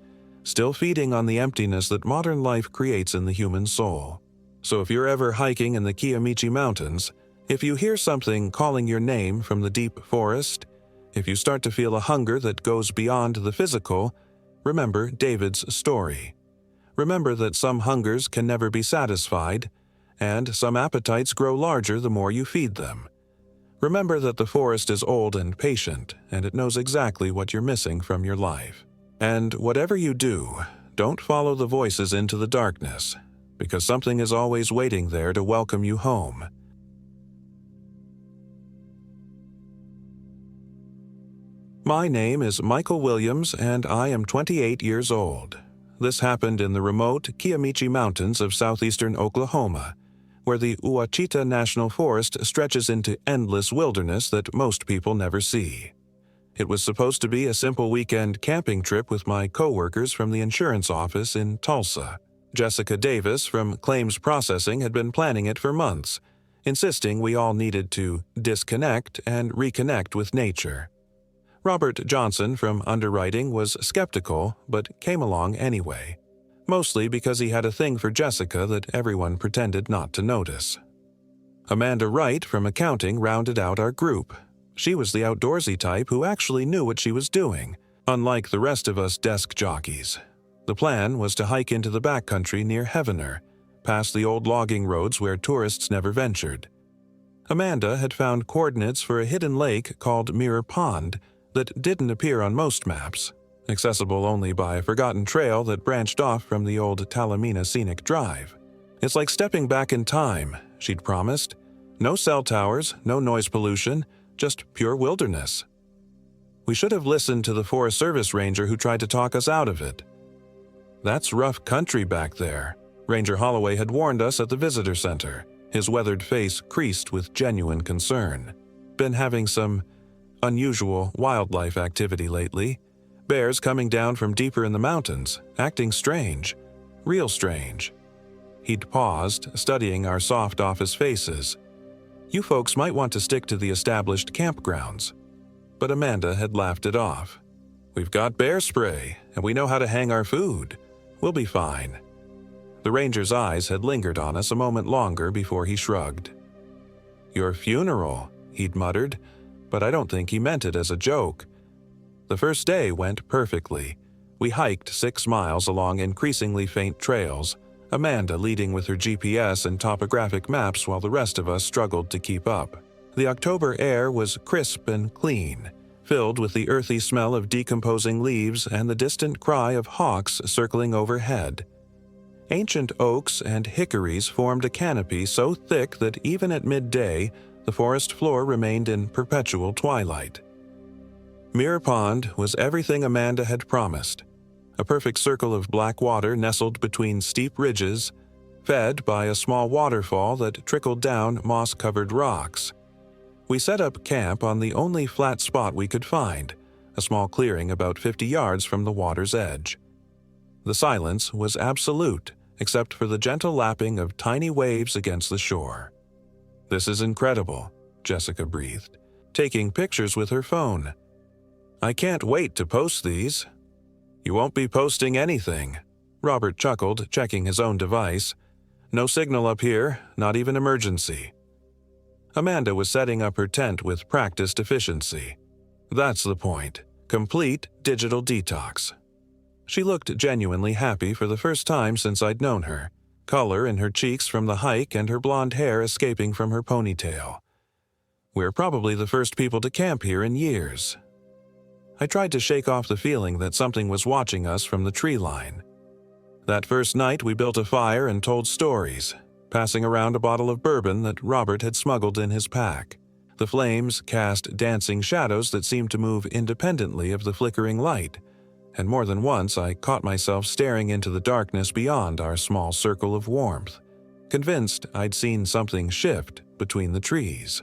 still feeding on the emptiness that modern life creates in the human soul. So if you're ever hiking in the Kiamichi Mountains, if you hear something calling your name from the deep forest, if you start to feel a hunger that goes beyond the physical, remember David's story. Remember that some hungers can never be satisfied, and some appetites grow larger the more you feed them. Remember that the forest is old and patient, and it knows exactly what you're missing from your life. And whatever you do, don't follow the voices into the darkness, because something is always waiting there to welcome you home. My name is Michael Williams, and I am 28 years old. This happened in the remote Kiamichi Mountains of southeastern Oklahoma, where the Wacita National Forest stretches into endless wilderness that most people never see. It was supposed to be a simple weekend camping trip with my coworkers from the insurance office in Tulsa. Jessica Davis from Claims Processing had been planning it for months, insisting we all needed to disconnect and reconnect with nature. Robert Johnson from Underwriting was skeptical, but came along anyway, mostly because he had a thing for Jessica that everyone pretended not to notice. Amanda Wright from Accounting rounded out our group. She was the outdoorsy type who actually knew what she was doing, unlike the rest of us desk jockeys. The plan was to hike into the backcountry near Heavener, past the old logging roads where tourists never ventured. Amanda had found coordinates for a hidden lake called Mirror Pond that didn't appear on most maps, accessible only by a forgotten trail that branched off from the old Talamina Scenic Drive. It's like stepping back in time, she'd promised. No cell towers, no noise pollution, just pure wilderness. We should have listened to the Forest Service ranger who tried to talk us out of it. That's rough country back there, Ranger Holloway had warned us at the visitor center, his weathered face creased with genuine concern. Been having some unusual wildlife activity lately. Bears coming down from deeper in the mountains, acting strange. Real strange. He'd paused, studying our soft office faces. You folks might want to stick to the established campgrounds. But Amanda had laughed it off. We've got bear spray, and we know how to hang our food. We'll be fine. The ranger's eyes had lingered on us a moment longer before he shrugged. Your funeral, he'd muttered, but I don't think he meant it as a joke. The first day went perfectly. We hiked 6 miles along increasingly faint trails, Amanda leading with her GPS and topographic maps while the rest of us struggled to keep up. The October air was crisp and clean, filled with the earthy smell of decomposing leaves and the distant cry of hawks circling overhead. Ancient oaks and hickories formed a canopy so thick that even at midday, the forest floor remained in perpetual twilight. Mirror Pond was everything Amanda had promised. A perfect circle of black water nestled between steep ridges, fed by a small waterfall that trickled down moss-covered rocks. We set up camp on the only flat spot we could find, a small clearing about 50 yards from the water's edge. The silence was absolute, except for the gentle lapping of tiny waves against the shore. This is incredible, Jessica breathed, taking pictures with her phone. I can't wait to post these. You won't be posting anything, Robert chuckled, checking his own device. No signal up here, not even emergency. Amanda was setting up her tent with practiced efficiency. That's the point. Complete digital detox. She looked genuinely happy for the first time since I'd known her, color in her cheeks from the hike and her blonde hair escaping from her ponytail. We're probably the first people to camp here in years. I tried to shake off the feeling that something was watching us from the tree line. That first night we built a fire and told stories, passing around a bottle of bourbon that Robert had smuggled in his pack. The flames cast dancing shadows that seemed to move independently of the flickering light, and more than once I caught myself staring into the darkness beyond our small circle of warmth, convinced I'd seen something shift between the trees.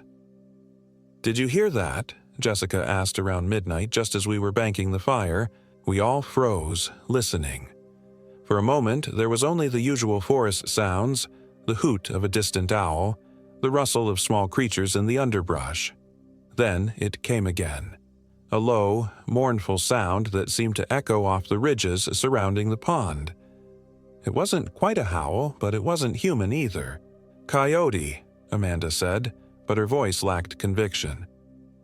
Did you hear that? Jessica asked around midnight just as we were banking the fire. We all froze, listening. For a moment, there was only the usual forest sounds, the hoot of a distant owl, the rustle of small creatures in the underbrush. Then it came again. A low, mournful sound that seemed to echo off the ridges surrounding the pond. It wasn't quite a howl, but it wasn't human either. Coyote, Amanda said, but her voice lacked conviction.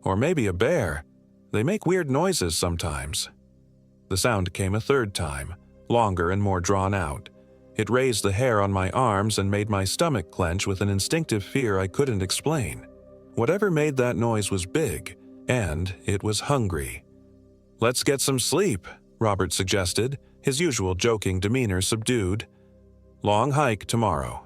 Or maybe a bear. They make weird noises sometimes. The sound came a third time, longer and more drawn out. It raised the hair on my arms and made my stomach clench with an instinctive fear I couldn't explain. Whatever made that noise was big, and it was hungry. Let's get some sleep, Robert suggested, his usual joking demeanor subdued. Long hike tomorrow.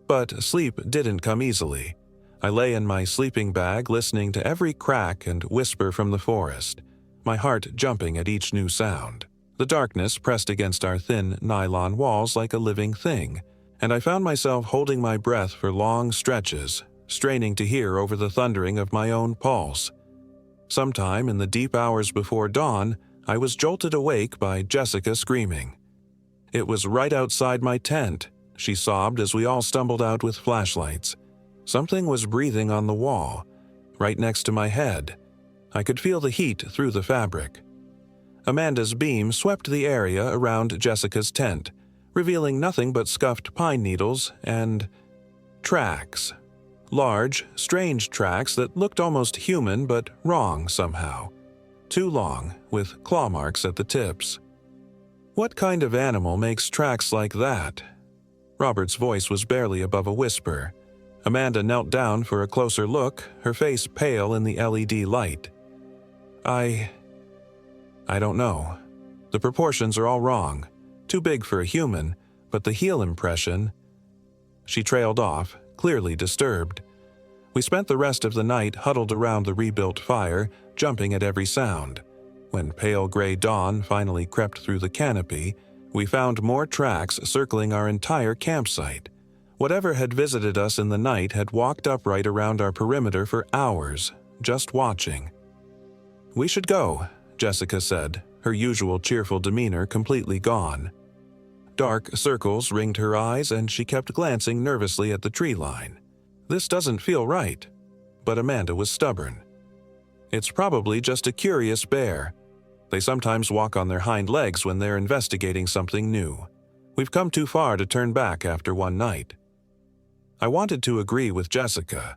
But sleep didn't come easily. I lay in my sleeping bag listening to every crack and whisper from the forest, my heart jumping at each new sound. The darkness pressed against our thin nylon walls like a living thing, and I found myself holding my breath for long stretches, straining to hear over the thundering of my own pulse. Sometime in the deep hours before dawn, I was jolted awake by Jessica screaming. It was right outside my tent, she sobbed as we all stumbled out with flashlights. Something was breathing on the wall, right next to my head. I could feel the heat through the fabric. Amanda's beam swept the area around Jessica's tent, revealing nothing but scuffed pine needles and tracks. Large, strange tracks that looked almost human but wrong somehow. Too long, with claw marks at the tips. What kind of animal makes tracks like that? Robert's voice was barely above a whisper. Amanda knelt down for a closer look, her face pale in the LED light. I don't know. The proportions are all wrong. Too big for a human, but the heel impression... She trailed off, clearly disturbed. We spent the rest of the night huddled around the rebuilt fire, jumping at every sound. When pale gray dawn finally crept through the canopy, we found more tracks circling our entire campsite. Whatever had visited us in the night had walked upright around our perimeter for hours, just watching. We should go, Jessica said, her usual cheerful demeanor completely gone. Dark circles ringed her eyes and she kept glancing nervously at the tree line. This doesn't feel right. But Amanda was stubborn. It's probably just a curious bear. They sometimes walk on their hind legs when they're investigating something new. We've come too far to turn back after one night. I wanted to agree with Jessica,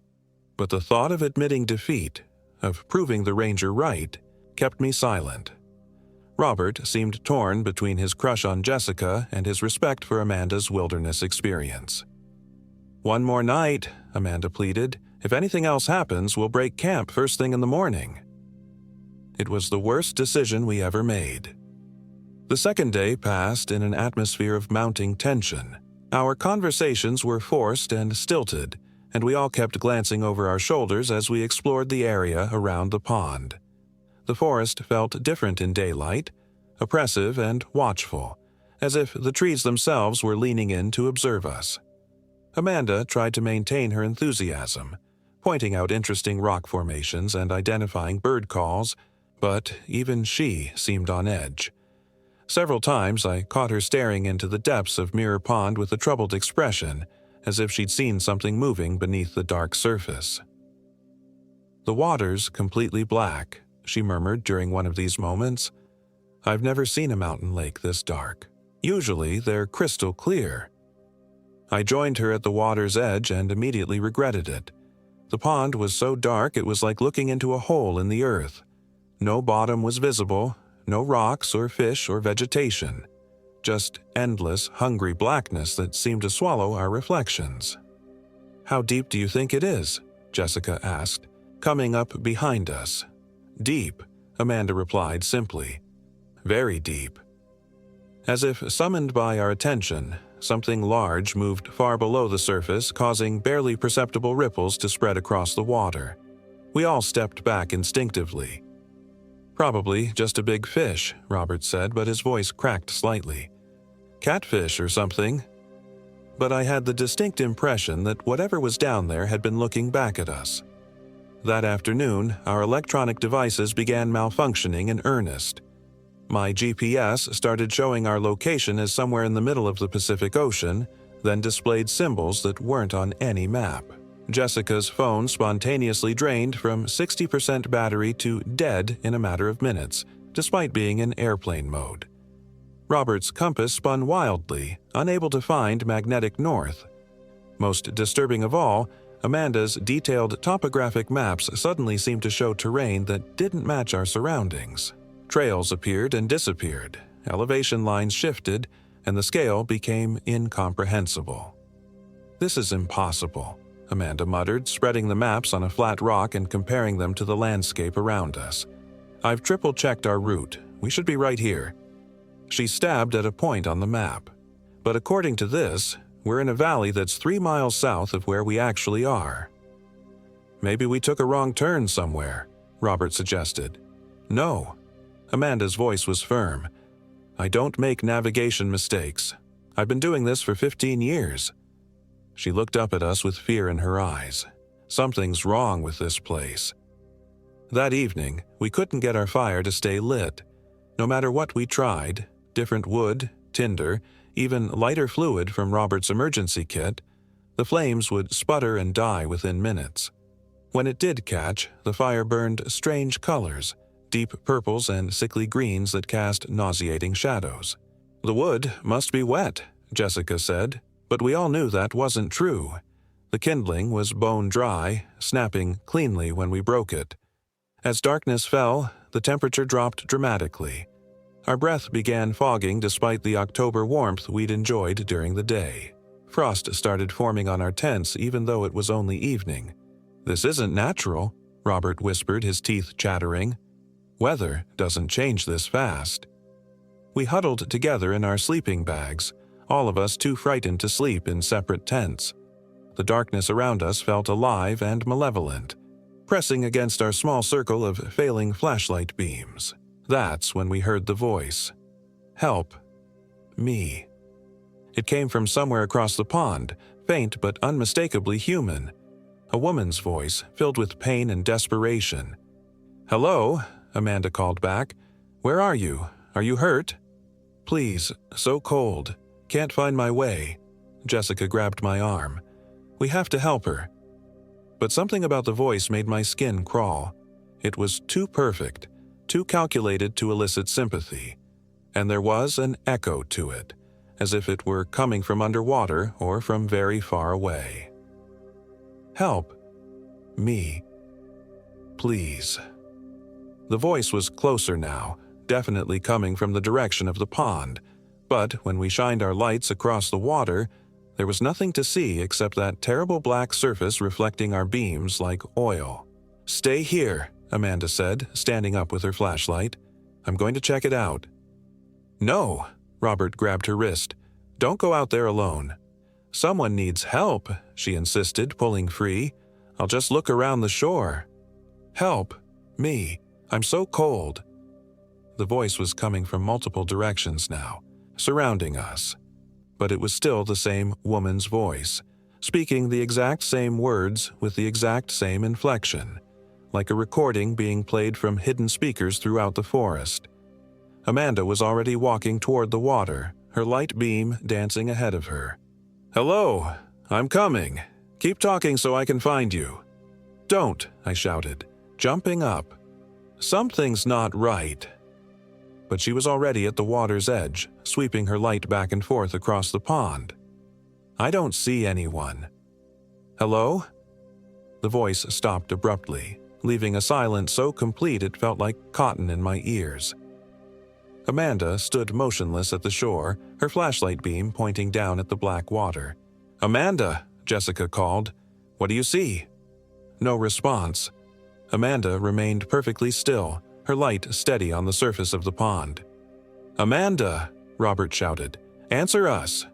but the thought of admitting defeat, of proving the ranger right, kept me silent. Robert seemed torn between his crush on Jessica and his respect for Amanda's wilderness experience. "One more night," Amanda pleaded. "If anything else happens, we'll break camp first thing in the morning." It was the worst decision we ever made. The second day passed in an atmosphere of mounting tension. Our conversations were forced and stilted, and we all kept glancing over our shoulders as we explored the area around the pond. The forest felt different in daylight, oppressive and watchful, as if the trees themselves were leaning in to observe us. Amanda tried to maintain her enthusiasm, pointing out interesting rock formations and identifying bird calls, but even she seemed on edge. Several times I caught her staring into the depths of Mirror Pond with a troubled expression, as if she'd seen something moving beneath the dark surface. "The water's completely black," she murmured during one of these moments. "I've never seen a mountain lake this dark. Usually they're crystal clear." I joined her at the water's edge and immediately regretted it. The pond was so dark it was like looking into a hole in the earth. No bottom was visible, no rocks or fish or vegetation. Just endless, hungry blackness that seemed to swallow our reflections. "How deep do you think it is?" Jessica asked, coming up behind us. "Deep," Amanda replied simply. "Very deep." As if summoned by our attention, something large moved far below the surface, causing barely perceptible ripples to spread across the water. We all stepped back instinctively. "Probably just a big fish," Robert said, but his voice cracked slightly. "Catfish or something." But I had the distinct impression that whatever was down there had been looking back at us. That afternoon, our electronic devices began malfunctioning in earnest. My GPS started showing our location as somewhere in the middle of the Pacific Ocean, then displayed symbols that weren't on any map. Jessica's phone spontaneously drained from 60% battery to dead in a matter of minutes, despite being in airplane mode. Robert's compass spun wildly, unable to find magnetic north. Most disturbing of all, Amanda's detailed topographic maps suddenly seemed to show terrain that didn't match our surroundings. Trails appeared and disappeared, elevation lines shifted, and the scale became incomprehensible. "This is impossible," Amanda muttered, spreading the maps on a flat rock and comparing them to the landscape around us. "I've triple-checked our route. We should be right here." She stabbed at a point on the map. "But according to this, we're in a valley that's 3 miles south of where we actually are." "Maybe we took a wrong turn somewhere," Robert suggested. "No." Amanda's voice was firm. "I don't make navigation mistakes. I've been doing this for 15 years. She looked up at us with fear in her eyes. Something's wrong with this place. That evening, we couldn't get our fire to stay lit. No matter what we tried, different wood, tinder, even lighter fluid from Robert's emergency kit, the flames would sputter and die within minutes. When it did catch, the fire burned strange colors, deep purples and sickly greens that cast nauseating shadows. "The wood must be wet," Jessica said, but we all knew that wasn't true. The kindling was bone dry, snapping cleanly when we broke it. As darkness fell, the temperature dropped dramatically. Our breath began fogging despite the October warmth we'd enjoyed during the day. Frost started forming on our tents even though it was only evening. "This isn't natural," Robert whispered, his teeth chattering. "Weather doesn't change this fast." We huddled together in our sleeping bags, all of us too frightened to sleep in separate tents. The darkness around us felt alive and malevolent, pressing against our small circle of failing flashlight beams. That's when we heard the voice. "Help. Me." It came from somewhere across the pond, faint but unmistakably human. A woman's voice, filled with pain and desperation. "Hello," Amanda called back. "Where are you? Are you hurt? Please, so cold. Can't find my way. Jessica grabbed my arm. We have to help her. But something about the voice made my skin crawl. It was too perfect, too calculated to elicit sympathy. And there was an echo to it, as if it were coming from underwater or from very far away. Help. Me. Please. The voice was closer now, definitely coming from the direction of the pond, but when we shined our lights across the water, there was nothing to see except that terrible black surface reflecting our beams like oil. Stay here, Amanda said, standing up with her flashlight. I'm going to check it out. No, Robert grabbed her wrist. Don't go out there alone. Someone needs help, she insisted, pulling free. I'll just look around the shore. Help. Me. I'm so cold. The voice was coming from multiple directions now, surrounding us. But it was still the same woman's voice, speaking the exact same words with the exact same inflection, like a recording being played from hidden speakers throughout the forest. Amanda was already walking toward the water, her light beam dancing ahead of her. Hello, I'm coming. Keep talking so I can find you. Don't, I shouted, jumping up. Something's not right. But she was already at the water's edge, sweeping her light back and forth across the pond. I don't see anyone. Hello? The voice stopped abruptly, leaving a silence so complete it felt like cotton in my ears. Amanda stood motionless at the shore, her flashlight beam pointing down at the black water. Amanda, Jessica called. What do you see? No response. Amanda remained perfectly still, her light steady on the surface of the pond. Amanda, Robert shouted, answer us.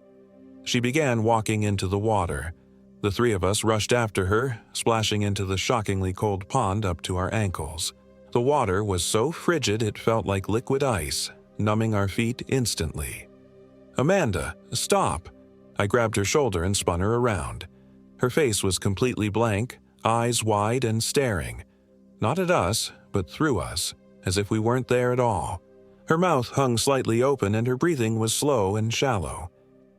She began walking into the water. The three of us rushed after her, splashing into the shockingly cold pond up to our ankles. The water was so frigid it felt like liquid ice, numbing our feet instantly. Amanda, stop! I grabbed her shoulder and spun her around. Her face was completely blank, eyes wide and staring. Not at us, but through us, as if we weren't there at all. Her mouth hung slightly open and her breathing was slow and shallow.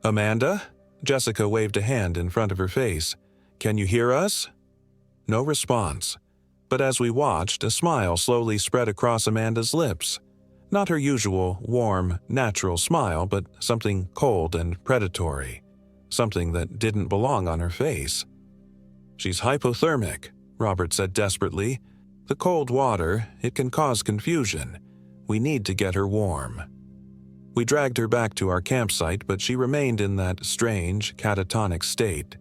Amanda? Jessica waved a hand in front of her face. Can you hear us? No response. But as we watched, a smile slowly spread across Amanda's lips. Not her usual, warm, natural smile, but something cold and predatory. Something that didn't belong on her face. She's hypothermic, Robert said desperately. The cold water, it can cause confusion. We need to get her warm. We dragged her back to our campsite, but she remained in that strange, catatonic state.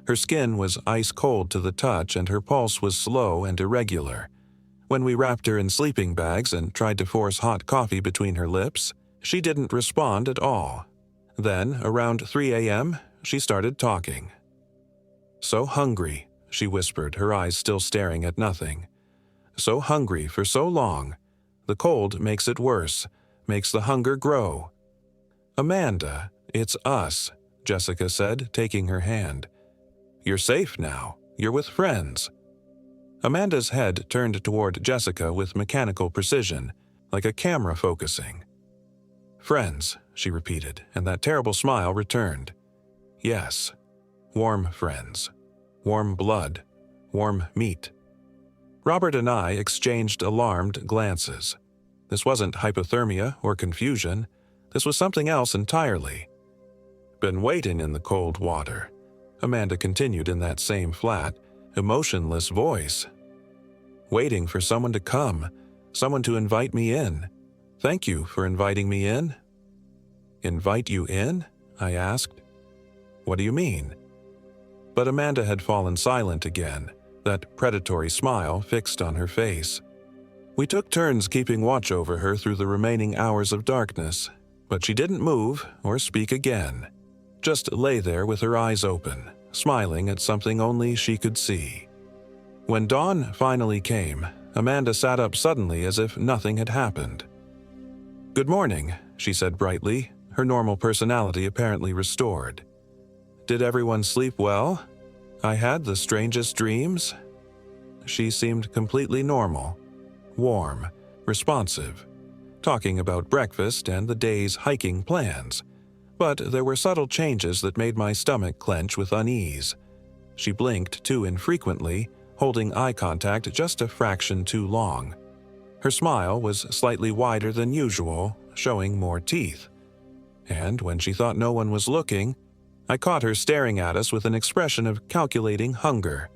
Her skin was ice cold to the touch and her pulse was slow and irregular. When we wrapped her in sleeping bags and tried to force hot coffee between her lips, she didn't respond at all. Then, around 3 a.m., she started talking. So hungry, she whispered, her eyes still staring at nothing. So hungry for so long. The cold makes it worse, makes the hunger grow. Amanda, it's us, Jessica said, taking her hand. You're safe now. You're with friends. Amanda's head turned toward Jessica with mechanical precision, like a camera focusing. Friends, she repeated, and that terrible smile returned. Yes, warm friends. Warm blood. Warm meat. Robert and I exchanged alarmed glances. This wasn't hypothermia or confusion. This was something else entirely. Been waiting in the cold water, Amanda continued in that same flat, emotionless voice. Waiting for someone to come, someone to invite me in. Thank you for inviting me in. Invite you in? I asked. What do you mean? But Amanda had fallen silent again, that predatory smile fixed on her face. We took turns keeping watch over her through the remaining hours of darkness, but she didn't move or speak again. Just lay there with her eyes open, smiling at something only she could see. When dawn finally came, Amanda sat up suddenly as if nothing had happened. Good morning, she said brightly, her normal personality apparently restored. Did everyone sleep well? I had the strangest dreams. She seemed completely normal, warm, responsive. talking about breakfast and the day's hiking plans. But there were subtle changes that made my stomach clench with unease. She blinked too infrequently, holding eye contact just a fraction too long. Her smile was slightly wider than usual, showing more teeth. And when she thought no one was looking, I caught her staring at us with an expression of calculating hunger.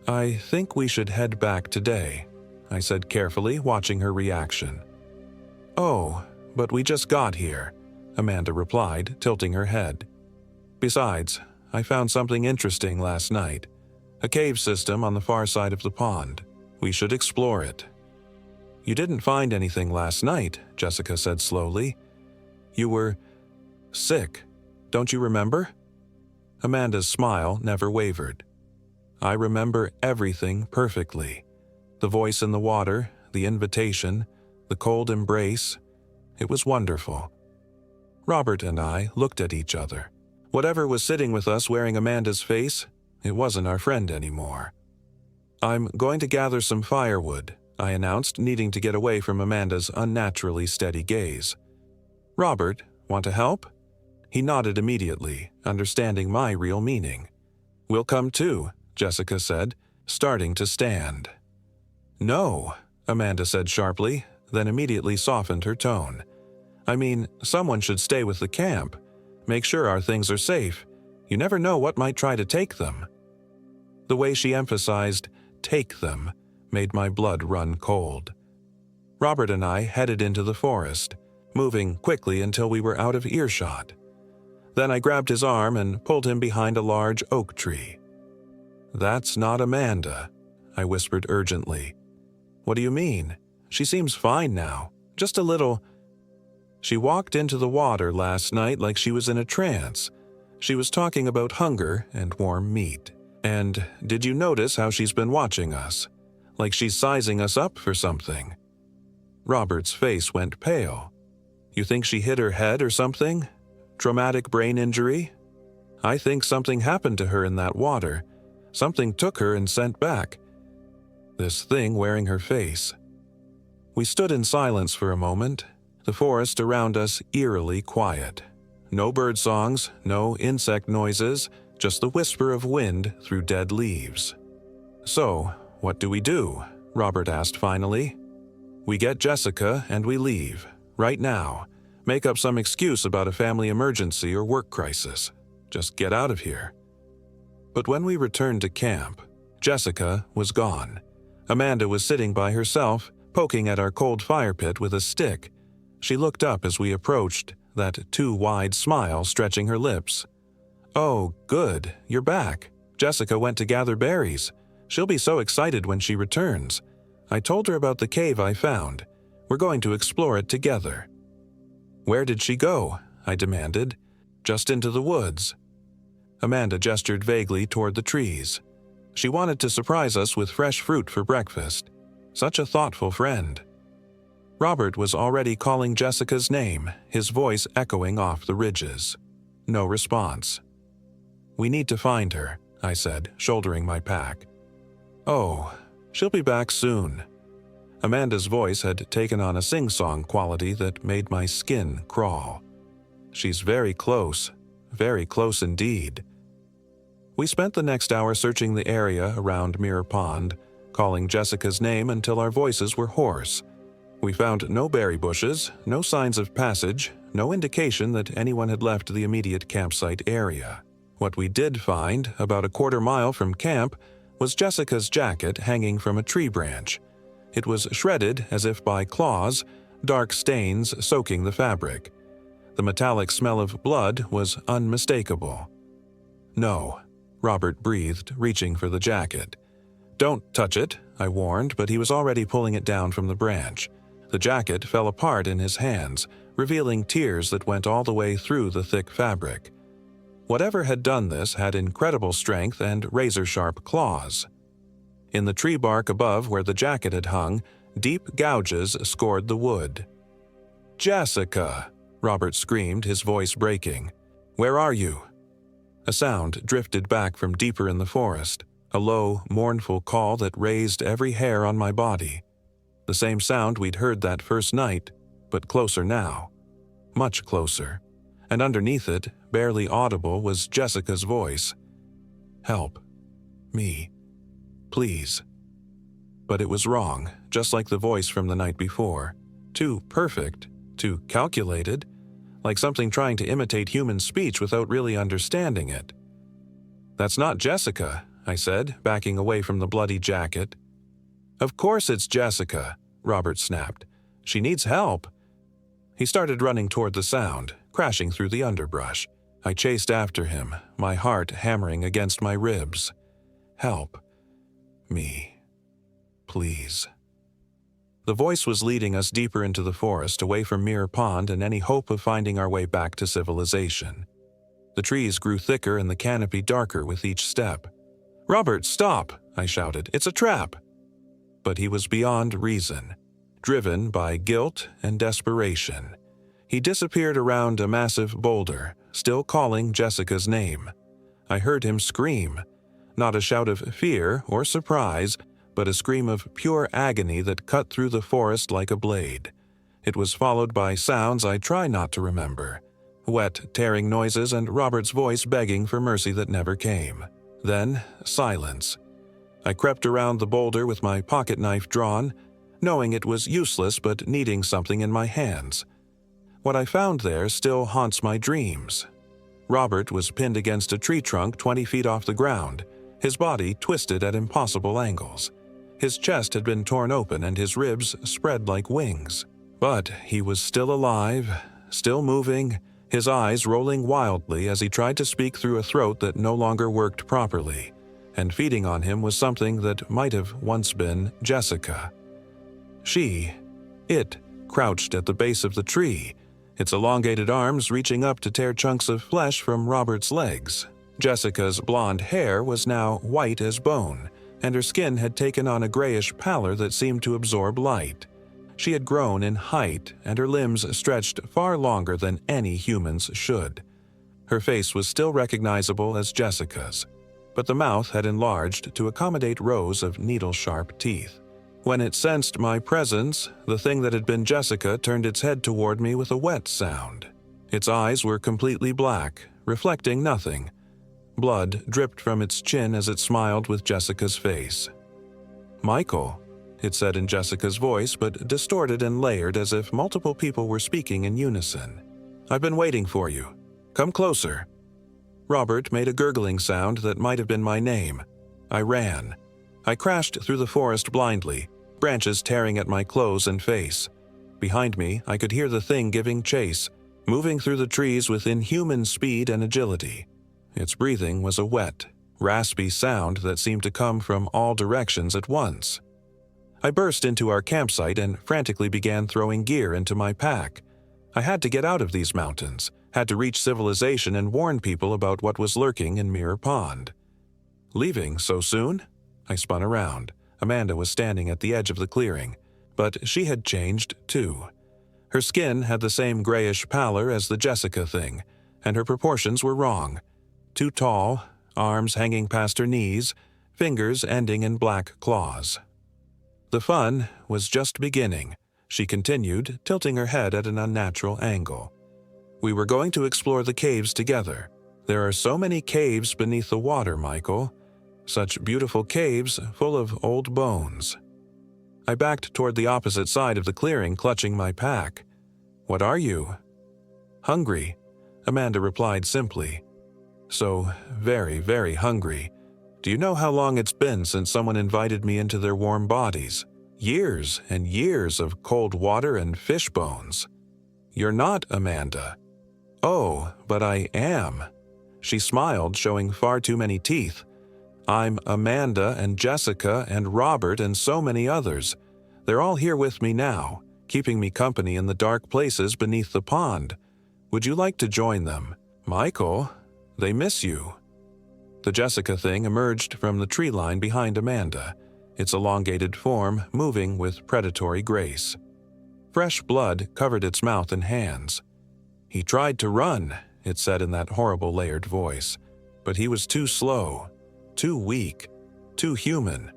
"I think we should head back today," I said carefully, watching her reaction. "Oh, but we just got here," Amanda replied, tilting her head. "Besides, I found something interesting last night. A cave system on the far side of the pond. We should explore it." "You didn't find anything last night," Jessica said slowly. "You were sick. Don't you remember?" Amanda's smile never wavered. "I remember everything perfectly. The voice in the water, the invitation, the cold embrace. It was wonderful." Robert and I looked at each other. Whatever was sitting with us wearing Amanda's face, it wasn't our friend anymore. "I'm going to gather some firewood," I announced, needing to get away from Amanda's unnaturally steady gaze. "Robert, want to help?" He nodded immediately, understanding my real meaning. "We'll come too," Jessica said, starting to stand. "No," Amanda said sharply, then immediately softened her tone. "I mean, someone should stay with the camp. Make sure our things are safe. You never know what might try to take them." The way she emphasized, "take them," made my blood run cold. Robert and I headed into the forest, moving quickly until we were out of earshot. Then I grabbed his arm and pulled him behind a large oak tree. "That's not Amanda," I whispered urgently. "What do you mean? She seems fine now. Just a little—" "She walked into the water last night like she was in a trance. She was talking about hunger and warm meat. And did you notice how she's been watching us? Like she's sizing us up for something." Robert's face went pale. "You think she hit her head or something? Traumatic brain injury? I think something happened to her in that water. Something took her and sent back. This thing wearing her face." We stood in silence for a moment, the forest around us eerily quiet. No bird songs, no insect noises, just the whisper of wind through dead leaves. "So, what do we do?" Robert asked finally. "We get Jessica and we leave, right now. Make up some excuse about a family emergency or work crisis. Just get out of here." But when we returned to camp, Jessica was gone. Amanda was sitting by herself, poking at our cold fire pit with a stick. She looked up as we approached, that too wide smile stretching her lips. "Oh, good, you're back. Jessica went to gather berries. She'll be so excited when she returns. I told her about the cave I found. We're going to explore it together." "Where did she go?" I demanded. "Just into the woods." Amanda gestured vaguely toward the trees. She wanted to surprise us with fresh fruit for breakfast. Such a thoughtful friend. Robert was already calling Jessica's name, his voice echoing off the ridges. No response. "We need to find her," I said, shouldering my pack. "Oh, she'll be back soon." Amanda's voice had taken on a sing-song quality that made my skin crawl. "She's very close indeed." We spent the next hour searching the area around Mirror Pond, calling Jessica's name until our voices were hoarse. We found no berry bushes, no signs of passage, no indication that anyone had left the immediate campsite area. What we did find, about a quarter-mile from camp, was Jessica's jacket hanging from a tree branch. It was shredded as if by claws, dark stains soaking the fabric. The metallic smell of blood was unmistakable. "No," Robert breathed, reaching for the jacket. "Don't touch it," I warned, but he was already pulling it down from the branch. The jacket fell apart in his hands, revealing tears that went all the way through the thick fabric. Whatever had done this had incredible strength and razor-sharp claws. In the tree bark above where the jacket had hung, deep gouges scored the wood. "Jessica!" Robert screamed, his voice breaking. "Where are you?" A sound drifted back from deeper in the forest, a low, mournful call that raised every hair on my body. The same sound we'd heard that first night, but closer now. Much closer. And underneath it, barely audible, was Jessica's voice. "Help. Me. Please." But it was wrong, just like the voice from the night before. Too perfect, too calculated, like something trying to imitate human speech without really understanding it. "That's not Jessica," I said, backing away from the bloody jacket. "Of course it's Jessica," Robert snapped. "She needs help." He started running toward the sound, crashing through the underbrush. I chased after him, my heart hammering against my ribs. "Help. Me. Please." The voice was leading us deeper into the forest, away from Mirror Pond and any hope of finding our way back to civilization. The trees grew thicker and the canopy darker with each step. "Robert, stop!" I shouted. "It's a trap!" But he was beyond reason, driven by guilt and desperation. He disappeared around a massive boulder, still calling Jessica's name. I heard him scream, not a shout of fear or surprise, but a scream of pure agony that cut through the forest like a blade. It was followed by sounds I try not to remember. Wet, tearing noises and Robert's voice begging for mercy that never came. Then, silence. I crept around the boulder with my pocket knife drawn, knowing it was useless but needing something in my hands. What I found there still haunts my dreams. Robert was pinned against a tree trunk 20 feet off the ground, his body twisted at impossible angles. His chest had been torn open and his ribs spread like wings. But he was still alive, still moving, his eyes rolling wildly as he tried to speak through a throat that no longer worked properly. And feeding on him was something that might have once been Jessica. It, crouched at the base of the tree, its elongated arms reaching up to tear chunks of flesh from Robert's legs. Jessica's blonde hair was now white as bone, and her skin had taken on a grayish pallor that seemed to absorb light. She had grown in height, and her limbs stretched far longer than any human's should. Her face was still recognizable as Jessica's, but the mouth had enlarged to accommodate rows of needle-sharp teeth. When it sensed my presence, the thing that had been Jessica turned its head toward me with a wet sound. Its eyes were completely black, reflecting nothing. Blood dripped from its chin as it smiled with Jessica's face. "Michael," it said in Jessica's voice, but distorted and layered as if multiple people were speaking in unison. "I've been waiting for you. Come closer." Robert made a gurgling sound that might have been my name. I ran. I crashed through the forest blindly, branches tearing at my clothes and face. Behind me, I could hear the thing giving chase, moving through the trees with inhuman speed and agility. Its breathing was a wet, raspy sound that seemed to come from all directions at once. I burst into our campsite and frantically began throwing gear into my pack. I had to get out of these mountains, had to reach civilization and warn people about what was lurking in Mirror Pond. "Leaving so soon?" I spun around. Amanda was standing at the edge of the clearing, but she had changed too. Her skin had the same grayish pallor as the Jessica thing, and her proportions were wrong. Too tall, arms hanging past her knees, fingers ending in black claws. "The fun was just beginning," she continued, tilting her head at an unnatural angle. "We were going to explore the caves together. There are so many caves beneath the water, Michael. Such beautiful caves full of old bones." I backed toward the opposite side of the clearing, clutching my pack. "What are you?" "Hungry," Amanda replied simply. "So very, very hungry. Do you know how long it's been since someone invited me into their warm bodies? Years and years of cold water and fish bones." "You're not Amanda." "Oh, but I am." She smiled, showing far too many teeth. "I'm Amanda and Jessica and Robert and so many others. They're all here with me now, keeping me company in the dark places beneath the pond. Would you like to join them? Michael, they miss you." The Jessica thing emerged from the tree line behind Amanda, its elongated form moving with predatory grace. Fresh blood covered its mouth and hands. "He tried to run," it said in that horrible layered voice, "but he was too slow. Too weak, too human."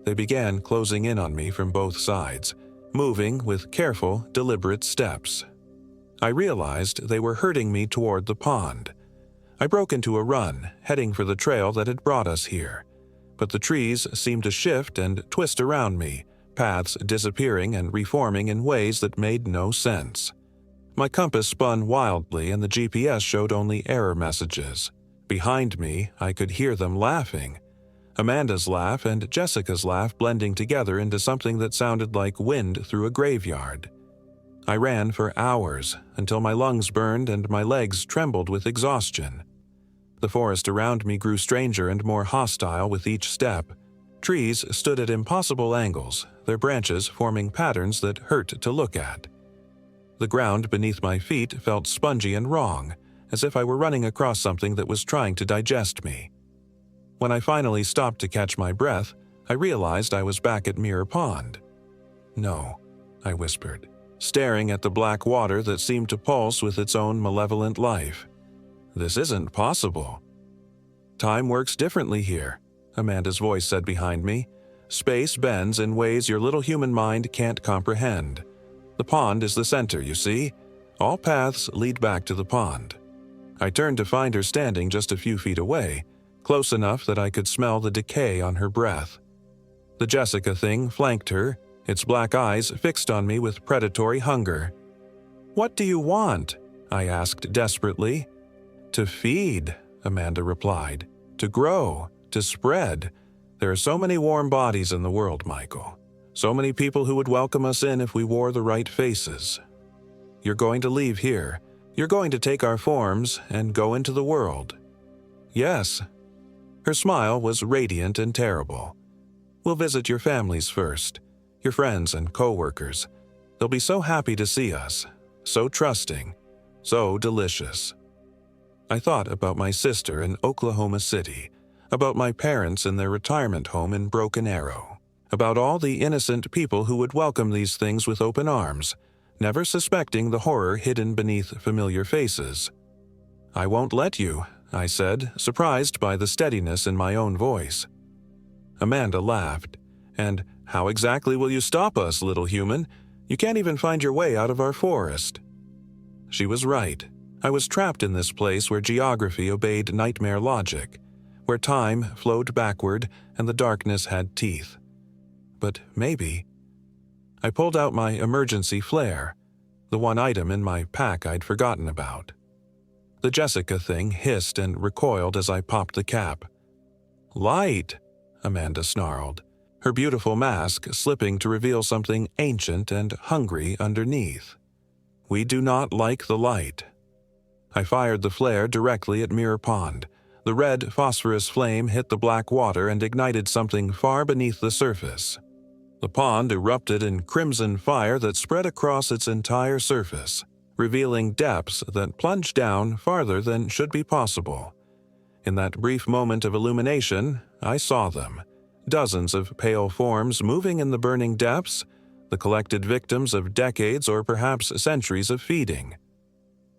They began closing in on me from both sides, moving with careful, deliberate steps. I realized they were herding me toward the pond. I broke into a run, heading for the trail that had brought us here. But the trees seemed to shift and twist around me, paths disappearing and reforming in ways that made no sense. My compass spun wildly and the GPS showed only error messages. Behind me, I could hear them laughing. Amanda's laugh and Jessica's laugh blending together into something that sounded like wind through a graveyard. I ran for hours, until my lungs burned and my legs trembled with exhaustion. The forest around me grew stranger and more hostile with each step. Trees stood at impossible angles, their branches forming patterns that hurt to look at. The ground beneath my feet felt spongy and wrong, as if I were running across something that was trying to digest me. When I finally stopped to catch my breath, I realized I was back at Mirror Pond. "No," I whispered, staring at the black water that seemed to pulse with its own malevolent life. "This isn't possible." "Time works differently here," Amanda's voice said behind me. "Space bends in ways your little human mind can't comprehend. The pond is the center, you see. All paths lead back to the pond." I turned to find her standing just a few feet away, close enough that I could smell the decay on her breath. The Jessica thing flanked her, its black eyes fixed on me with predatory hunger. "What do you want?" I asked desperately. "To feed," Amanda replied. "To grow, to spread. There are so many warm bodies in the world, Michael. So many people who would welcome us in if we wore the right faces. You're going to leave here. You're going to take our forms and go into the world." "Yes." Her smile was radiant and terrible. "We'll visit your families first, your friends and co-workers. They'll be so happy to see us, so trusting, so delicious." I thought about my sister in Oklahoma City, about my parents in their retirement home in Broken Arrow, about all the innocent people who would welcome these things with open arms, never suspecting the horror hidden beneath familiar faces. "I won't let you," I said, surprised by the steadiness in my own voice. Amanda laughed. "And how exactly will you stop us, little human? You can't even find your way out of our forest." She was right. I was trapped in this place where geography obeyed nightmare logic, where time flowed backward and the darkness had teeth. But maybe... I pulled out my emergency flare, the one item in my pack I'd forgotten about. The Jessica thing hissed and recoiled as I popped the cap. "Light!" Amanda snarled, her beautiful mask slipping to reveal something ancient and hungry underneath. "We do not like the light." I fired the flare directly at Mirror Pond. The red phosphorus flame hit the black water and ignited something far beneath the surface. The pond erupted in crimson fire that spread across its entire surface, revealing depths that plunged down farther than should be possible. In that brief moment of illumination, I saw them. Dozens of pale forms moving in the burning depths, the collected victims of decades or perhaps centuries of feeding.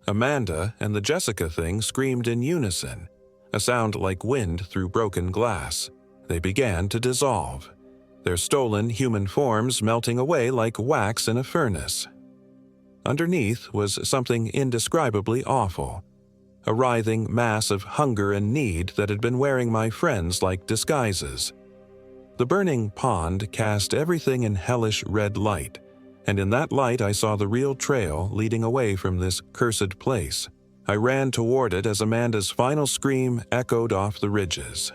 Amanda and the Jessica thing screamed in unison, a sound like wind through broken glass. They began to dissolve, their stolen human forms melting away like wax in a furnace. Underneath was something indescribably awful, a writhing mass of hunger and need that had been wearing my friends like disguises. The burning pond cast everything in hellish red light, and in that light I saw the real trail leading away from this cursed place. I ran toward it as Amanda's final scream echoed off the ridges.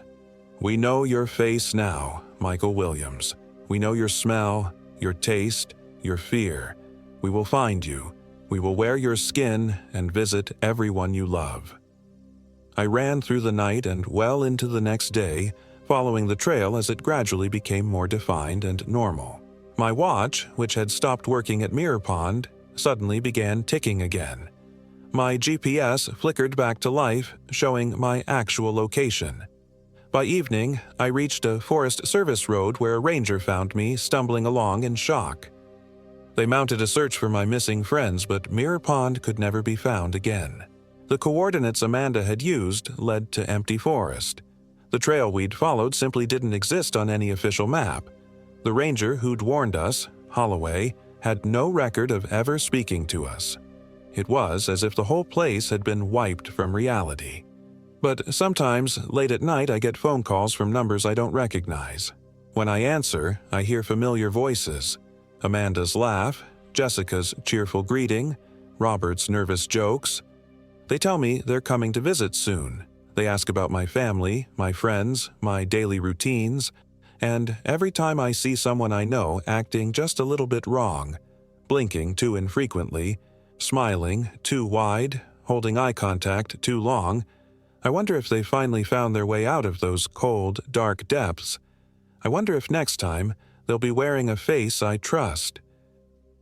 "We know your face now, Michael Williams. We know your smell, your taste, your fear. We will find you. We will wear your skin and visit everyone you love." I ran through the night and well into the next day, following the trail as it gradually became more defined and normal. My watch, which had stopped working at Mirror Pond, suddenly began ticking again. My GPS flickered back to life, showing my actual location. By evening, I reached a Forest Service road where a ranger found me stumbling along in shock. They mounted a search for my missing friends, but Mirror Pond could never be found again. The coordinates Amanda had used led to empty forest. The trail we'd followed simply didn't exist on any official map. The ranger who'd warned us, Holloway, had no record of ever speaking to us. It was as if the whole place had been wiped from reality. But sometimes, late at night, I get phone calls from numbers I don't recognize. When I answer, I hear familiar voices: Amanda's laugh, Jessica's cheerful greeting, Robert's nervous jokes. They tell me they're coming to visit soon. They ask about my family, my friends, my daily routines, and every time I see someone I know acting just a little bit wrong, blinking too infrequently, smiling too wide, holding eye contact too long, I wonder if they finally found their way out of those cold, dark depths. I wonder if next time they'll be wearing a face I trust.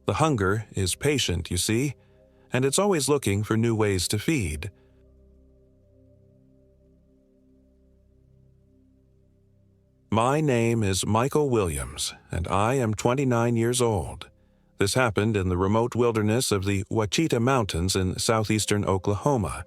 The hunger is patient, you see, and it's always looking for new ways to feed. My name is Michael Williams, and I am 29 years old. This happened in the remote wilderness of the Wacita Mountains in southeastern Oklahoma,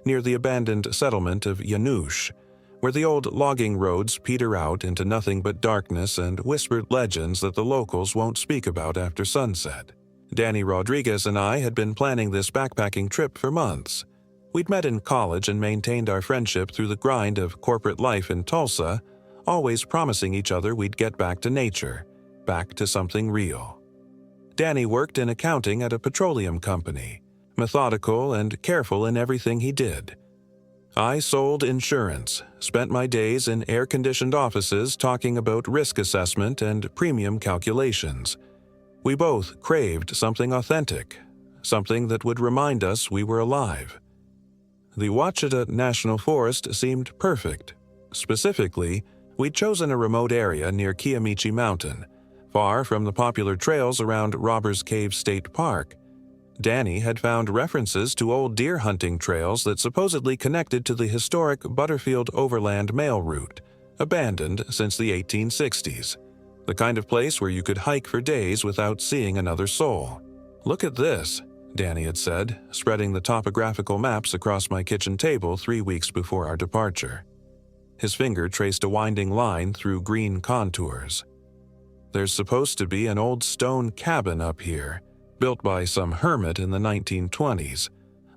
near the abandoned settlement of Yanoush, where the old logging roads peter out into nothing but darkness and whispered legends that the locals won't speak about after sunset. Danny Rodriguez and I had been planning this backpacking trip for months. We'd met in college and maintained our friendship through the grind of corporate life in Tulsa, always promising each other we'd get back to nature, back to something real. Danny worked in accounting at a petroleum company, methodical and careful in everything he did. I sold insurance, spent my days in air-conditioned offices talking about risk assessment and premium calculations. We both craved something authentic, something that would remind us we were alive. The Wacita National Forest seemed perfect. Specifically, we'd chosen a remote area near Kiamichi Mountain, far from the popular trails around Robbers Cave State Park. Danny had found references to old deer hunting trails that supposedly connected to the historic Butterfield Overland Mail Route, abandoned since the 1860s. The kind of place where you could hike for days without seeing another soul. "Look at this," Danny had said, spreading the topographical maps across my kitchen table 3 weeks before our departure. His finger traced a winding line through green contours. "There's supposed to be an old stone cabin up here, built by some hermit in the 1920s.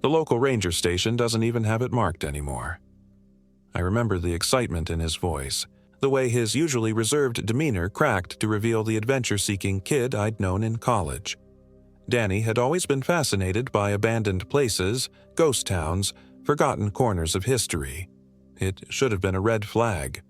The local ranger station doesn't even have it marked anymore." I remember the excitement in his voice, the way his usually reserved demeanor cracked to reveal the adventure-seeking kid I'd known in college. Danny had always been fascinated by abandoned places, ghost towns, forgotten corners of history. It should have been a red flag.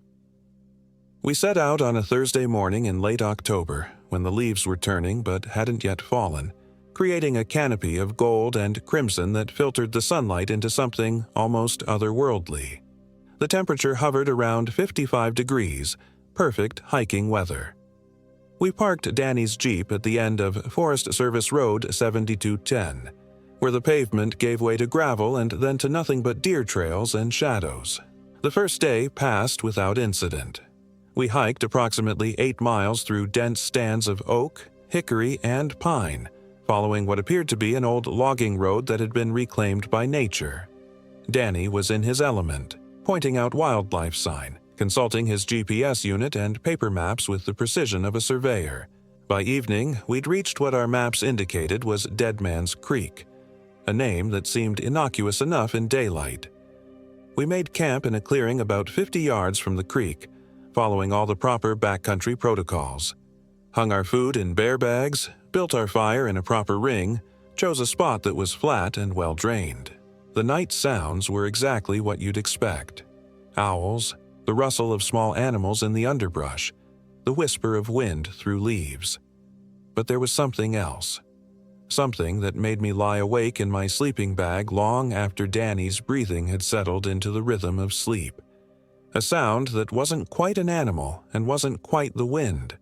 We set out on a Thursday morning in late October, when the leaves were turning but hadn't yet fallen, creating a canopy of gold and crimson that filtered the sunlight into something almost otherworldly. The temperature hovered around 55 degrees, perfect hiking weather. We parked Danny's Jeep at the end of Forest Service Road 7210, where the pavement gave way to gravel and then to nothing but deer trails and shadows. The first day passed without incident. We hiked approximately 8 miles through dense stands of oak, hickory, and pine, following what appeared to be an old logging road that had been reclaimed by nature. Danny was in his element, pointing out wildlife sign, consulting his GPS unit and paper maps with the precision of a surveyor. By evening, we'd reached what our maps indicated was Dead Man's Creek, a name that seemed innocuous enough in daylight. We made camp in a clearing about 50 yards from the creek, following all the proper backcountry protocols. Hung our food in bear bags, built our fire in a proper ring, chose a spot that was flat and well drained. The night sounds were exactly what you'd expect. Owls, the rustle of small animals in the underbrush, the whisper of wind through leaves. But there was something else. Something that made me lie awake in my sleeping bag long after Danny's breathing had settled into the rhythm of sleep. A sound that wasn't quite an animal and wasn't quite the wind.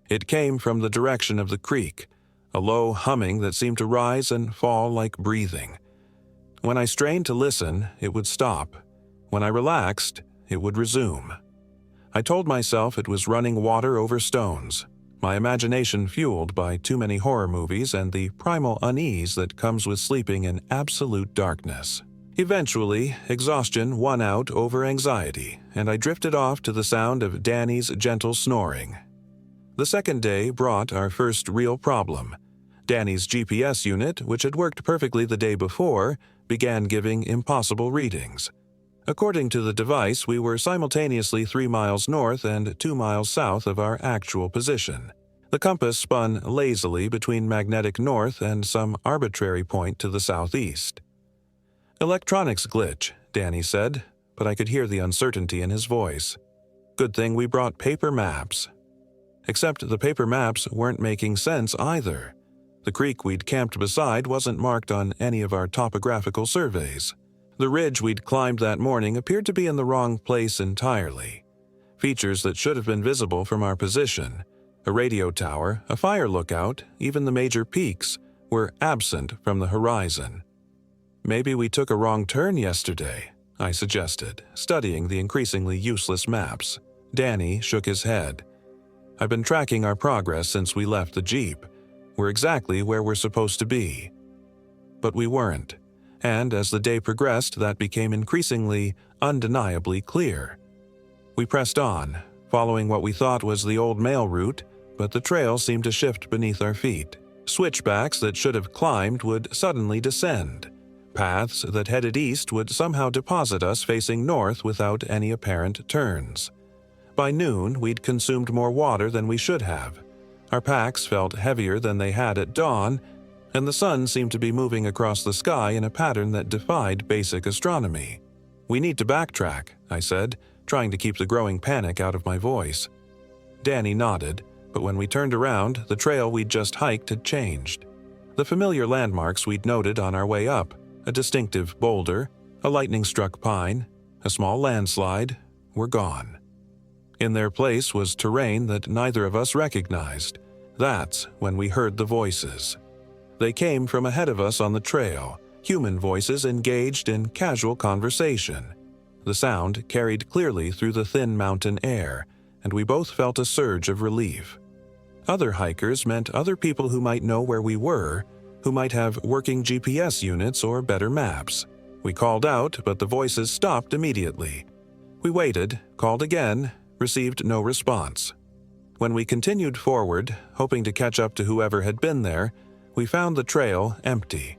It came from the direction of the creek, a low humming that seemed to rise and fall like breathing. When I strained to listen, it would stop. When I relaxed, it would resume. I told myself it was running water over stones, my imagination fueled by too many horror movies and the primal unease that comes with sleeping in absolute darkness. Eventually, exhaustion won out over anxiety, and I drifted off to the sound of Danny's gentle snoring. The second day brought our first real problem. Danny's GPS unit, which had worked perfectly the day before, began giving impossible readings. According to the device, we were simultaneously 3 miles north and 2 miles south of our actual position. The compass spun lazily between magnetic north and some arbitrary point to the southeast. "Electronics glitch," Danny said, but I could hear the uncertainty in his voice. Good thing we brought paper maps. Except the paper maps weren't making sense either. The creek we'd camped beside wasn't marked on any of our topographical surveys. The ridge we'd climbed that morning appeared to be in the wrong place entirely. Features that should have been visible from our position, a radio tower, a fire lookout, even the major peaks, were absent from the horizon. "Maybe we took a wrong turn yesterday," I suggested, studying the increasingly useless maps. Danny shook his head. "I've been tracking our progress since we left the Jeep. We're exactly where we're supposed to be." But we weren't, and as the day progressed, that became increasingly, undeniably clear. We pressed on, following what we thought was the old mail route, but the trail seemed to shift beneath our feet. Switchbacks that should have climbed would suddenly descend. Paths that headed east would somehow deposit us facing north without any apparent turns. By noon, we'd consumed more water than we should have. Our packs felt heavier than they had at dawn, and the sun seemed to be moving across the sky in a pattern that defied basic astronomy. "We need to backtrack," I said, trying to keep the growing panic out of my voice. Danny nodded, but when we turned around, the trail we'd just hiked had changed. The familiar landmarks we'd noted on our way up, a distinctive boulder, a lightning-struck pine, a small landslide, were gone. In their place was terrain that neither of us recognized. That's when we heard the voices. They came from ahead of us on the trail, human voices engaged in casual conversation. The sound carried clearly through the thin mountain air, and we both felt a surge of relief. Other hikers meant other people who might know where we were, who might have working GPS units or better maps. We called out, but the voices stopped immediately. We waited, called again, received no response. When we continued forward, hoping to catch up to whoever had been there, we found the trail empty.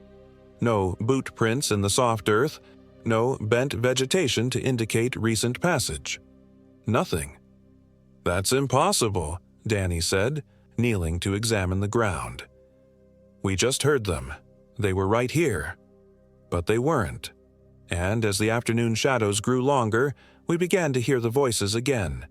No boot prints in the soft earth, no bent vegetation to indicate recent passage. Nothing. "That's impossible," Danny said, kneeling to examine the ground. "We just heard them. They were right here." But they weren't. And as the afternoon shadows grew longer, we began to hear the voices again.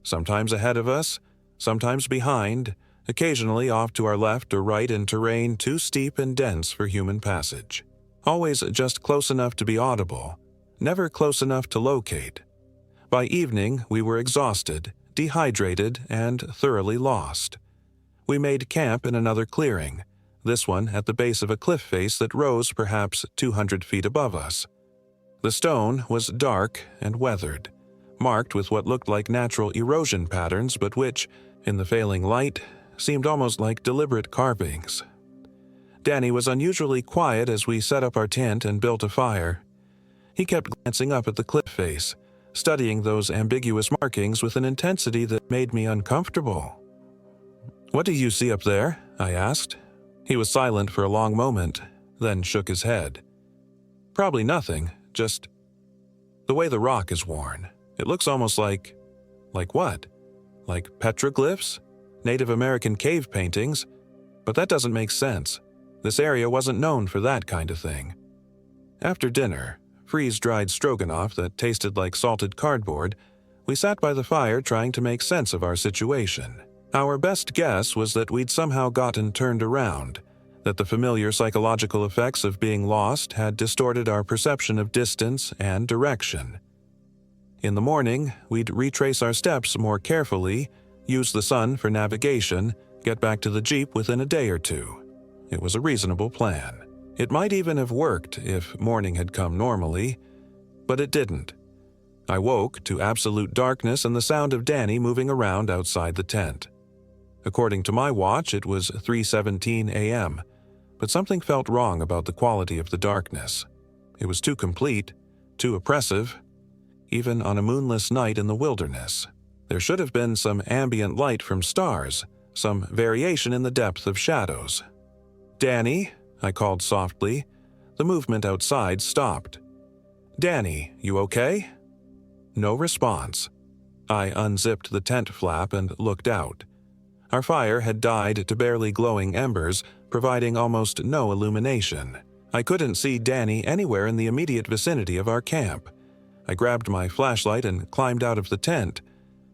Sometimes ahead of us, sometimes behind, occasionally off to our left or right in terrain too steep and dense for human passage. Always just close enough to be audible, never close enough to locate. By evening, we were exhausted, dehydrated, and thoroughly lost. We made camp in another clearing, this one at the base of a cliff face that rose perhaps 200 feet above us. The stone was dark and weathered, marked with what looked like natural erosion patterns but which, in the failing light, seemed almost like deliberate carvings. Danny was unusually quiet as we set up our tent and built a fire. He kept glancing up at the cliff face, studying those ambiguous markings with an intensity that made me uncomfortable. "What do you see up there?" I asked. He was silent for a long moment, then shook his head. "Probably nothing, just the way the rock is worn. It looks almost like what? Like petroglyphs? Native American cave paintings? But that doesn't make sense. This area wasn't known for that kind of thing." After dinner, freeze-dried stroganoff that tasted like salted cardboard, we sat by the fire trying to make sense of our situation. Our best guess was that we'd somehow gotten turned around, that the familiar psychological effects of being lost had distorted our perception of distance and direction. In the morning, we'd retrace our steps more carefully, use the sun for navigation, get back to the Jeep within a day or two. It was a reasonable plan. It might even have worked if morning had come normally, but it didn't. I woke to absolute darkness and the sound of Danny moving around outside the tent. According to my watch, it was 3:17 a.m., but something felt wrong about the quality of the darkness. It was too complete, too oppressive, even on a moonless night in the wilderness. There should have been some ambient light from stars, some variation in the depth of shadows. "Danny," I called softly. The movement outside stopped. "Danny, you okay?" No response. I unzipped the tent flap and looked out. Our fire had died to barely glowing embers, providing almost no illumination. I couldn't see Danny anywhere in the immediate vicinity of our camp. I grabbed my flashlight and climbed out of the tent.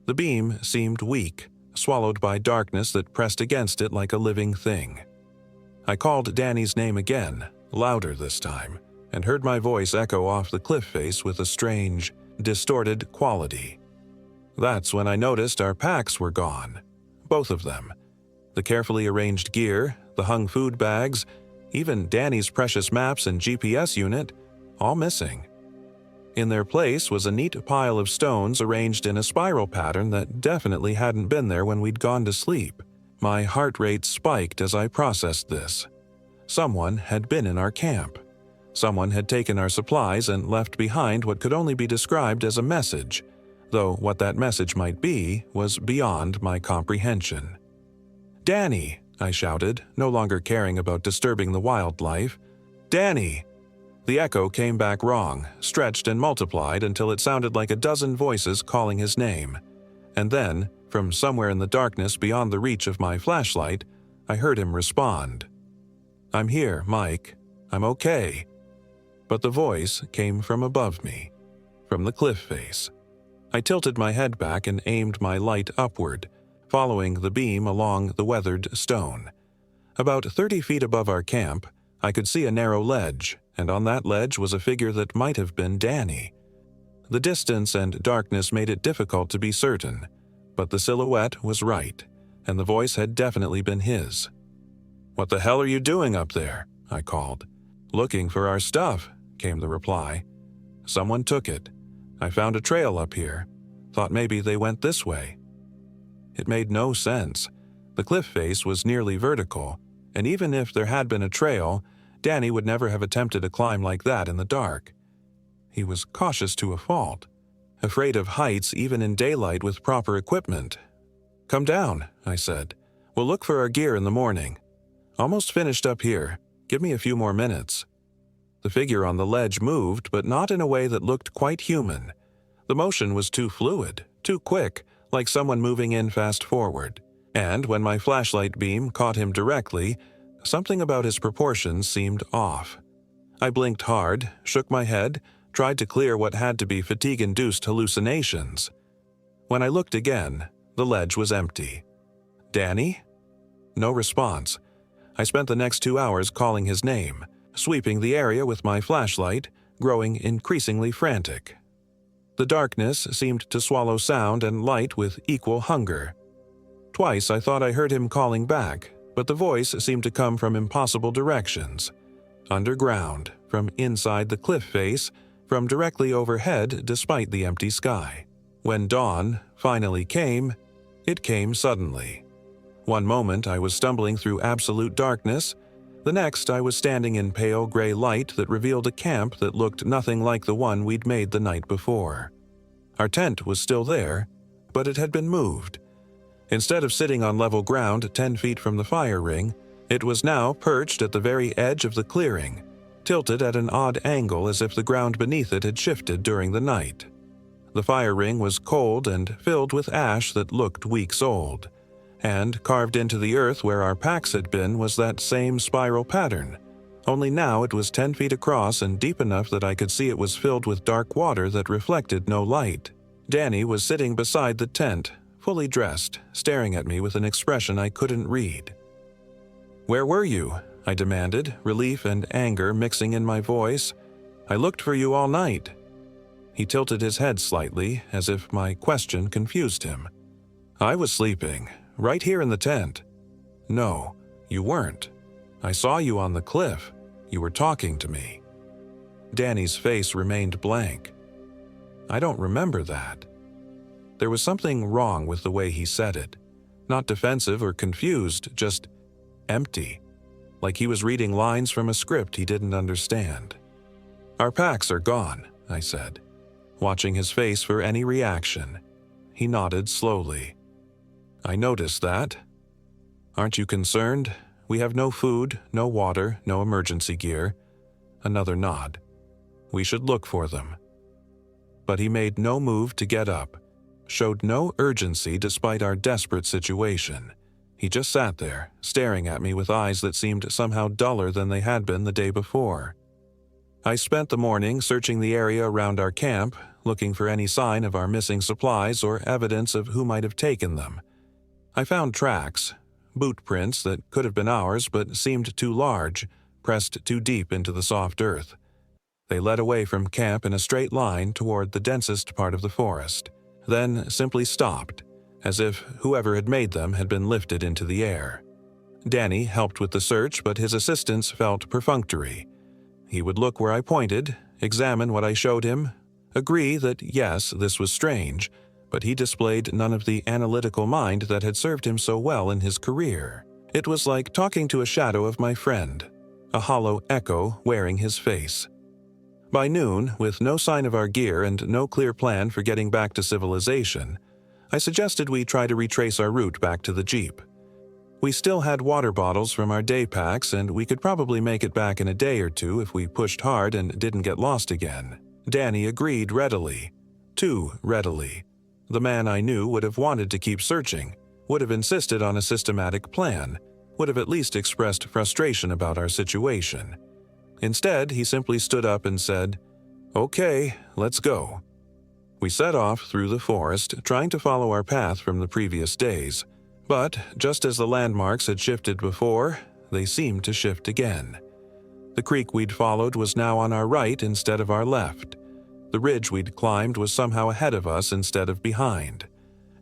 The beam seemed weak, swallowed by darkness that pressed against it like a living thing. I called Danny's name again, louder this time, and heard my voice echo off the cliff face with a strange, distorted quality. That's when I noticed our packs were gone. Both of them. The carefully arranged gear, the hung food bags, even Danny's precious maps and GPS unit, all missing. In their place was a neat pile of stones arranged in a spiral pattern that definitely hadn't been there when we'd gone to sleep. My heart rate spiked as I processed this. Someone had been in our camp. Someone had taken our supplies and left behind what could only be described as a message, though what that message might be was beyond my comprehension. "Danny!" I shouted, no longer caring about disturbing the wildlife. "Danny!" The echo came back wrong, stretched and multiplied until it sounded like a dozen voices calling his name. And then, from somewhere in the darkness beyond the reach of my flashlight, I heard him respond. "I'm here, Mike. I'm okay." But the voice came from above me, from the cliff face. I tilted my head back and aimed my light upward, following the beam along the weathered stone. About 30 feet above our camp, I could see a narrow ledge, and on that ledge was a figure that might have been Danny. The distance and darkness made it difficult to be certain, but the silhouette was right, and the voice had definitely been his. "What the hell are you doing up there?" I called. "Looking for our stuff," came the reply. "Someone took it. I found a trail up here. Thought maybe they went this way." It made no sense. The cliff face was nearly vertical, and even if there had been a trail, Danny would never have attempted a climb like that in the dark. He was cautious to a fault, afraid of heights even in daylight with proper equipment. "Come down," I said. "We'll look for our gear in the morning. Almost finished up here. Give me a few more minutes." The figure on the ledge moved, but not in a way that looked quite human. The motion was too fluid, too quick, like someone moving in fast forward. And when my flashlight beam caught him directly, something about his proportions seemed off. I blinked hard, shook my head, tried to clear what had to be fatigue-induced hallucinations. When I looked again, the ledge was empty. "Danny?" No response. I spent the next 2 hours calling his name, sweeping the area with my flashlight, growing increasingly frantic. The darkness seemed to swallow sound and light with equal hunger. Twice I thought I heard him calling back, but the voice seemed to come from impossible directions. Underground, from inside the cliff face, from directly overhead despite the empty sky. When dawn finally came, it came suddenly. One moment I was stumbling through absolute darkness, the next I was standing in pale gray light that revealed a camp that looked nothing like the one we'd made the night before. Our tent was still there, but it had been moved. Instead of sitting on level ground 10 feet from the fire ring, it was now perched at the very edge of the clearing, tilted at an odd angle as if the ground beneath it had shifted during the night. The fire ring was cold and filled with ash that looked weeks old, and carved into the earth where our packs had been was that same spiral pattern, only now it was 10 feet across and deep enough that I could see it was filled with dark water that reflected no light. Danny was sitting beside the tent, fully dressed, staring at me with an expression I couldn't read. "Where were you?" I demanded, relief and anger mixing in my voice. "I looked for you all night." He tilted his head slightly, as if my question confused him. "I was sleeping, right here in the tent." "No, you weren't. I saw you on the cliff. You were talking to me." Danny's face remained blank. "I don't remember that." There was something wrong with the way he said it. Not defensive or confused, just empty. Like he was reading lines from a script he didn't understand. "Our packs are gone," I said, watching his face for any reaction. he nodded slowly. I noticed that. Aren't you concerned? We have no food, no water, no emergency gear. Another nod. We should look for them. But he made no move to get up, showed no urgency despite our desperate situation. He just sat there, staring at me with eyes that seemed somehow duller than they had been the day before. I spent the morning searching the area around our camp, looking for any sign of our missing supplies or evidence of who might have taken them. I found tracks, boot prints that could have been ours but seemed too large, pressed too deep into the soft earth. They led away from camp in a straight line toward the densest part of the forest, then simply stopped, as if whoever had made them had been lifted into the air. Danny helped with the search, but his assistance felt perfunctory. He would look where I pointed, examine what I showed him, agree that yes, this was strange, but he displayed none of the analytical mind that had served him so well in his career. It was like talking to a shadow of my friend, a hollow echo wearing his face. By noon, with no sign of our gear and no clear plan for getting back to civilization, I suggested we try to retrace our route back to the Jeep. We still had water bottles from our day packs, and we could probably make it back in a day or two if we pushed hard and didn't get lost again. Danny agreed readily. Too readily. The man I knew would have wanted to keep searching, would have insisted on a systematic plan, would have at least expressed frustration about our situation. Instead, he simply stood up and said, "Okay, let's go." We set off through the forest, trying to follow our path from the previous days. But, just as the landmarks had shifted before, they seemed to shift again. The creek we'd followed was now on our right instead of our left. The ridge we'd climbed was somehow ahead of us instead of behind.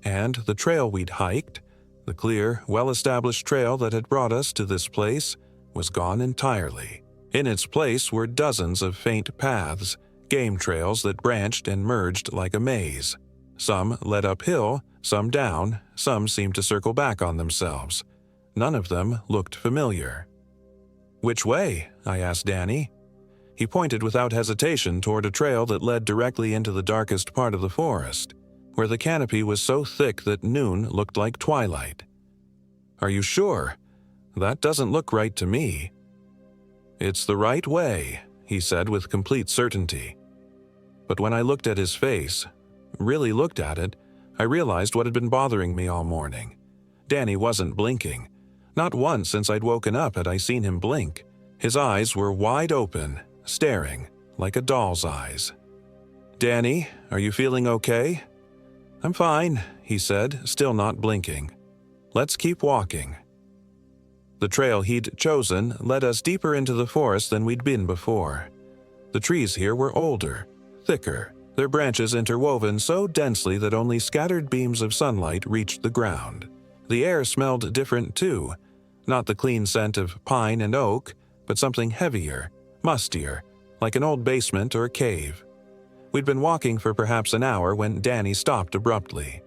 And the trail we'd hiked, the clear, well-established trail that had brought us to this place, was gone entirely. In its place were dozens of faint paths, game trails that branched and merged like a maze. Some led uphill, some down, some seemed to circle back on themselves. None of them looked familiar. "Which way?" I asked Danny. He pointed without hesitation toward a trail that led directly into the darkest part of the forest, where the canopy was so thick that noon looked like twilight. "Are you sure? That doesn't look right to me." "It's the right way," he said with complete certainty. But when I looked at his face, really looked at it, I realized what had been bothering me all morning. Danny wasn't blinking. Not once since I'd woken up had I seen him blink. His eyes were wide open, staring, like a doll's eyes. "Danny, are you feeling okay?" "I'm fine," he said, still not blinking. "Let's keep walking." The trail he'd chosen led us deeper into the forest than we'd been before. The trees here were older, thicker, their branches interwoven so densely that only scattered beams of sunlight reached the ground. The air smelled different too, not the clean scent of pine and oak, but something heavier, mustier, like an old basement or cave. We'd been walking for perhaps an hour when Danny stopped abruptly.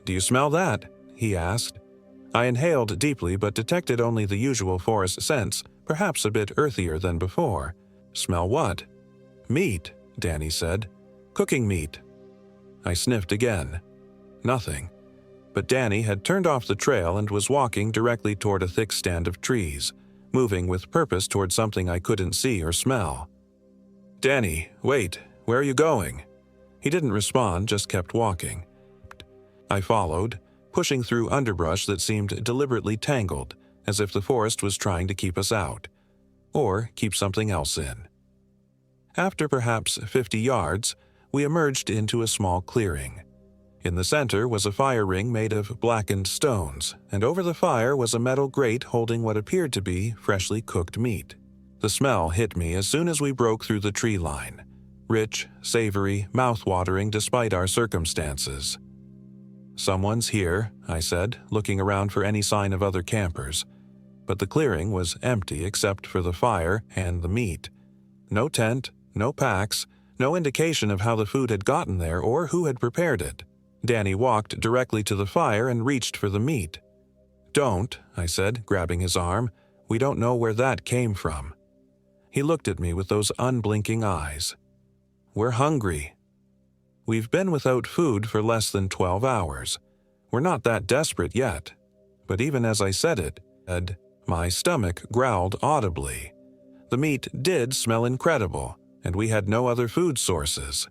"Do you smell that?" he asked. I inhaled deeply but detected only the usual forest scents, perhaps a bit earthier than before. "Smell what?" "Meat," Danny said. "Cooking meat." I sniffed again. Nothing. But Danny had turned off the trail and was walking directly toward a thick stand of trees, moving with purpose toward something I couldn't see or smell. "Danny, wait, where are you going?" He didn't respond, just kept walking. I followed, pushing through underbrush that seemed deliberately tangled, as if the forest was trying to keep us out, or keep something else in. After perhaps 50 yards, we emerged into a small clearing. In the center was a fire ring made of blackened stones, and over the fire was a metal grate holding what appeared to be freshly cooked meat. The smell hit me as soon as we broke through the tree line. Rich, savory, mouth-watering despite our circumstances. "Someone's here," I said, looking around for any sign of other campers. But the clearing was empty except for the fire and the meat. No tent, no packs, no indication of how the food had gotten there or who had prepared it. Danny walked directly to the fire and reached for the meat. "Don't," I said, grabbing his arm. "We don't know where that came from." He looked at me with those unblinking eyes. "We're hungry." We've been without food for less than 12 hours. We're not that desperate yet." But even as I said it, my stomach growled audibly. The meat did smell incredible, and we had no other food sources.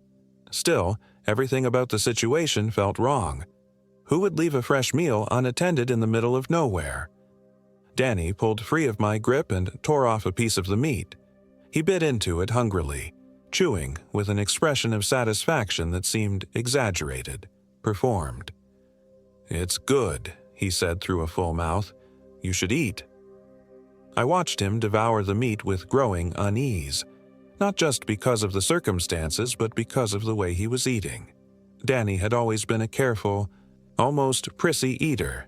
Still, everything about the situation felt wrong. Who would leave a fresh meal unattended in the middle of nowhere? Danny pulled free of my grip and tore off a piece of the meat. He bit into it hungrily, chewing with an expression of satisfaction that seemed exaggerated, performed. "It's good," he said through a full mouth. "You should eat." I watched him devour the meat with growing unease, not just because of the circumstances, but because of the way he was eating. Danny had always been a careful, almost prissy eater.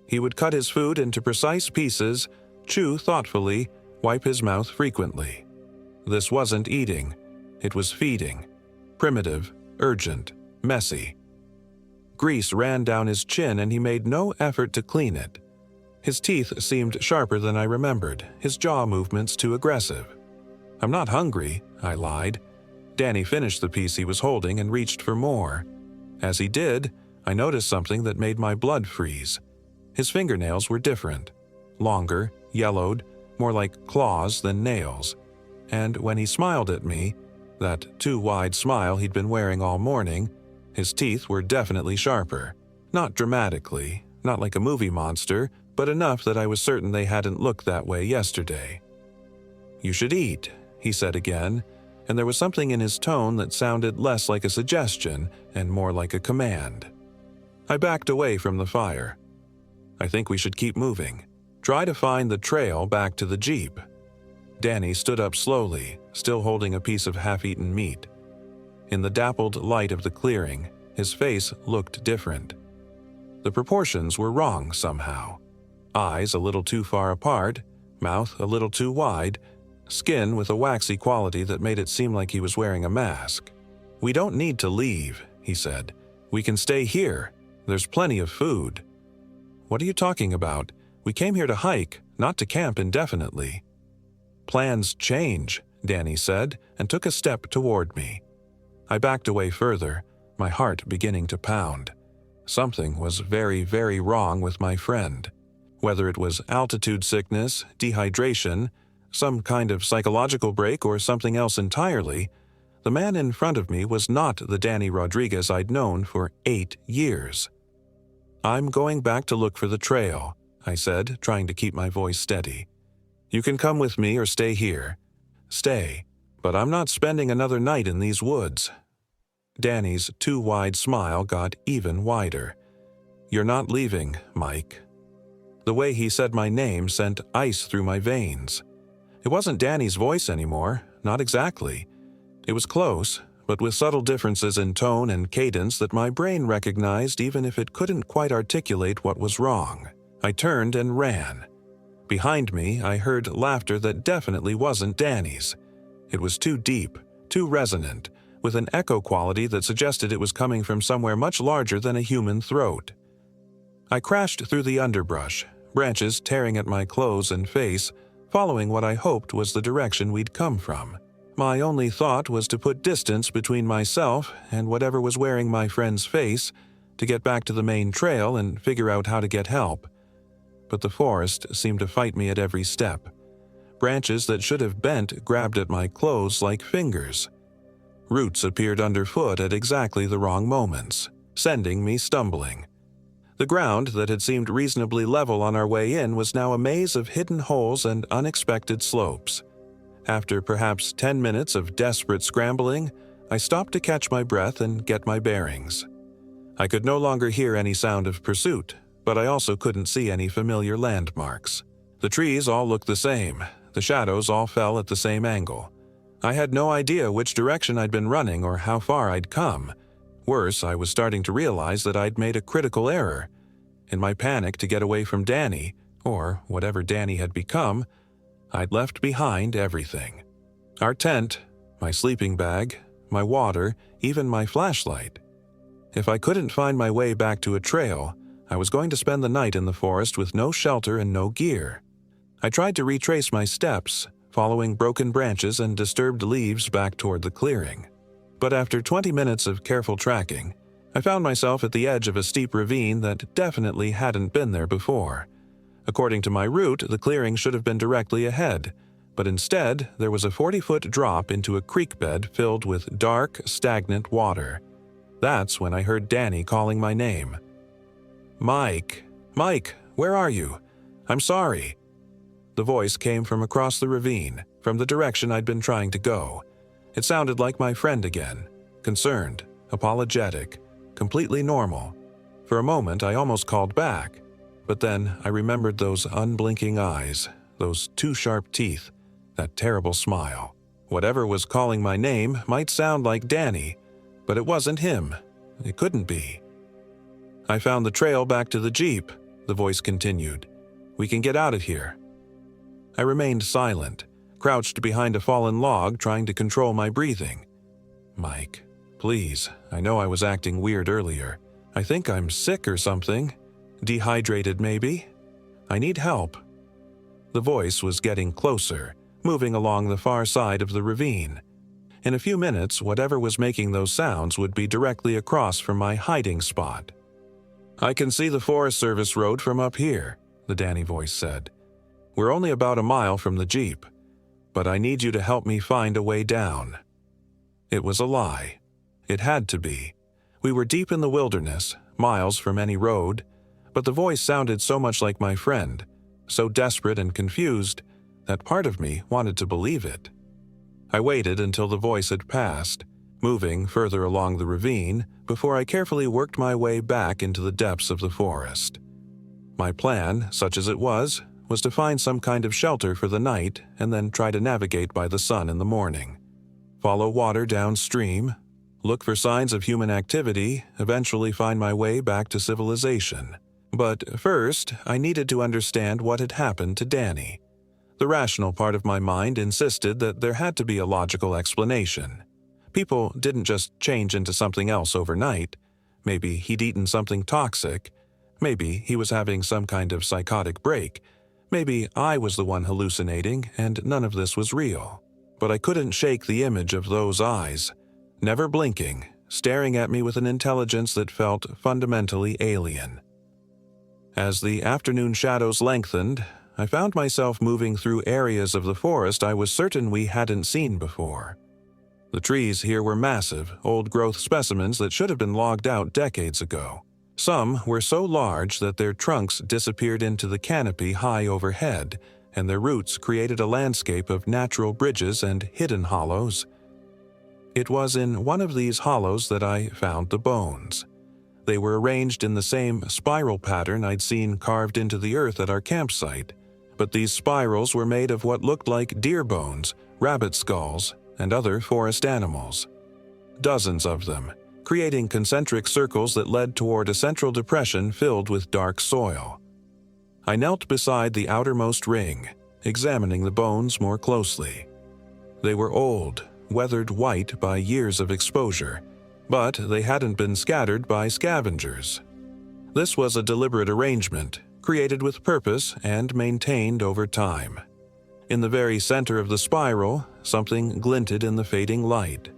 He would cut his food into precise pieces, chew thoughtfully, wipe his mouth frequently. This wasn't eating, it was feeding. Primitive, urgent, messy. Grease ran down his chin and he made no effort to clean it. His teeth seemed sharper than I remembered, his jaw movements too aggressive. "I'm not hungry," I lied. Danny finished the piece he was holding and reached for more. As he did, I noticed something that made my blood freeze. His fingernails were different. Longer, yellowed, more like claws than nails. And when he smiled at me, that too-wide smile he'd been wearing all morning, his teeth were definitely sharper. Not dramatically, not like a movie monster, but enough that I was certain they hadn't looked that way yesterday. "You should eat," he said again, and there was something in his tone that sounded less like a suggestion and more like a command. I backed away from the fire. "I think we should keep moving. Try to find the trail back to the Jeep." Danny stood up slowly, still holding a piece of half-eaten meat. In the dappled light of the clearing, his face looked different. The proportions were wrong somehow. Eyes a little too far apart, mouth a little too wide, skin with a waxy quality that made it seem like he was wearing a mask. "We don't need to leave," he said. "We can stay here. There's plenty of food." "What are you talking about? We came here to hike, not to camp indefinitely." "Plans change," Danny said, and took a step toward me. I backed away further, my heart beginning to pound. Something was very, very wrong with my friend. Whether it was altitude sickness, dehydration, some kind of psychological break, or something else entirely, the man in front of me was not the Danny Rodriguez I'd known for 8 years. "I'm going back to look for the trail," I said, trying to keep my voice steady. "You can come with me or stay here. Stay, but I'm not spending another night in these woods." Danny's too-wide smile got even wider. "You're not leaving, Mike." The way he said my name sent ice through my veins. It wasn't Danny's voice anymore, not exactly. It was close, but with subtle differences in tone and cadence that my brain recognized even if it couldn't quite articulate what was wrong. I turned and ran. Behind me, I heard laughter that definitely wasn't Danny's. It was too deep, too resonant, with an echo quality that suggested it was coming from somewhere much larger than a human throat. I crashed through the underbrush, branches tearing at my clothes and face, following what I hoped was the direction we'd come from. My only thought was to put distance between myself and whatever was wearing my friend's face, to get back to the main trail and figure out how to get help. But the forest seemed to fight me at every step. Branches that should have bent grabbed at my clothes like fingers. Roots appeared underfoot at exactly the wrong moments, sending me stumbling. The ground that had seemed reasonably level on our way in was now a maze of hidden holes and unexpected slopes. After perhaps 10 minutes of desperate scrambling, I stopped to catch my breath and get my bearings. I could no longer hear any sound of pursuit, but I also couldn't see any familiar landmarks. The trees all looked the same. The shadows all fell at the same angle. I had no idea which direction I'd been running or how far I'd come. Worse, I was starting to realize that I'd made a critical error. In my panic to get away from Danny, or whatever Danny had become, I'd left behind everything. Our tent, my sleeping bag, my water, even my flashlight. If I couldn't find my way back to a trail, I was going to spend the night in the forest with no shelter and no gear. I tried to retrace my steps, following broken branches and disturbed leaves back toward the clearing. But after 20 minutes of careful tracking, I found myself at the edge of a steep ravine that definitely hadn't been there before. According to my route, the clearing should have been directly ahead, but instead there was a 40-foot drop into a creek bed filled with dark, stagnant water. That's when I heard Danny calling my name. "Mike! Mike, where are you? I'm sorry." The voice came from across the ravine, from the direction I'd been trying to go. It sounded like my friend again, concerned, apologetic, completely normal. For a moment, I almost called back, but then I remembered those unblinking eyes, those two sharp teeth, that terrible smile. Whatever was calling my name might sound like Danny, but it wasn't him. It couldn't be. "I found the trail back to the Jeep," the voice continued. "We can get out of here." I remained silent, crouched behind a fallen log trying to control my breathing. "Mike, please, I know I was acting weird earlier. I think I'm sick or something. Dehydrated maybe. I need help." The voice was getting closer, moving along the far side of the ravine. In a few minutes, whatever was making those sounds would be directly across from my hiding spot. "I can see the Forest Service road from up here," the Danny voice said. "We're only about a mile from the Jeep, but I need you to help me find a way down." It was a lie. It had to be. We were deep in the wilderness, miles from any road, but the voice sounded so much like my friend, so desperate and confused, that part of me wanted to believe it. I waited until the voice had passed, moving further along the ravine, before I carefully worked my way back into the depths of the forest. My plan, such as it was to find some kind of shelter for the night and then try to navigate by the sun in the morning. Follow water downstream, look for signs of human activity, eventually find my way back to civilization. But first, I needed to understand what had happened to Danny. The rational part of my mind insisted that there had to be a logical explanation. People didn't just change into something else overnight. Maybe he'd eaten something toxic. Maybe he was having some kind of psychotic break. Maybe I was the one hallucinating and none of this was real. But I couldn't shake the image of those eyes, never blinking, staring at me with an intelligence that felt fundamentally alien. As the afternoon shadows lengthened, I found myself moving through areas of the forest I was certain we hadn't seen before. The trees here were massive, old-growth specimens that should have been logged out decades ago. Some were so large that their trunks disappeared into the canopy high overhead, and their roots created a landscape of natural bridges and hidden hollows. It was in one of these hollows that I found the bones. They were arranged in the same spiral pattern I'd seen carved into the earth at our campsite, but these spirals were made of what looked like deer bones, rabbit skulls, and other forest animals. Dozens of them, creating concentric circles that led toward a central depression filled with dark soil. I knelt beside the outermost ring, examining the bones more closely. They were old, weathered white by years of exposure, but they hadn't been scattered by scavengers. This was a deliberate arrangement, created with purpose and maintained over time. In the very center of the spiral, something glinted in the fading light.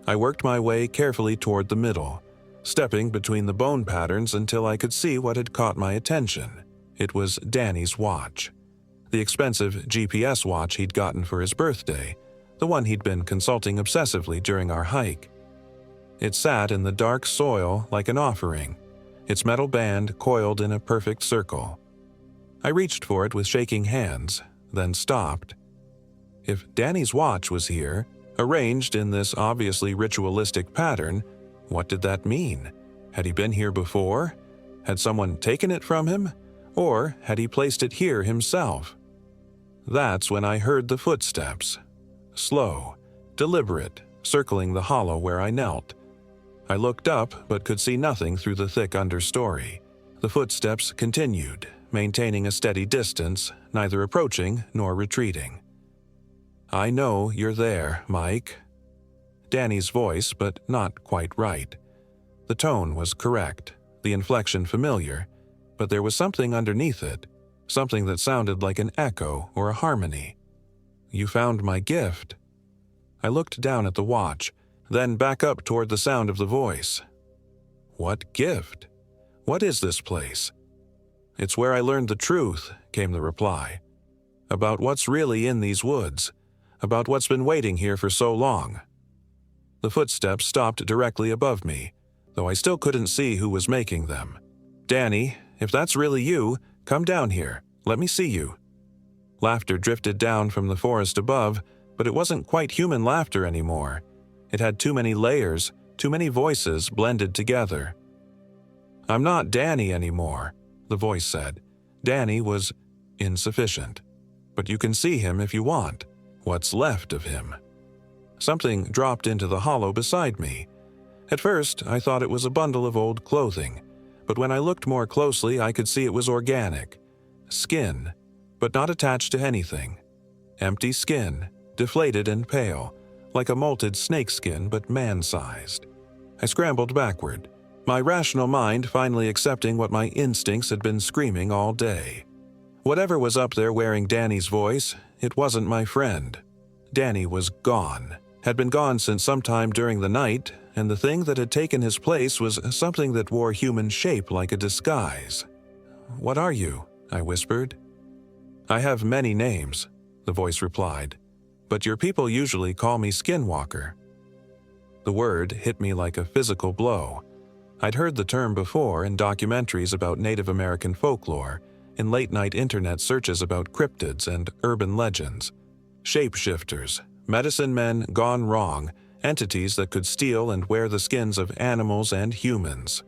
I worked my way carefully toward the middle, stepping between the bone patterns until I could see what had caught my attention. It was Danny's watch. The expensive GPS watch he'd gotten for his birthday, the one he'd been consulting obsessively during our hike. It sat in the dark soil like an offering, its metal band coiled in a perfect circle. I reached for it with shaking hands, then stopped. If Danny's watch was here, arranged in this obviously ritualistic pattern, what did that mean? Had he been here before? Had someone taken it from him? Or had he placed it here himself? That's when I heard the footsteps. Slow, deliberate, circling the hollow where I knelt. I looked up but could see nothing through the thick understory. The footsteps continued, maintaining a steady distance, neither approaching nor retreating. "I know you're there, Mike." Danny's voice, but not quite right. The tone was correct, the inflection familiar, but there was something underneath it, something that sounded like an echo or a harmony. "You found my gift." I looked down at the watch, then back up toward the sound of the voice. What gift? What is this place? It's where I learned the truth, came the reply. About what's really in these woods. About what's been waiting here for so long. The footsteps stopped directly above me, though I still couldn't see who was making them. Danny, if that's really you, come down here. Let me see you. Laughter drifted down from the forest above, but it wasn't quite human laughter anymore. It had too many layers, too many voices blended together. I'm not Danny anymore, the voice said. Danny was insufficient. But you can see him if you want. What's left of him. Something dropped into the hollow beside me. At first, I thought it was a bundle of old clothing, but when I looked more closely, I could see it was organic. Skin, but not attached to anything. Empty skin, deflated and pale, like a molted snakeskin but man-sized. I scrambled backward, my rational mind finally accepting what my instincts had been screaming all day. Whatever was up there wearing Danny's voice, it wasn't my friend. Danny was gone, had been gone since sometime during the night, and the thing that had taken his place was something that wore human shape like a disguise. "What are you?" I whispered. "I have many names," the voice replied, "but your people usually call me Skinwalker." The word hit me like a physical blow. I'd heard the term before in documentaries about Native American folklore, in late-night internet searches about cryptids and urban legends. Shapeshifters, medicine men gone wrong, entities that could steal and wear the skins of animals and humans.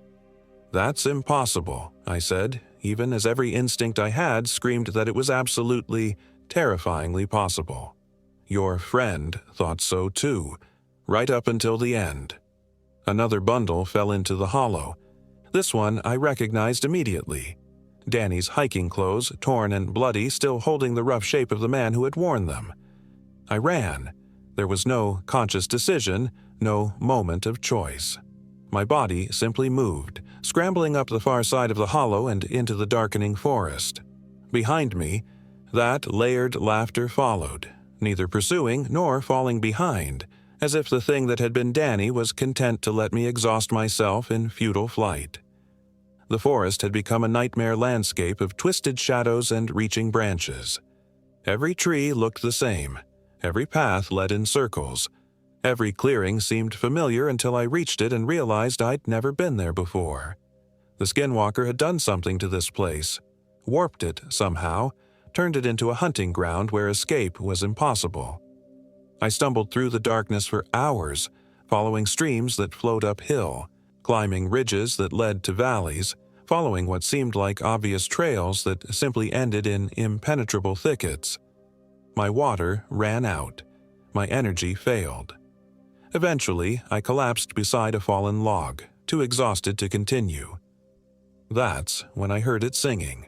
"That's impossible," I said, even as every instinct I had screamed that it was absolutely, terrifyingly possible. Your friend thought so too, right up until the end. Another bundle fell into the hollow. This one I recognized immediately. Danny's hiking clothes, torn and bloody, still holding the rough shape of the man who had worn them. I ran. There was no conscious decision, no moment of choice. My body simply moved, scrambling up the far side of the hollow and into the darkening forest. Behind me, that layered laughter followed, neither pursuing nor falling behind, as if the thing that had been Danny was content to let me exhaust myself in futile flight. The forest had become a nightmare landscape of twisted shadows and reaching branches. Every tree looked the same. Every path led in circles. Every clearing seemed familiar until I reached it and realized I'd never been there before. The Skinwalker had done something to this place, warped it somehow, turned it into a hunting ground where escape was impossible. I stumbled through the darkness for hours, following streams that flowed uphill, climbing ridges that led to valleys, following what seemed like obvious trails that simply ended in impenetrable thickets. My water ran out. My energy failed. Eventually, I collapsed beside a fallen log, too exhausted to continue. That's when I heard it singing.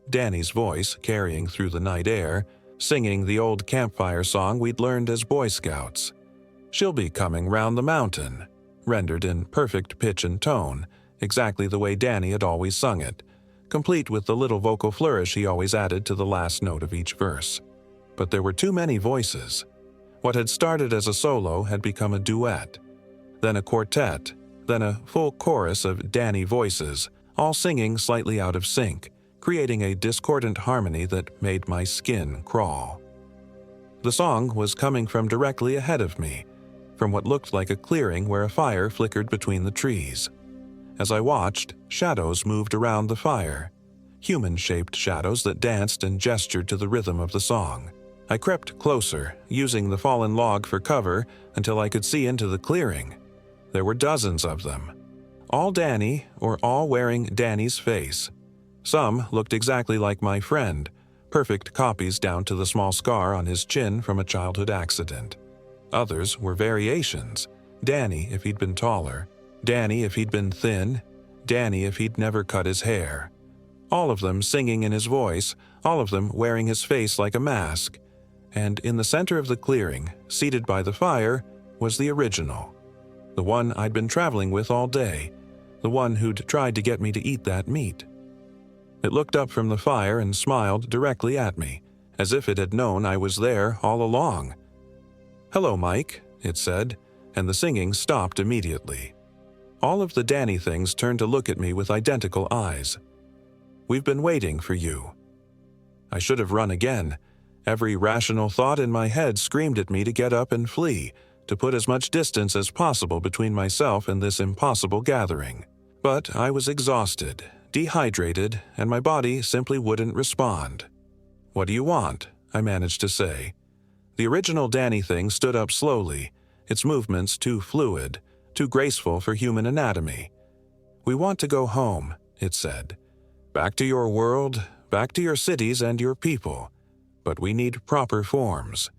Danny's voice carrying through the night air, singing the old campfire song we'd learned as Boy Scouts. "She'll be coming round the mountain," rendered in perfect pitch and tone, exactly the way Danny had always sung it, complete with the little vocal flourish he always added to the last note of each verse. But there were too many voices. What had started as a solo had become a duet, then a quartet, then a full chorus of Danny voices, all singing slightly out of sync, creating a discordant harmony that made my skin crawl. The song was coming from directly ahead of me, from what looked like a clearing where a fire flickered between the trees. As I watched, shadows moved around the fire, human-shaped shadows that danced and gestured to the rhythm of the song. I crept closer, using the fallen log for cover until I could see into the clearing. There were dozens of them. All Danny, or all wearing Danny's face. Some looked exactly like my friend, perfect copies down to the small scar on his chin from a childhood accident. Others were variations. Danny if he'd been taller, Danny if he'd been thin, Danny if he'd never cut his hair. All of them singing in his voice, all of them wearing his face like a mask. And in the center of the clearing, seated by the fire, was the original. The one I'd been traveling with all day, the one who'd tried to get me to eat that meat. It looked up from the fire and smiled directly at me, as if it had known I was there all along. "Hello, Mike," it said, and the singing stopped immediately. All of the Danny things turned to look at me with identical eyes. "We've been waiting for you." I should have run again. Every rational thought in my head screamed at me to get up and flee, to put as much distance as possible between myself and this impossible gathering. But I was exhausted, dehydrated, and my body simply wouldn't respond. "What do you want?" I managed to say. The original Danny thing stood up slowly, its movements too fluid, too graceful for human anatomy. "We want to go home," it said. "Back to your world, back to your cities and your people. But we need proper forms,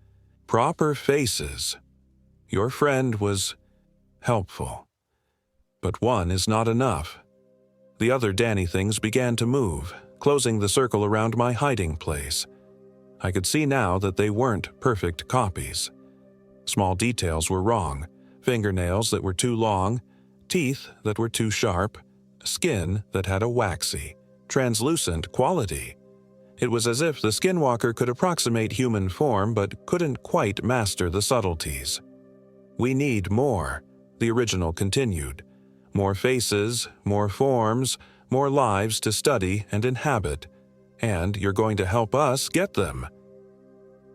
proper faces. Your friend was helpful. But one is not enough." The other Danny things began to move, closing the circle around my hiding place. I could see now that they weren't perfect copies. Small details were wrong: fingernails that were too long, teeth that were too sharp, skin that had a waxy, translucent quality. It was as if the skinwalker could approximate human form but couldn't quite master the subtleties. "We need more," the original continued. "More faces, more forms, more lives to study and inhabit. And you're going to help us get them."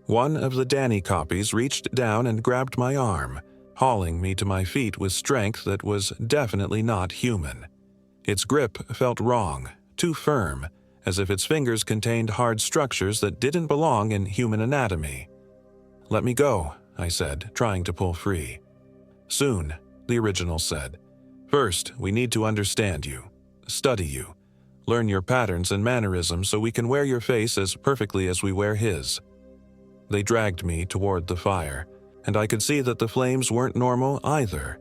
One of the Danny copies reached down and grabbed my arm, hauling me to my feet with strength that was definitely not human. Its grip felt wrong, too firm, as if its fingers contained hard structures that didn't belong in human anatomy. "Let me go," I said, trying to pull free. "Soon," the original said. "First, we need to understand you, study you, learn your patterns and mannerisms so we can wear your face as perfectly as we wear his." They dragged me toward the fire, and I could see that the flames weren't normal either.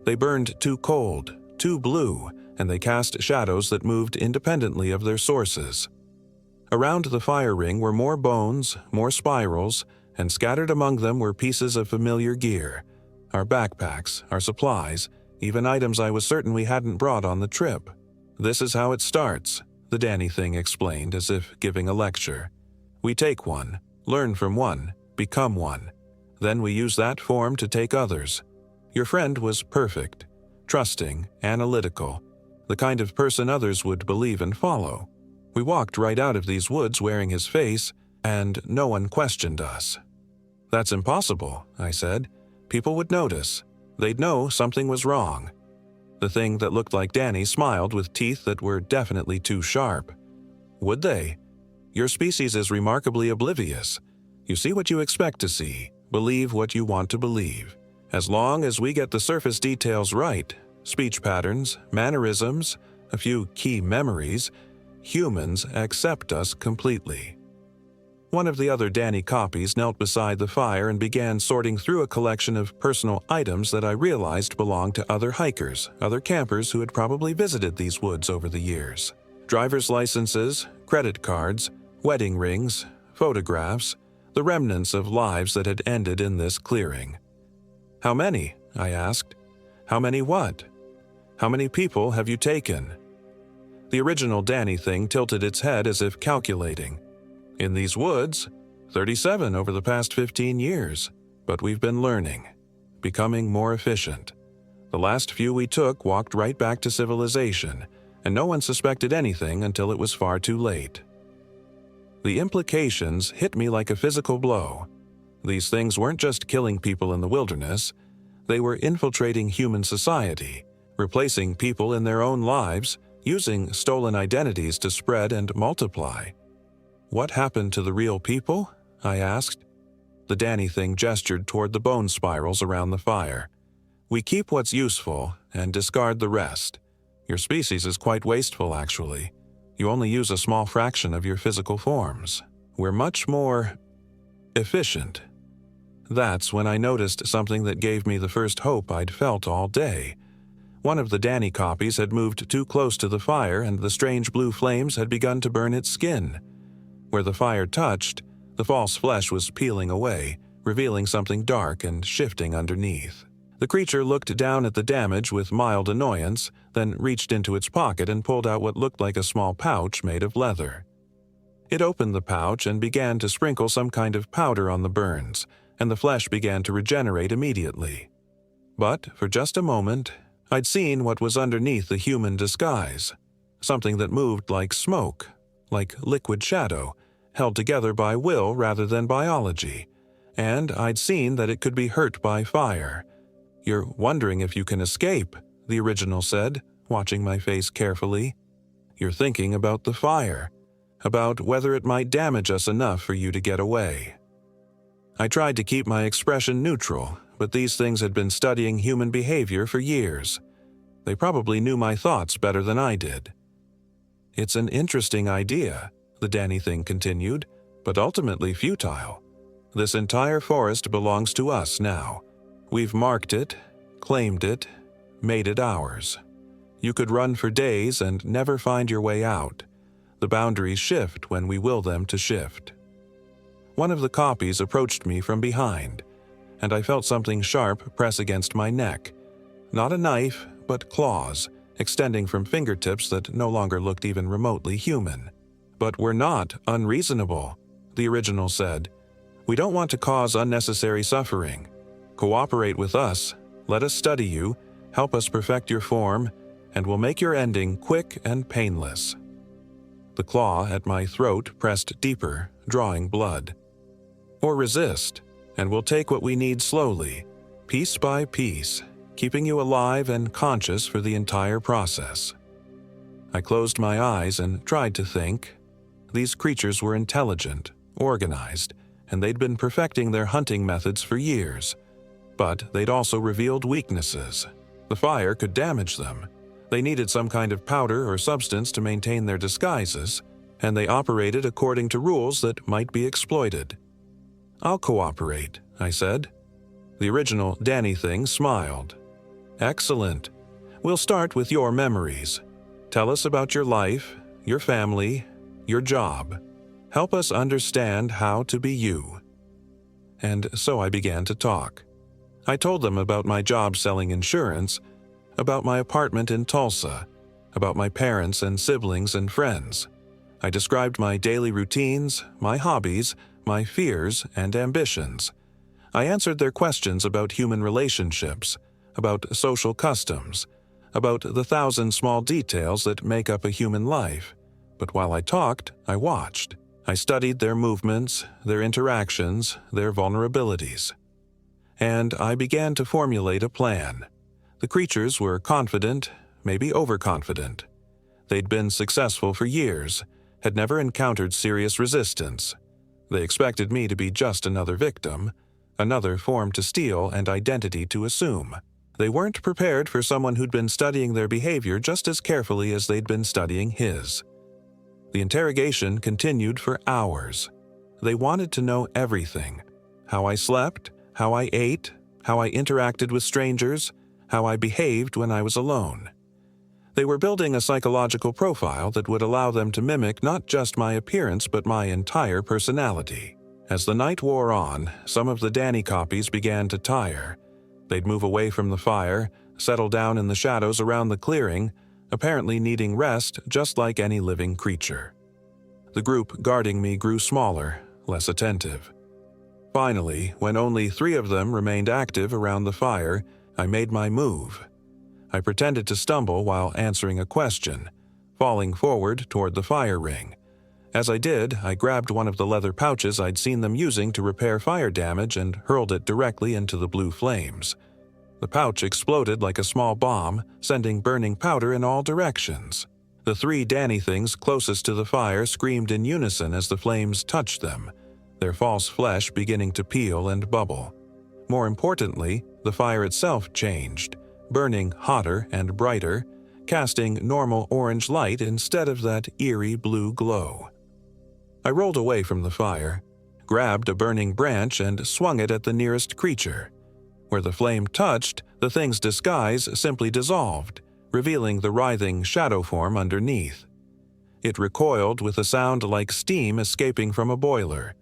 They burned too cold, too blue, and they cast shadows that moved independently of their sources. Around the fire ring were more bones, more spirals, and scattered among them were pieces of familiar gear: our backpacks, our supplies, even items I was certain we hadn't brought on the trip. "This is how it starts," the Danny thing explained, as if giving a lecture. "We take one, learn from one, become one. Then we use that form to take others. Your friend was perfect, trusting, analytical, the kind of person others would believe and follow. We walked right out of these woods wearing his face, and no one questioned us." "That's impossible," I said. "People would notice. They'd know something was wrong." The thing that looked like Danny smiled with teeth that were definitely too sharp. "Would they? Your species is remarkably oblivious. You see what you expect to see, believe what you want to believe. As long as we get the surface details right, speech patterns, mannerisms, a few key memories, humans accept us completely." One of the other Danny copies knelt beside the fire and began sorting through a collection of personal items that I realized belonged to other hikers, other campers who had probably visited these woods over the years. Driver's licenses, credit cards, wedding rings, photographs, the remnants of lives that had ended in this clearing. "How many?" I asked. "How many what? How many people have you taken?" The original Danny thing tilted its head as if calculating. "In these woods, 37 over the past 15 years. But we've been learning, becoming more efficient. The last few we took walked right back to civilization, and no one suspected anything until it was far too late." The implications hit me like a physical blow. These things weren't just killing people in the wilderness. They were infiltrating human society, replacing people in their own lives, using stolen identities to spread and multiply. "What happened to the real people?" I asked. The Danny thing gestured toward the bone spirals around the fire. "We keep what's useful and discard the rest. Your species is quite wasteful, actually. You only use a small fraction of your physical forms. We're much more efficient." That's when I noticed something that gave me the first hope I'd felt all day. One of the Danny copies had moved too close to the fire, and the strange blue flames had begun to burn its skin. Where the fire touched, the false flesh was peeling away, revealing something dark and shifting underneath. The creature looked down at the damage with mild annoyance, then reached into its pocket and pulled out what looked like a small pouch made of leather. It opened the pouch and began to sprinkle some kind of powder on the burns, and the flesh began to regenerate immediately. But for just a moment, I'd seen what was underneath the human disguise, something that moved like smoke, like liquid shadow, held together by will rather than biology, and I'd seen that it could be hurt by fire. "You're wondering if you can escape," the original said, watching my face carefully. "You're thinking about the fire, about whether it might damage us enough for you to get away." I tried to keep my expression neutral, but these things had been studying human behavior for years. They probably knew my thoughts better than I did. "It's an interesting idea," the Danny thing continued, "but ultimately futile. This entire forest belongs to us now. We've marked it, claimed it, made it ours. You could run for days and never find your way out. The boundaries shift when we will them to shift." One of the copies approached me from behind, and I felt something sharp press against my neck. Not a knife, but claws, extending from fingertips that no longer looked even remotely human. "But we're not unreasonable," the original said. "We don't want to cause unnecessary suffering. Cooperate with us, let us study you, help us perfect your form, and we'll make your ending quick and painless." The claw at my throat pressed deeper, drawing blood. "Or resist, and we'll take what we need slowly, piece by piece, keeping you alive and conscious for the entire process." I closed my eyes and tried to think. These creatures were intelligent, organized, and they'd been perfecting their hunting methods for years. But they'd also revealed weaknesses. The fire could damage them. They needed some kind of powder or substance to maintain their disguises, and they operated according to rules that might be exploited. "I'll cooperate," I said. The original Danny thing smiled. "Excellent. We'll start with your memories. Tell us about your life, your family, your job. Help us understand how to be you." And so I began to talk. I told them about my job selling insurance, about my apartment in Tulsa, about my parents and siblings and friends. I described my daily routines, my hobbies, my fears and ambitions. I answered their questions about human relationships, about social customs, about the 1,000 small details that make up a human life. But while I talked, I watched. I studied their movements, their interactions, their vulnerabilities. And I began to formulate a plan. The creatures were confident, maybe overconfident. They'd been successful for years, had never encountered serious resistance. They expected me to be just another victim, another form to steal and identity to assume. They weren't prepared for someone who'd been studying their behavior just as carefully as they'd been studying his. The interrogation continued for hours. They wanted to know everything: how I slept, how I ate, how I interacted with strangers, how I behaved when I was alone. They were building a psychological profile that would allow them to mimic not just my appearance but my entire personality. As the night wore on, some of the Danny copies began to tire. They'd move away from the fire, settle down in the shadows around the clearing, apparently needing rest just like any living creature. The group guarding me grew smaller, less attentive. Finally, when only 3 of them remained active around the fire, I made my move. I pretended to stumble while answering a question, falling forward toward the fire ring. As I did, I grabbed one of the leather pouches I'd seen them using to repair fire damage and hurled it directly into the blue flames. The pouch exploded like a small bomb, sending burning powder in all directions. The 3 Danny things closest to the fire screamed in unison as the flames touched them, their false flesh beginning to peel and bubble. More importantly, the fire itself changed, burning hotter and brighter, casting normal orange light instead of that eerie blue glow. I rolled away from the fire, grabbed a burning branch and swung it at the nearest creature. Where the flame touched, the thing's disguise simply dissolved, revealing the writhing shadow form underneath. It recoiled with a sound like steam escaping from a boiler.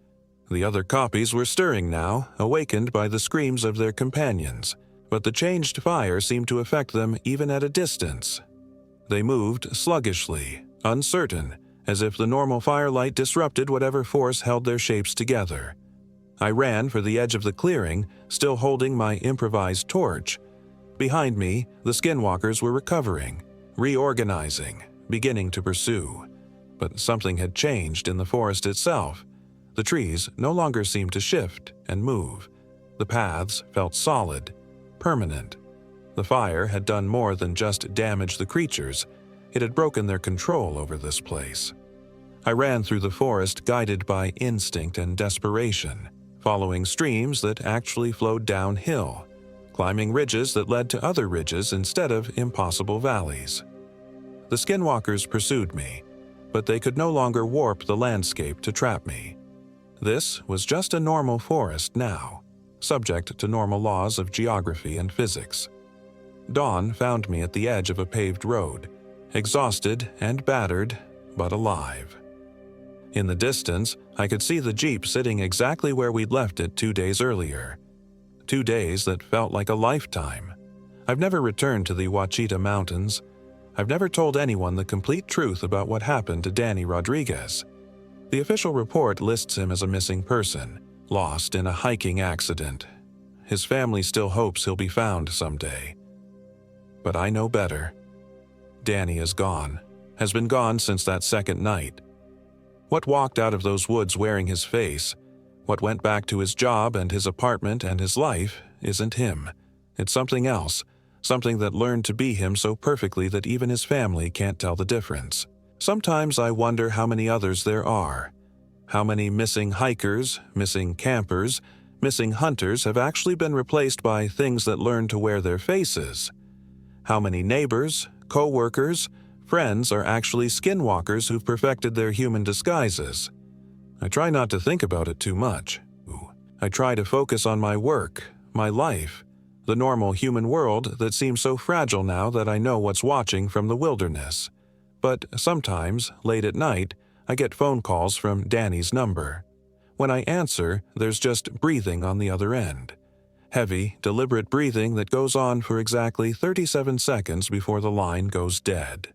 The other copies were stirring now, awakened by the screams of their companions, but the changed fire seemed to affect them even at a distance. They moved sluggishly, uncertain, as if the normal firelight disrupted whatever force held their shapes together. I ran for the edge of the clearing, still holding my improvised torch, Behind me, the skinwalkers were recovering, reorganizing, beginning to pursue. But something had changed in the forest itself. The trees no longer seemed to shift and move. The paths felt solid, permanent. The fire had done more than just damage the creatures. It had broken their control over this place. I ran through the forest guided by instinct and desperation, following streams that actually flowed downhill, climbing ridges that led to other ridges instead of impossible valleys. The skinwalkers pursued me, but they could no longer warp the landscape to trap me. This was just a normal forest now, subject to normal laws of geography and physics. Dawn found me at the edge of a paved road, exhausted and battered, but alive. In the distance, I could see the Jeep sitting exactly where we'd left it 2 days earlier. 2 days that felt like a lifetime. I've never returned to the Wacita Mountains. I've never told anyone the complete truth about what happened to Danny Rodriguez. The official report lists him as a missing person, lost in a hiking accident. His family still hopes he'll be found someday. But I know better. Danny is gone, has been gone since that second night. What walked out of those woods wearing his face, what went back to his job and his apartment and his life, isn't him. It's something else, something that learned to be him so perfectly that even his family can't tell the difference. Sometimes I wonder how many others there are. How many missing hikers, missing campers, missing hunters have actually been replaced by things that learn to wear their faces. How many neighbors, co-workers, friends are actually skinwalkers who've perfected their human disguises. I try not to think about it too much. I try to focus on my work, my life, the normal human world that seems so fragile now that I know what's watching from the wilderness. But sometimes, late at night, I get phone calls from Danny's number. When I answer, there's just breathing on the other end. Heavy, deliberate breathing that goes on for exactly 37 seconds before the line goes dead.